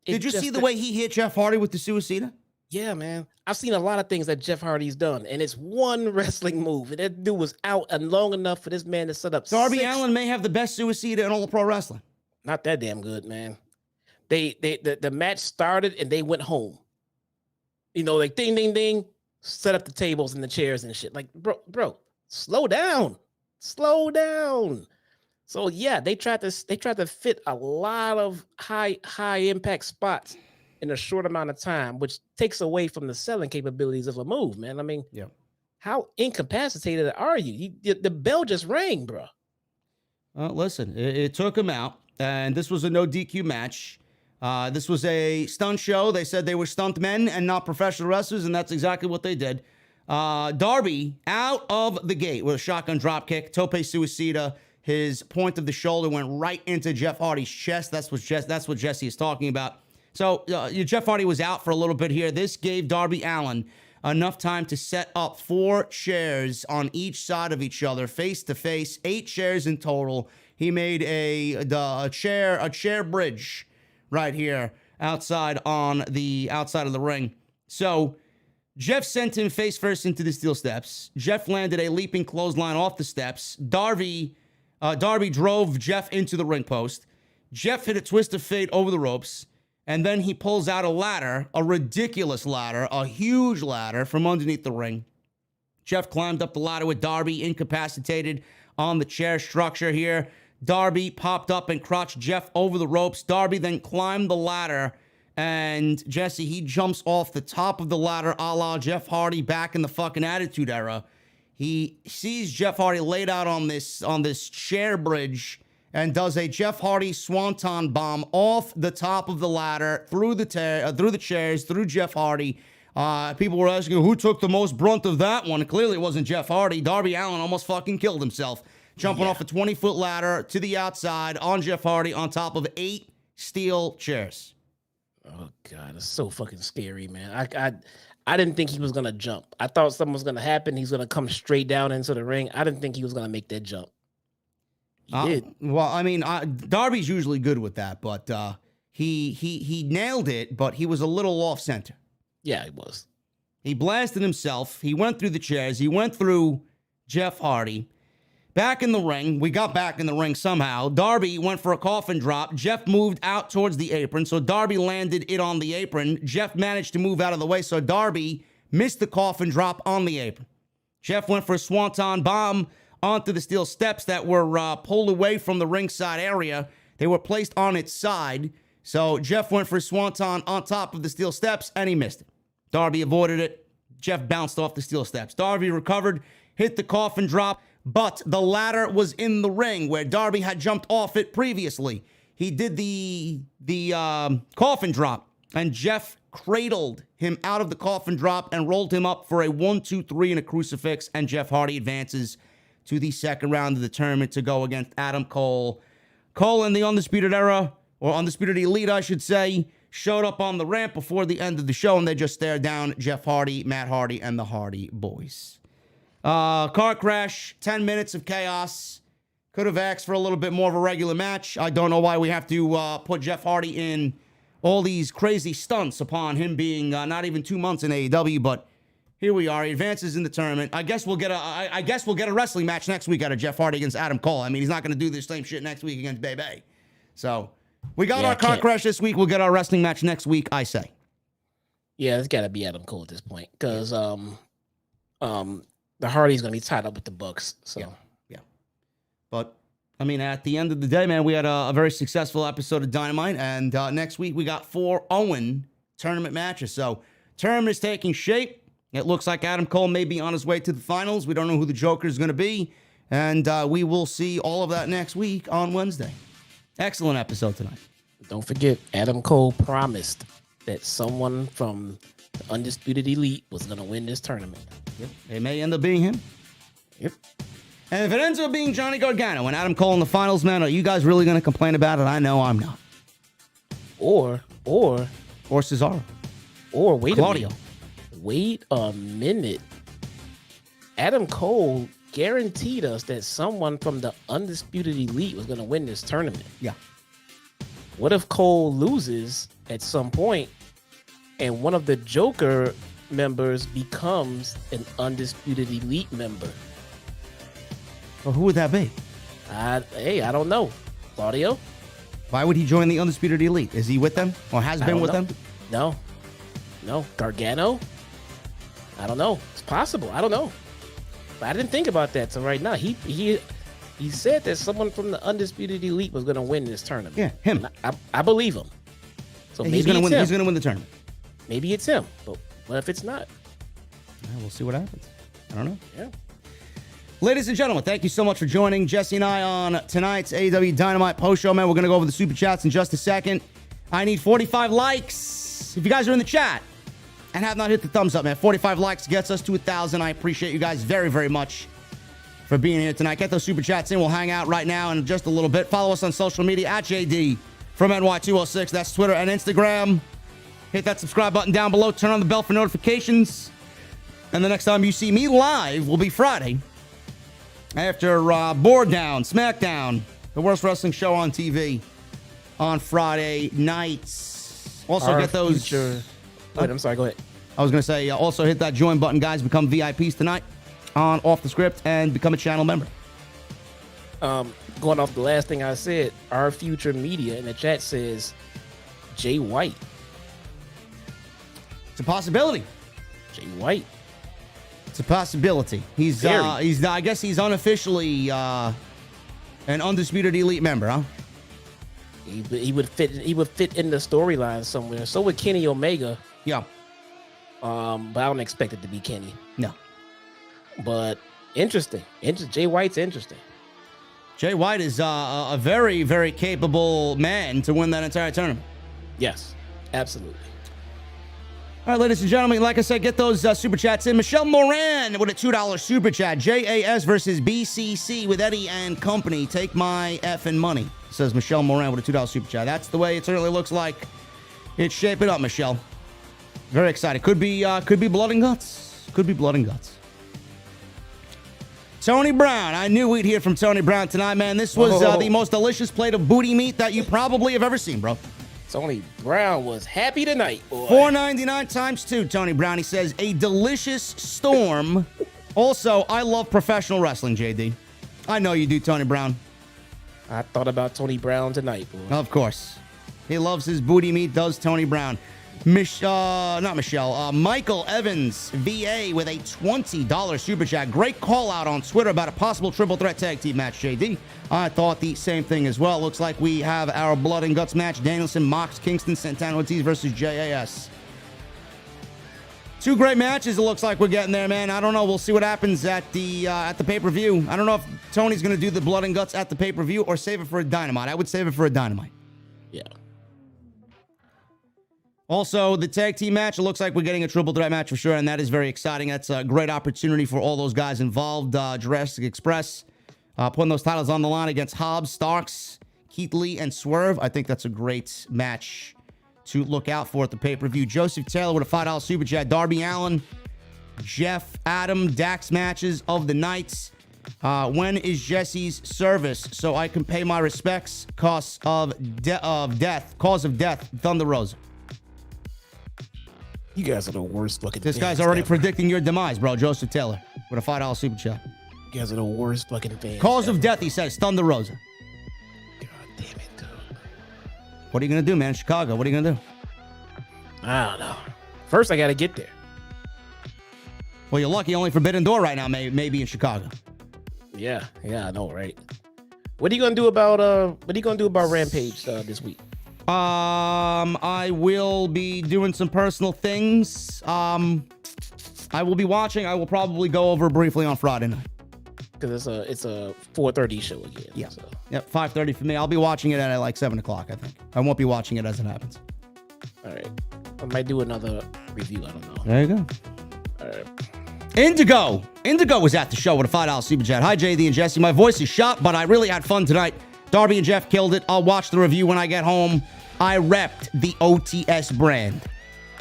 Did you see the way he hit Jeff Hardy with the suicida? Yeah, man. I've seen a lot of things that Jeff Hardy's done, and it's one wrestling move, and that dude was out and long enough for this man to set up Darby 6. Allin may have the best suicida in all of pro wrestling. Not that damn good, man. The match started and they went home. You know, like ding, ding, ding, set up the tables and the chairs and shit. Like, bro, slow down. Slow down. So yeah, they tried to fit a lot of high impact spots in a short amount of time, which takes away from the selling capabilities of a move, man. I mean, yeah. How incapacitated are you? The bell just rang, bro. Listen, it took him out, and this was a no DQ match. This was a stunt show. They said they were stunt men and not professional wrestlers, and that's exactly what they did. Darby out of the gate with a shotgun dropkick, tope suicida. His point of the shoulder went right into Jeff Hardy's chest. That's what Jesse is talking about. So Jeff Hardy was out for a little bit here. This gave Darby Allin enough time to set up 4 chairs on each side of each other, face to face, 8 chairs in total. He made a chair bridge right here outside of the ring. So Jeff sent him face first into the steel steps. Jeff landed a leaping clothesline off the steps. Darby drove Jeff into the ring post. Jeff hit a twist of fate over the ropes. And then he pulls out a ladder, a ridiculous ladder, a huge ladder from underneath the ring. Jeff climbed up the ladder with Darby incapacitated on the chair structure here. Darby popped up and crotched Jeff over the ropes. Darby then climbed the ladder, and Jesse, he jumps off the top of the ladder a la Jeff Hardy back in the fucking Attitude Era. He sees Jeff Hardy laid out on this chair bridge and does a Jeff Hardy swanton bomb off the top of the ladder, through the chairs, through Jeff Hardy. People were asking who took the most brunt of that one. Clearly it wasn't Jeff Hardy. Darby Allin almost fucking killed himself, jumping off a 20-foot ladder to the outside on Jeff Hardy on top of 8 steel chairs. Oh, God, it's so fucking scary, man. I didn't think he was going to jump. I thought something was going to happen. He's going to come straight down into the ring. I didn't think he was going to make that jump. He did. Well, I mean, Darby's usually good with that, but he nailed it, but he was a little off center. Yeah, he was. He blasted himself. He went through the chairs. He went through Jeff Hardy. Back in the ring. We got back in the ring somehow. Darby went for a coffin drop. Jeff moved out towards the apron, so Darby landed it on the apron. Jeff managed to move out of the way, so Darby missed the coffin drop on the apron. Jeff went for a swanton bomb onto the steel steps that were pulled away from the ringside area. They were placed on its side. So Jeff went for a swanton on top of the steel steps, and he missed it. Darby avoided it. Jeff bounced off the steel steps. Darby recovered, hit the coffin drop, but the ladder was in the ring where Darby had jumped off it previously. He did the coffin drop, and Jeff cradled him out of the coffin drop and rolled him up for a 1-2-3 and a crucifix, and Jeff Hardy advances to the second round of the tournament to go against Adam Cole. Cole in the Undisputed Era, or Undisputed Elite, I should say, showed up on the ramp before the end of the show, and they just stared down Jeff Hardy, Matt Hardy, and the Hardy Boys. Car crash, 10 minutes of chaos. Could have asked for a little bit more of a regular match. I don't know why we have to put Jeff Hardy in all these crazy stunts upon him being not even 2 months in AEW, but here we are. He advances in the tournament. I guess we'll get a wrestling match next week out of Jeff Hardy against Adam Cole. I mean, he's not going to do this same shit next week against Bebe. So we got our car crash this week. We'll get our wrestling match next week, I say. Yeah, it's got to be Adam Cole at this point, because the Hardy's going to be tied up with the Bucks. So yeah. But I mean, at the end of the day, man, we had a very successful episode of Dynamite, and next week we got 4 Owen tournament matches. So tournament is taking shape. It looks like Adam Cole may be on his way to the finals. We don't know who the Joker is going to be. And we will see all of that next week on Wednesday. Excellent episode tonight. Don't forget, Adam Cole promised that someone from the Undisputed Elite was going to win this tournament. Yep. It may end up being him. Yep. And if it ends up being Johnny Gargano and Adam Cole in the finals, man, are you guys really going to complain about it? I know I'm not. Or Cesaro. Or wait Claudio. a minute. Wait a minute. Adam Cole guaranteed us that someone from the Undisputed Elite was going to win this tournament. Yeah. What if Cole loses at some point and one of the Joker members becomes an Undisputed Elite member? Well, who would that be? I don't know. Claudio? Why would he join the Undisputed Elite? Is he with them or has been with them? No. Gargano? I don't know. It's possible. I don't know. But I didn't think about that till right now. He said that someone from the Undisputed Elite was going to win this tournament. Yeah, him. I believe him. So Yeah, maybe he's going to win. him. He's going to win the tournament. Maybe it's him. But what if it's not? Yeah, we'll see what happens. I don't know. Yeah. Ladies and gentlemen, thank you so much for joining Jesse and I on tonight's AEW Dynamite post show, man. We're going to go over the super chats in just a second. I need 45 likes. If you guys are in the chat and have not hit the thumbs up, man, 45 likes gets us to 1,000. I appreciate you guys very, very much for being here tonight. Get those super chats in. We'll hang out right now in just a little bit. Follow us on social media at JD from NY206. That's Twitter and Instagram. Hit that subscribe button down below. Turn on the bell for notifications. And the next time you see me live will be Friday after Board Down, SmackDown, the worst wrestling show on TV on Friday nights. Also, get those. Wait, I'm sorry. Go ahead. I was going to say, also hit that join button, guys. Become VIPs tonight on Off the Script and become a channel member. Going off the last thing I said, our future media in the chat says Jay White. It's a possibility. Jay White. It's a possibility. He's I guess he's unofficially an Undisputed Elite member, huh? He would fit in the storyline somewhere. So would Kenny Omega. Yeah. But I don't expect it to be Kenny. No. But interesting. Jay White's interesting. Jay White is a very, very capable man to win that entire tournament. Yes, absolutely. All right, ladies and gentlemen, like I said, get those super chats in. Michelle Moran with a $2 super chat. JAS versus BCC with Eddie and company. Take my effing money, says Michelle Moran with a $2 super chat. That's the way it certainly looks like it's shaping up, Michelle. Very excited. Could be blood and guts. Could be blood and guts. Tony Brown. I knew we'd hear from Tony Brown tonight, man. This was the most delicious plate of booty meat that you probably have ever seen, bro. Tony Brown was happy tonight, boy. $4.99 times 2, Tony Brown. He says, a delicious storm. Also, I love professional wrestling, JD. I know you do, Tony Brown. I thought about Tony Brown tonight, boy. Of course. He loves his booty meat, does Tony Brown. Michael Evans, VA, with a $20 super chat. Great call out on Twitter about a possible triple threat tag team match, JD. I thought the same thing as well. Looks like we have our blood and guts match. Danielson, Mox, Kingston, Santana Ortiz versus JAS. Two great matches. It looks like we're getting there, man. I don't know. We'll see what happens at the pay-per-view. I don't know if Tony's going to do the blood and guts at the pay-per-view or save it for a Dynamite. I would save it for a Dynamite. Yeah. Also, the tag team match, it looks like we're getting a triple threat match for sure, and that is very exciting. That's a great opportunity for all those guys involved. Jurassic Express putting those titles on the line against Hobbs, Starks, Keith Lee, and Swerve. I think that's a great match to look out for at the pay-per-view. Joseph Taylor with a $5 super chat. Darby Allin, Jeff, Adam, Dax matches of the nights. When is Jesse's service so I can pay my respects? Cause of death, Thunder Rosa. You guys are the worst fucking This fans guy's already ever. predicting your demise, bro. Joseph Taylor with a $5 super chat. You guys are the worst fucking fans. Cause ever. of death, he says. Thunder Rosa. God damn it, dude. What are you going to do, man? Chicago, what are you going to do? I don't know. First, I got to get there. Well, you're lucky only Forbidden Door right now may be in Chicago. Yeah, I know, right? What are you gonna do about Rampage this week? I will be doing some personal things. I will be watching. I will probably go over briefly on Friday night. Because it's a 4:30 show again. Yeah. So. Yep, 5:30 for me. I'll be watching it at like 7 o'clock, I think. I won't be watching it as it happens. All right. I might do another review. I don't know. There you go. All right. Indigo was at the show with a $5 super chat. Hi, JD and Jesse. My voice is shot, but I really had fun tonight. Darby and Jeff killed it. I'll watch the review when I get home. I repped the OTS brand.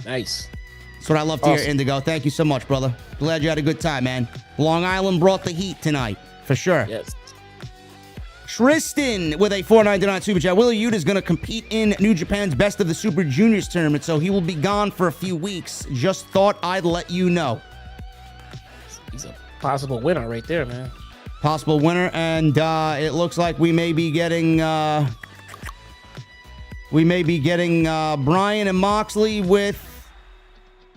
Nice. That's what I love to hear, Indigo. Thank you so much, brother. Glad you had a good time, man. Long Island brought the heat tonight, for sure. Yes. Tristan with a $4.99 super chat. Willer Yuta is going to compete in New Japan's Best of the Super Juniors tournament, so he will be gone for a few weeks. Just thought I'd let you know. He's a possible winner right there, man. Possible winner, and it looks like we may be getting Bryan and Moxley with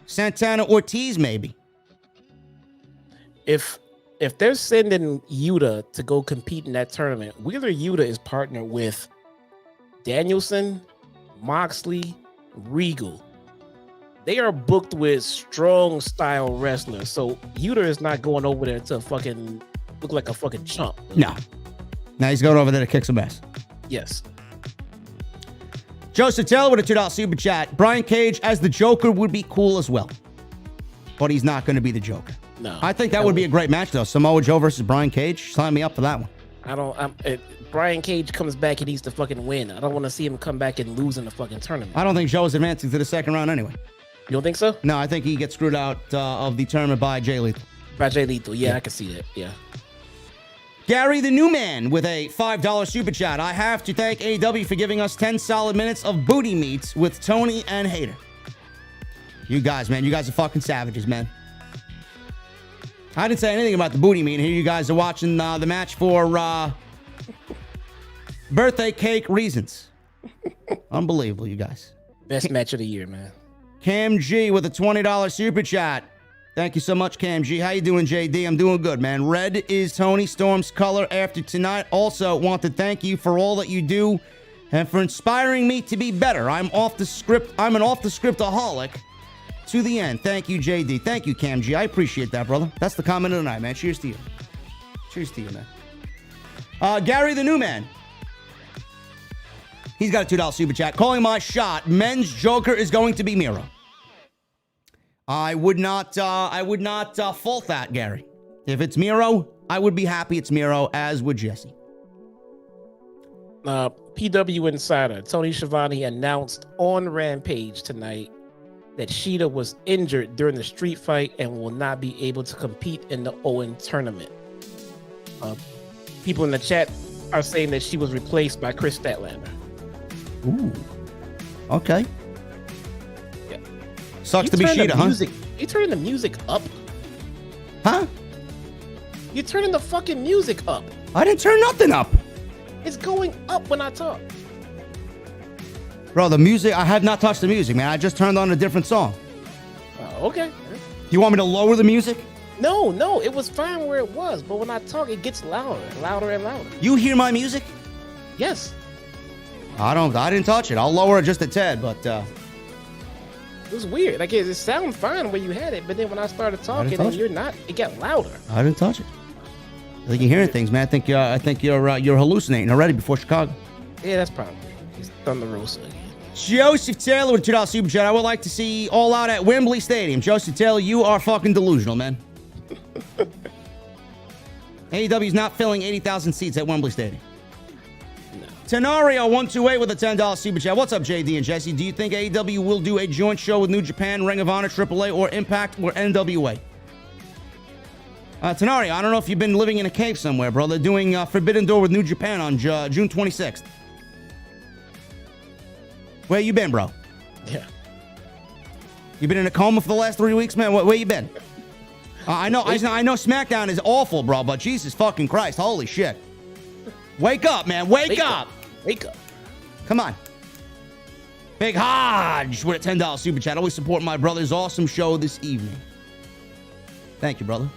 Santana Ortiz, maybe. If they're sending Yuta to go compete in that tournament, Wheeler Yuta is partnered with Danielson, Moxley, Regal. They are booked with strong style wrestlers, so Yuta is not going over there to fucking look like a fucking chump. No. Now he's going over there to kick some ass. Yes. Joseph Taylor with a $2 super chat. Brian Cage as the Joker would be cool as well. But he's not going to be the Joker. No. I think that would be a great match, though. Samoa Joe versus Brian Cage. Sign me up for that one. Brian Cage comes back, he needs to fucking win. I don't want to see him come back and lose in the fucking tournament. I don't think Joe is advancing to the second round anyway. You don't think so? No, I think he gets screwed out of the tournament by Jay Lethal. By Jay Lethal, yeah, I can see that, yeah. Gary the New Man with a $5 super chat. I have to thank AEW for giving us 10 solid minutes of booty meats with Toni and Hayter. You guys, man, you guys are fucking savages, man. I didn't say anything about the booty meat. Here you guys are watching the match for birthday cake reasons. Unbelievable, you guys. Best match of the year, man. Cam G with a $20 super chat. Thank you so much, Cam G. How you doing, JD? I'm doing good, man. Red is Toni Storm's color after tonight. Also, want to thank you for all that you do and for inspiring me to be better. I'm an off-the-script-aholic to the end. Thank you, JD. Thank you, Cam G. I appreciate that, brother. That's the comment of the night, man. Cheers to you. Cheers to you, man. Gary the New Man. He's got a $2 super chat. Calling my shot. Men's Joker is going to be Miro. I would not fault that, Gary. If it's Miro, I would be happy it's Miro, as would Jesse. PW Insider, Tony Schiavone announced on Rampage tonight that Sheeta was injured during the street fight and will not be able to compete in the Owen tournament. People in the chat are saying that she was replaced by Chris Statlander. Ooh. Okay. Sucks to be Sheeta, huh? You turning the music up? Huh? You're turning the fucking music up. I didn't turn nothing up. It's going up when I talk. Bro, the music, I have not touched the music, man. I just turned on a different song. Okay. You want me to lower the music? No, it was fine where it was, but when I talk, it gets louder and louder. You hear my music? Yes. I didn't touch it. I'll lower it just a tad, but it was weird. Like it sounded fine where you had it, but then when I started talking and you're not, it got louder. I didn't touch it. I think you're hearing things, man. I think you're hallucinating already before Chicago. Yeah, that's probably it's Thunder Rosa again. Joseph Taylor with a $2 super chat. I would like to see All Out at Wembley Stadium. Joseph Taylor, you are fucking delusional, man. AEW's not filling 80,000 seats at Wembley Stadium. Tenario128 with a $10 super chat. What's up, JD and Jesse? Do you think AEW will do a joint show with New Japan, Ring of Honor, AAA, or Impact, or NWA? Tenario, I don't know if you've been living in a cave somewhere, bro. They're doing Forbidden Door with New Japan on June 26th. Where you been, bro? Yeah. You been in a coma for the last 3 weeks, man? Where you been? I know SmackDown is awful, bro, but Jesus fucking Christ, holy shit. Wake up, man. Wake up. Wake up. Come on. Big Hodge with a $10 super chat. Always support my brother's awesome show this evening. Thank you, brother.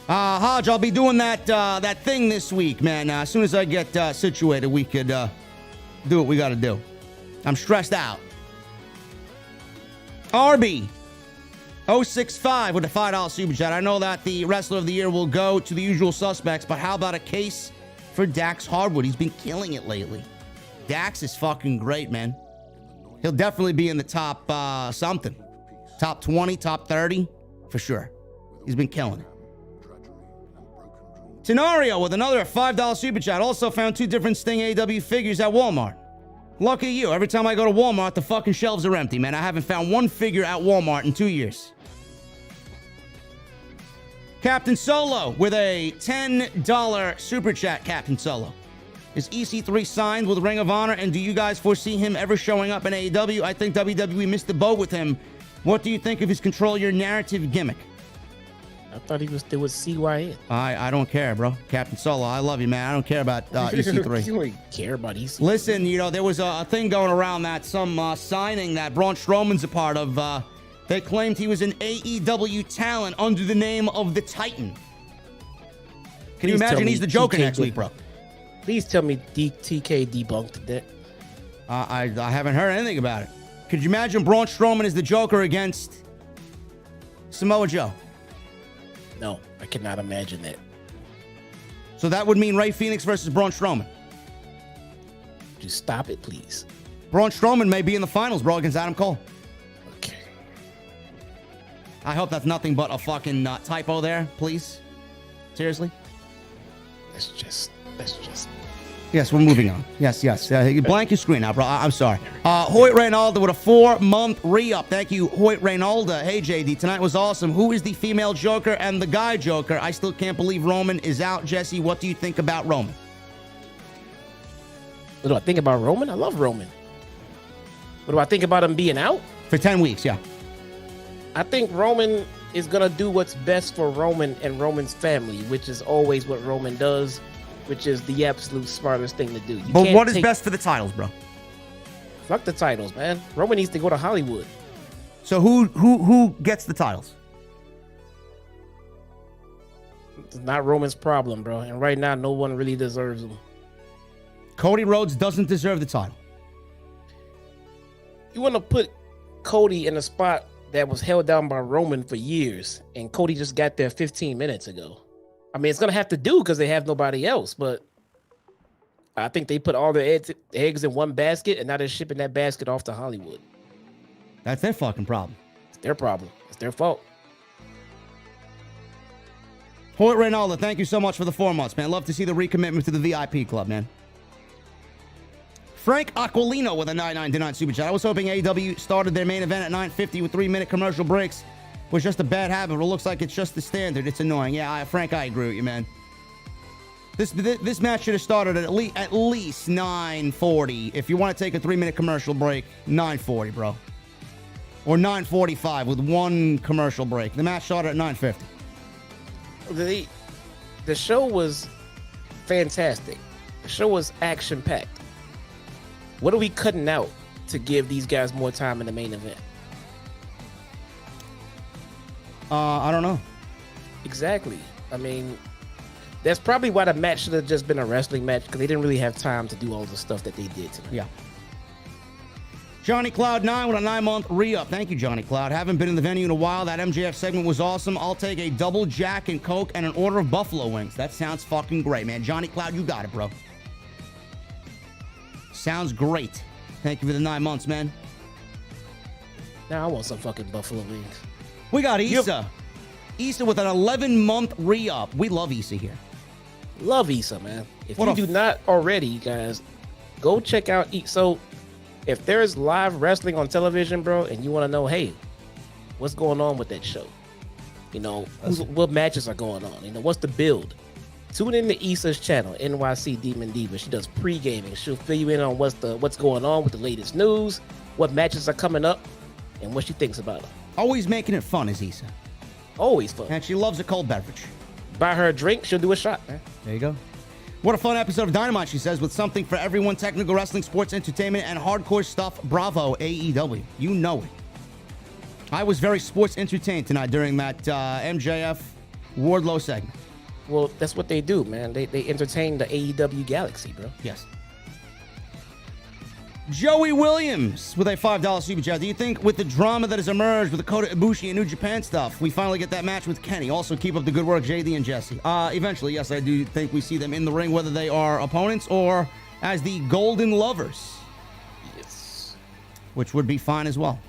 Hodge, I'll be doing that thing this week, man. As soon as I get situated, we could do what we got to do. I'm stressed out. Arby 065 with a $5 super chat. I know that the Wrestler of the Year will go to the usual suspects, but how about a case for Dax Harwood? He's been killing it lately. Dax is fucking great, man. He'll definitely be in the top something. Top 20, top 30, for sure. He's been killing it. Tenario with another $5 super chat. Also found 2 different Sting AEW figures at Walmart. Lucky you. Every time I go to Walmart, the fucking shelves are empty, man. I haven't found one figure at Walmart in 2 years. Captain Solo with a $10 super chat. Captain Solo. Is EC3 signed with Ring of Honor, and do you guys foresee him ever showing up in AEW? I think WWE missed the boat with him. What do you think of his control your narrative gimmick? I thought he was still with CYN. I don't care, bro. Captain Solo, I love you, man. I don't care about EC3. You don't care about EC3. Listen, you know, there was a thing going around that some signing that Braun Strowman's a part of. They claimed he was an AEW talent under the name of the Titan. Can you imagine he's the Joker next week, bro? Please tell me TK debunked that. I haven't heard anything about it. Could you imagine Braun Strowman is the Joker against Samoa Joe? No, I cannot imagine that. So that would mean Rey Fenix versus Braun Strowman. Just stop it, please. Braun Strowman may be in the finals, bro, against Adam Cole. Okay. I hope that's nothing but a fucking typo there, please. Seriously? Let's just. Yes, we're moving on. Yes. Blank your screen now, bro. I'm sorry. Hoyt Reynalda with a 4-month re-up. Thank you, Hoyt Reynalda. Hey, JD, tonight was awesome. Who is the female Joker and the guy Joker? I still can't believe Roman is out. Jesse, what do you think about Roman? What do I think about Roman? I love Roman. What do I think about him being out? For 10 weeks, yeah. I think Roman is going to do what's best for Roman and Roman's family, which is always what Roman does, which is the absolute smartest thing to do. But what is best for the titles, bro? Fuck the titles, man. Roman needs to go to Hollywood. So who gets the titles? It's not Roman's problem, bro. And right now, no one really deserves them. Cody Rhodes doesn't deserve the title. You want to put Cody in a spot that was held down by Roman for years, and Cody just got there 15 minutes ago. I mean, it's going to have to do because they have nobody else, but I think they put all their eggs in one basket, and now they're shipping that basket off to Hollywood. That's their fucking problem. It's their problem. It's their fault. Hoyt Reynalda, thank you so much for the 4 months, man. Love to see the recommitment to the VIP club, man. Frank Aquilino with a 99.99 super chat. I was hoping AEW started their main event at 9:50 with 3-minute commercial breaks. Was just a bad habit, but it looks like it's just the standard. It's annoying. Yeah, Frank, I agree with you, man. This match should have started at least 9:40. If you want to take a 3-minute commercial break, 9:40, bro. Or 9:45 with 1 commercial break. The match started at 9:50. The show was fantastic. The show was action-packed. What are we cutting out to give these guys more time in the main event? I don't know. Exactly. I mean, that's probably why the match should have just been a wrestling match, because they didn't really have time to do all the stuff that they did tonight. Yeah. Johnny Cloud 9 with a 9-month re-up. Thank you, Johnny Cloud. Haven't been in the venue in a while. That MJF segment was awesome. I'll take a double Jack and Coke and an order of buffalo wings. That sounds fucking great, man. Johnny Cloud, you got it, bro. Sounds great. Thank you for the 9 months, man. Now I want some fucking buffalo wings. We got Issa. Issa with an 11-month re-up. We love Issa here. Love Issa, man. If you do not already, guys, go check out Issa. So if there's live wrestling on television, bro, and you want to know, hey, what's going on with that show? You know, what matches are going on? You know, what's the build? Tune in to Issa's channel, NYC Demon Diva. She does pre-gaming. She'll fill you in on what's going on with the latest news, what matches are coming up, and what she thinks about them. Always making it fun is Issa. Always fun. And she loves a cold beverage. Buy her a drink, she'll do a shot, man. There you go. What a fun episode of Dynamite, she says, with something for everyone: technical wrestling, sports entertainment, and hardcore stuff. Bravo, AEW. You know it. I was very sports entertained tonight during that MJF Wardlow segment. Well, that's what they do, man. They entertain the AEW galaxy, bro. Yes. Joey Williams with a $5 super chat. Do you think with the drama that has emerged with the Kota Ibushi and New Japan stuff, we finally get that match with Kenny? Also, keep up the good work, JD and Jesse. Eventually, yes, I do think we see them in the ring, whether they are opponents or as the Golden Lovers. Yes. Which would be fine as well.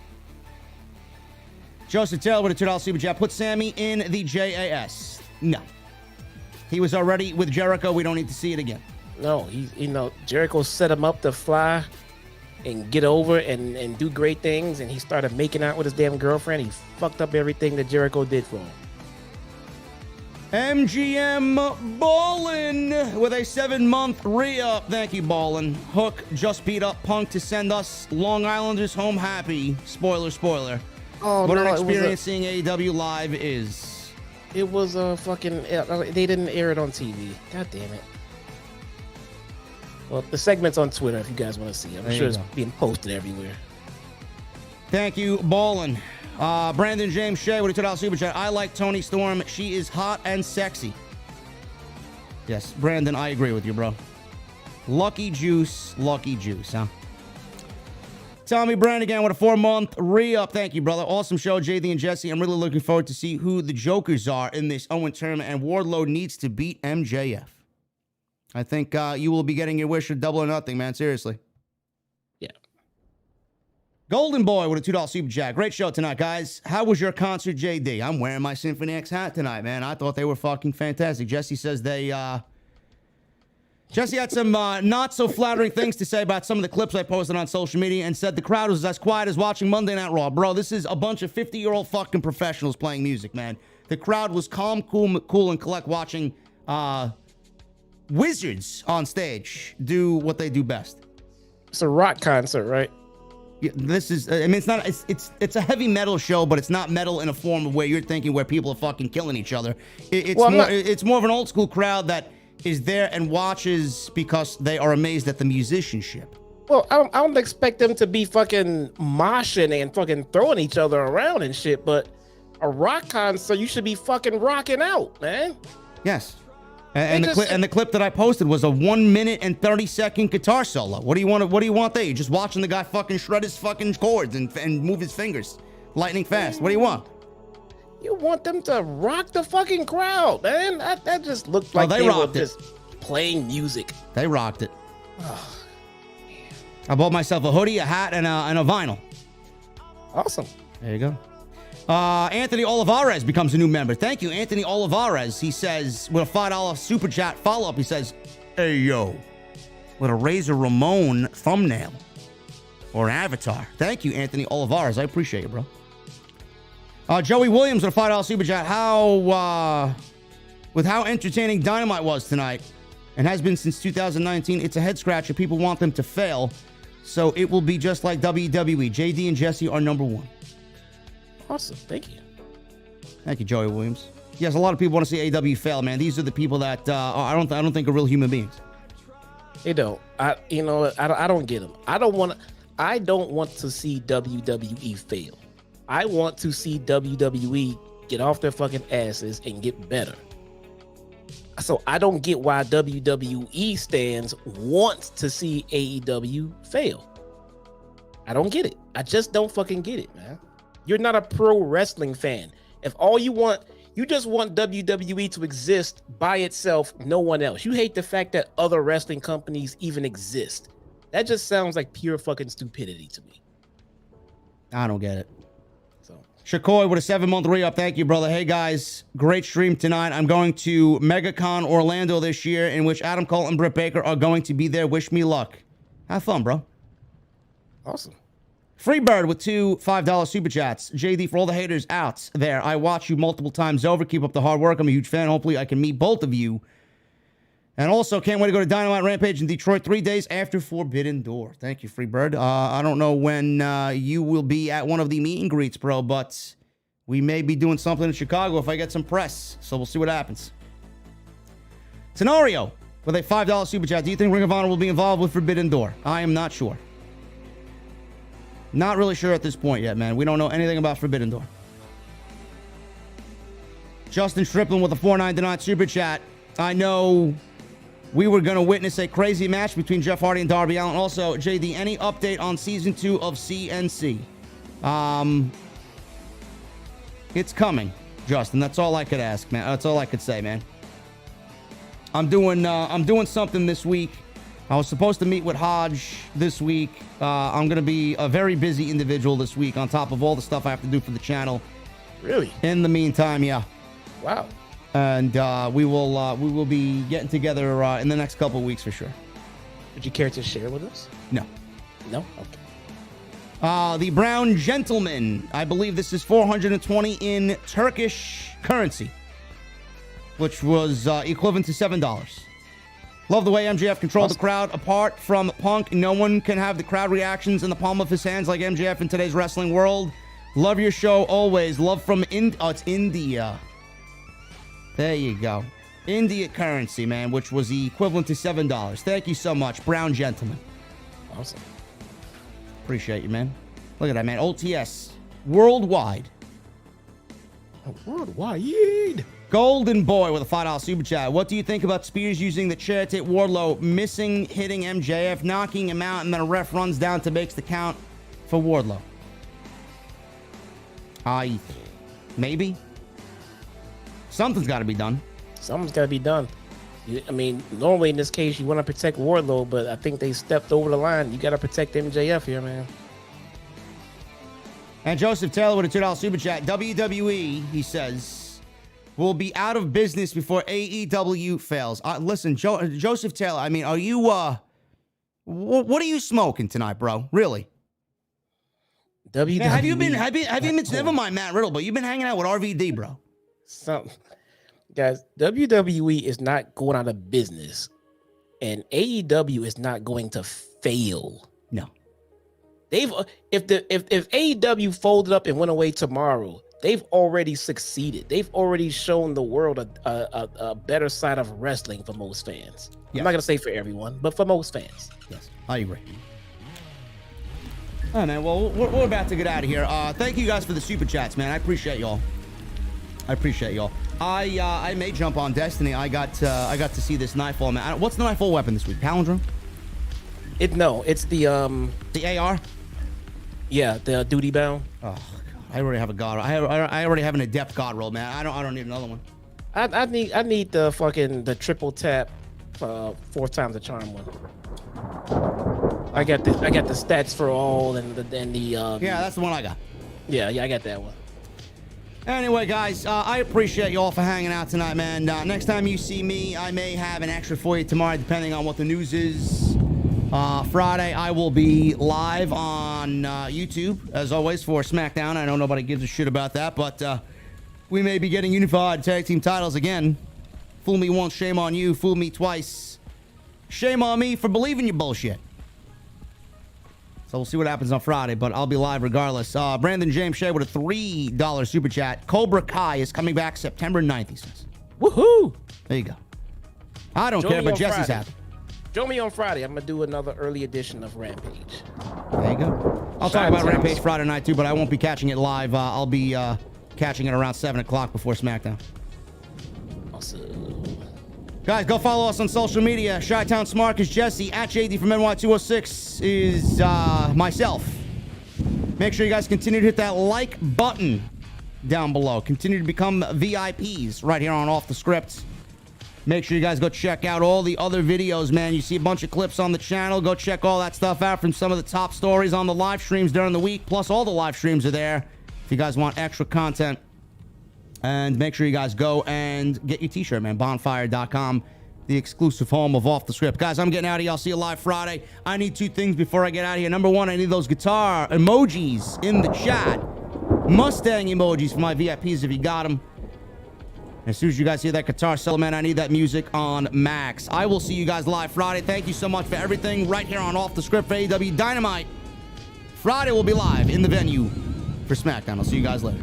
Joseph Taylor with a $2 super chat. Put Sammy in the JAS. No. He was already with Jericho. We don't need to see it again. No, Jericho set him up to fly and get over and do great things, and he started making out with his damn girlfriend. He fucked up everything that Jericho did for him. MGM Ballin with a 7-month re-up. Thank you, Ballin. Hook just beat up Punk to send us Long Islanders home happy. Spoiler, spoiler. Oh, what no, an experience seeing AEW live is. It was a fucking... They didn't air it on TV. God damn it. Well, the segment's on Twitter if you guys want to see it. I'm sure it's being posted everywhere. Thank you, Ballin. Brandon James Shea with a $2 super chat. I like Toni Storm. She is hot and sexy. Yes, Brandon, I agree with you, bro. Lucky juice, huh? Tommy Brannigan with a 4-month re-up. Thank you, brother. Awesome show, JD and Jesse. I'm really looking forward to see who the jokers are in this Owen tournament, and Wardlow needs to beat MJF. I think you will be getting your wish of double or nothing, man. Seriously. Yeah. Golden Boy with a $2 super chat. Great show tonight, guys. How was your concert, JD? I'm wearing my Symphony X hat tonight, man. I thought they were fucking fantastic. Jesse says Jesse had some not so flattering things to say about some of the clips I posted on social media and said the crowd was as quiet as watching Monday Night Raw. Bro, this is a bunch of 50-year-old fucking professionals playing music, man. The crowd was calm, cool, and collect watching wizards on stage do what they do best. It's a rock concert, right? Yeah, this is, I mean, it's not, it's a heavy metal show, but it's not metal in a form of where you're thinking where people are fucking killing each other. It's more of an old school crowd that is there and watches because they are amazed at the musicianship. Well, I don't expect them to be fucking moshing and fucking throwing each other around and shit, but a rock concert, you should be fucking rocking out, man. Yes. And the clip that I posted was a 1 minute and 30-second guitar solo. What do you want there? You're just watching the guy fucking shred his fucking chords and move his fingers lightning fast. What do you want? You want them to rock the fucking crowd, man. That just looked like they were just playing music. They rocked it. Oh, I bought myself a hoodie, a hat, and a vinyl. Awesome. There you go. Anthony Olivares becomes a new member. Thank you, Anthony Olivares. He says, with a $5 super chat follow-up, he says, hey, yo, with a Razor Ramon thumbnail or avatar. Thank you, Anthony Olivares. I appreciate you, bro. Joey Williams with a $5 super chat. With how entertaining Dynamite was tonight and has been since 2019, it's a head-scratcher. People want them to fail, so it will be just like WWE. JD and Jesse are number one. Awesome. Thank you. Thank you, Joey Williams. Yes, a lot of people want to see AEW fail, man. These are the people that I don't think are real human beings. They don't. I don't get them. I don't want to see WWE fail. I want to see WWE get off their fucking asses and get better. So I don't get why WWE stands wants to see AEW fail. I don't get it. I just don't fucking get it, man. You're not a pro wrestling fan. If all you want, you just want WWE to exist by itself, no one else. You hate the fact that other wrestling companies even exist. That just sounds like pure fucking stupidity to me. I don't get it. So Shakoy with a 7-month re-up. Thank you, brother. Hey, guys. Great stream tonight. I'm going to MegaCon Orlando this year, in which Adam Cole and Britt Baker are going to be there. Wish me luck. Have fun, bro. Awesome. Freebird with 2 $5 super chats. JD, for all the haters out there, I watch you multiple times over. Keep up the hard work. I'm a huge fan. Hopefully I can meet both of you. And also, can't wait to go to Dynamite Rampage in Detroit 3 days after Forbidden Door. Thank you, Freebird. I don't know when you will be at one of the meet and greets, bro, but we may be doing something in Chicago if I get some press. So we'll see what happens. Tenorio with a $5 super chat. Do you think Ring of Honor will be involved with Forbidden Door? I am not sure. Not really sure at this point yet, man. We don't know anything about Forbidden Door. Justin Strickland with a $4.99 super chat. I know we were going to witness a crazy match between Jeff Hardy and Darby Allin. Also, JD, any update on season 2 of CNC? It's coming, Justin. That's all I could ask, man. That's all I could say, man. I'm doing something this week. I was supposed to meet with Hodge this week. I'm going to be a very busy individual this week on top of all the stuff I have to do for the channel. Really? In the meantime, yeah. Wow. And we will be getting together in the next couple of weeks for sure. Would you care to share with us? No. No? Okay. The Brown Gentleman. I believe this is 420 in Turkish currency, which was equivalent to $7. Love the way MJF controlled the crowd. Apart from Punk, no one can have the crowd reactions in the palm of his hands like MJF in today's wrestling world. Love your show always. Love from it's India. There you go. India currency, man, which was the equivalent to $7. Thank you so much, Brown Gentleman. Awesome. Appreciate you, man. Look at that, man. OTS. Worldwide. Worldwide. Golden Boy with a $5 super chat. What do you think about Spears using the chair to hit Wardlow, hitting MJF, knocking him out, and then a ref runs down to makes the count for Wardlow? Maybe. Something's got to be done. Something's got to be done. I mean, normally in this case, you want to protect Wardlow, but I think they stepped over the line. You got to protect MJF here, man. And Joseph Taylor with a $2 super chat. WWE, he says, will be out of business before AEW fails. Listen, Joseph Taylor, I mean, are you, what are you smoking tonight, bro? Really? WWE. Now, have you been, never mind Matt Riddle, but you've been hanging out with RVD, bro. Guys, WWE is not going out of business, and AEW is not going to fail. No, if AEW folded up and went away tomorrow, they've already succeeded. They've already shown the world a better side of wrestling for most fans. Yes. I'm not gonna say for everyone, but for most fans. Yes, I agree. All right, man. Well, we're about to get out of here. Thank you guys for the super chats, man. I appreciate y'all. I may jump on Destiny. I got to see this Nightfall, man. What's the Nightfall weapon this week? Palindrome? It's the AR. Yeah, the duty bound. Oh, God. I already have a god. I already have an adept god roll, man. I don't need another one. I need the triple tap, 4 times the charm one. I got the stats for all and the yeah, that's the one I got. Yeah, I got that one. Anyway, guys, I appreciate you all for hanging out tonight, man. Next time you see me, I may have an extra for you tomorrow, depending on what the news is. Friday, I will be live on YouTube, as always, for SmackDown. I know nobody gives a shit about that, but we may be getting unified tag team titles again. Fool me once, shame on you. Fool me twice, shame on me for believing your bullshit. So we'll see what happens on Friday, but I'll be live regardless. Brandon James Shea with a $3 super chat. Cobra Kai is coming back September 9th, he says. Woohoo! There you go. I don't care, but Jesse's happy. Join me on Friday. I'm going to do another early edition of Rampage. There you go. I'll talk about Rampage Friday night, too, but I won't be catching it live. I'll be catching it around 7 o'clock before SmackDown. Awesome. Guys, go follow us on social media. Chi-Town Smart is Jesse. At JD from NY206 is myself. Make sure you guys continue to hit that like button down below. Continue to become VIPs right here on Off the Script. Make sure you guys go check out all the other videos, man. You see a bunch of clips on the channel. Go check all that stuff out from some of the top stories on the live streams during the week. Plus, all the live streams are there if you guys want extra content. And make sure you guys go and get your t-shirt, man. Bonfire.com, the exclusive home of Off the Script. Guys, I'm getting out of here. I'll see you live Friday. I need 2 things before I get out of here. Number 1, I need those guitar emojis in the chat. Mustang emojis for my VIPs if you got them. As soon as you guys hear that guitar solo, man, I need that music on max. I will see you guys live Friday. Thank you so much for everything right here on Off the Script for AEW Dynamite. Friday will be live in the venue for SmackDown. I'll see you guys later.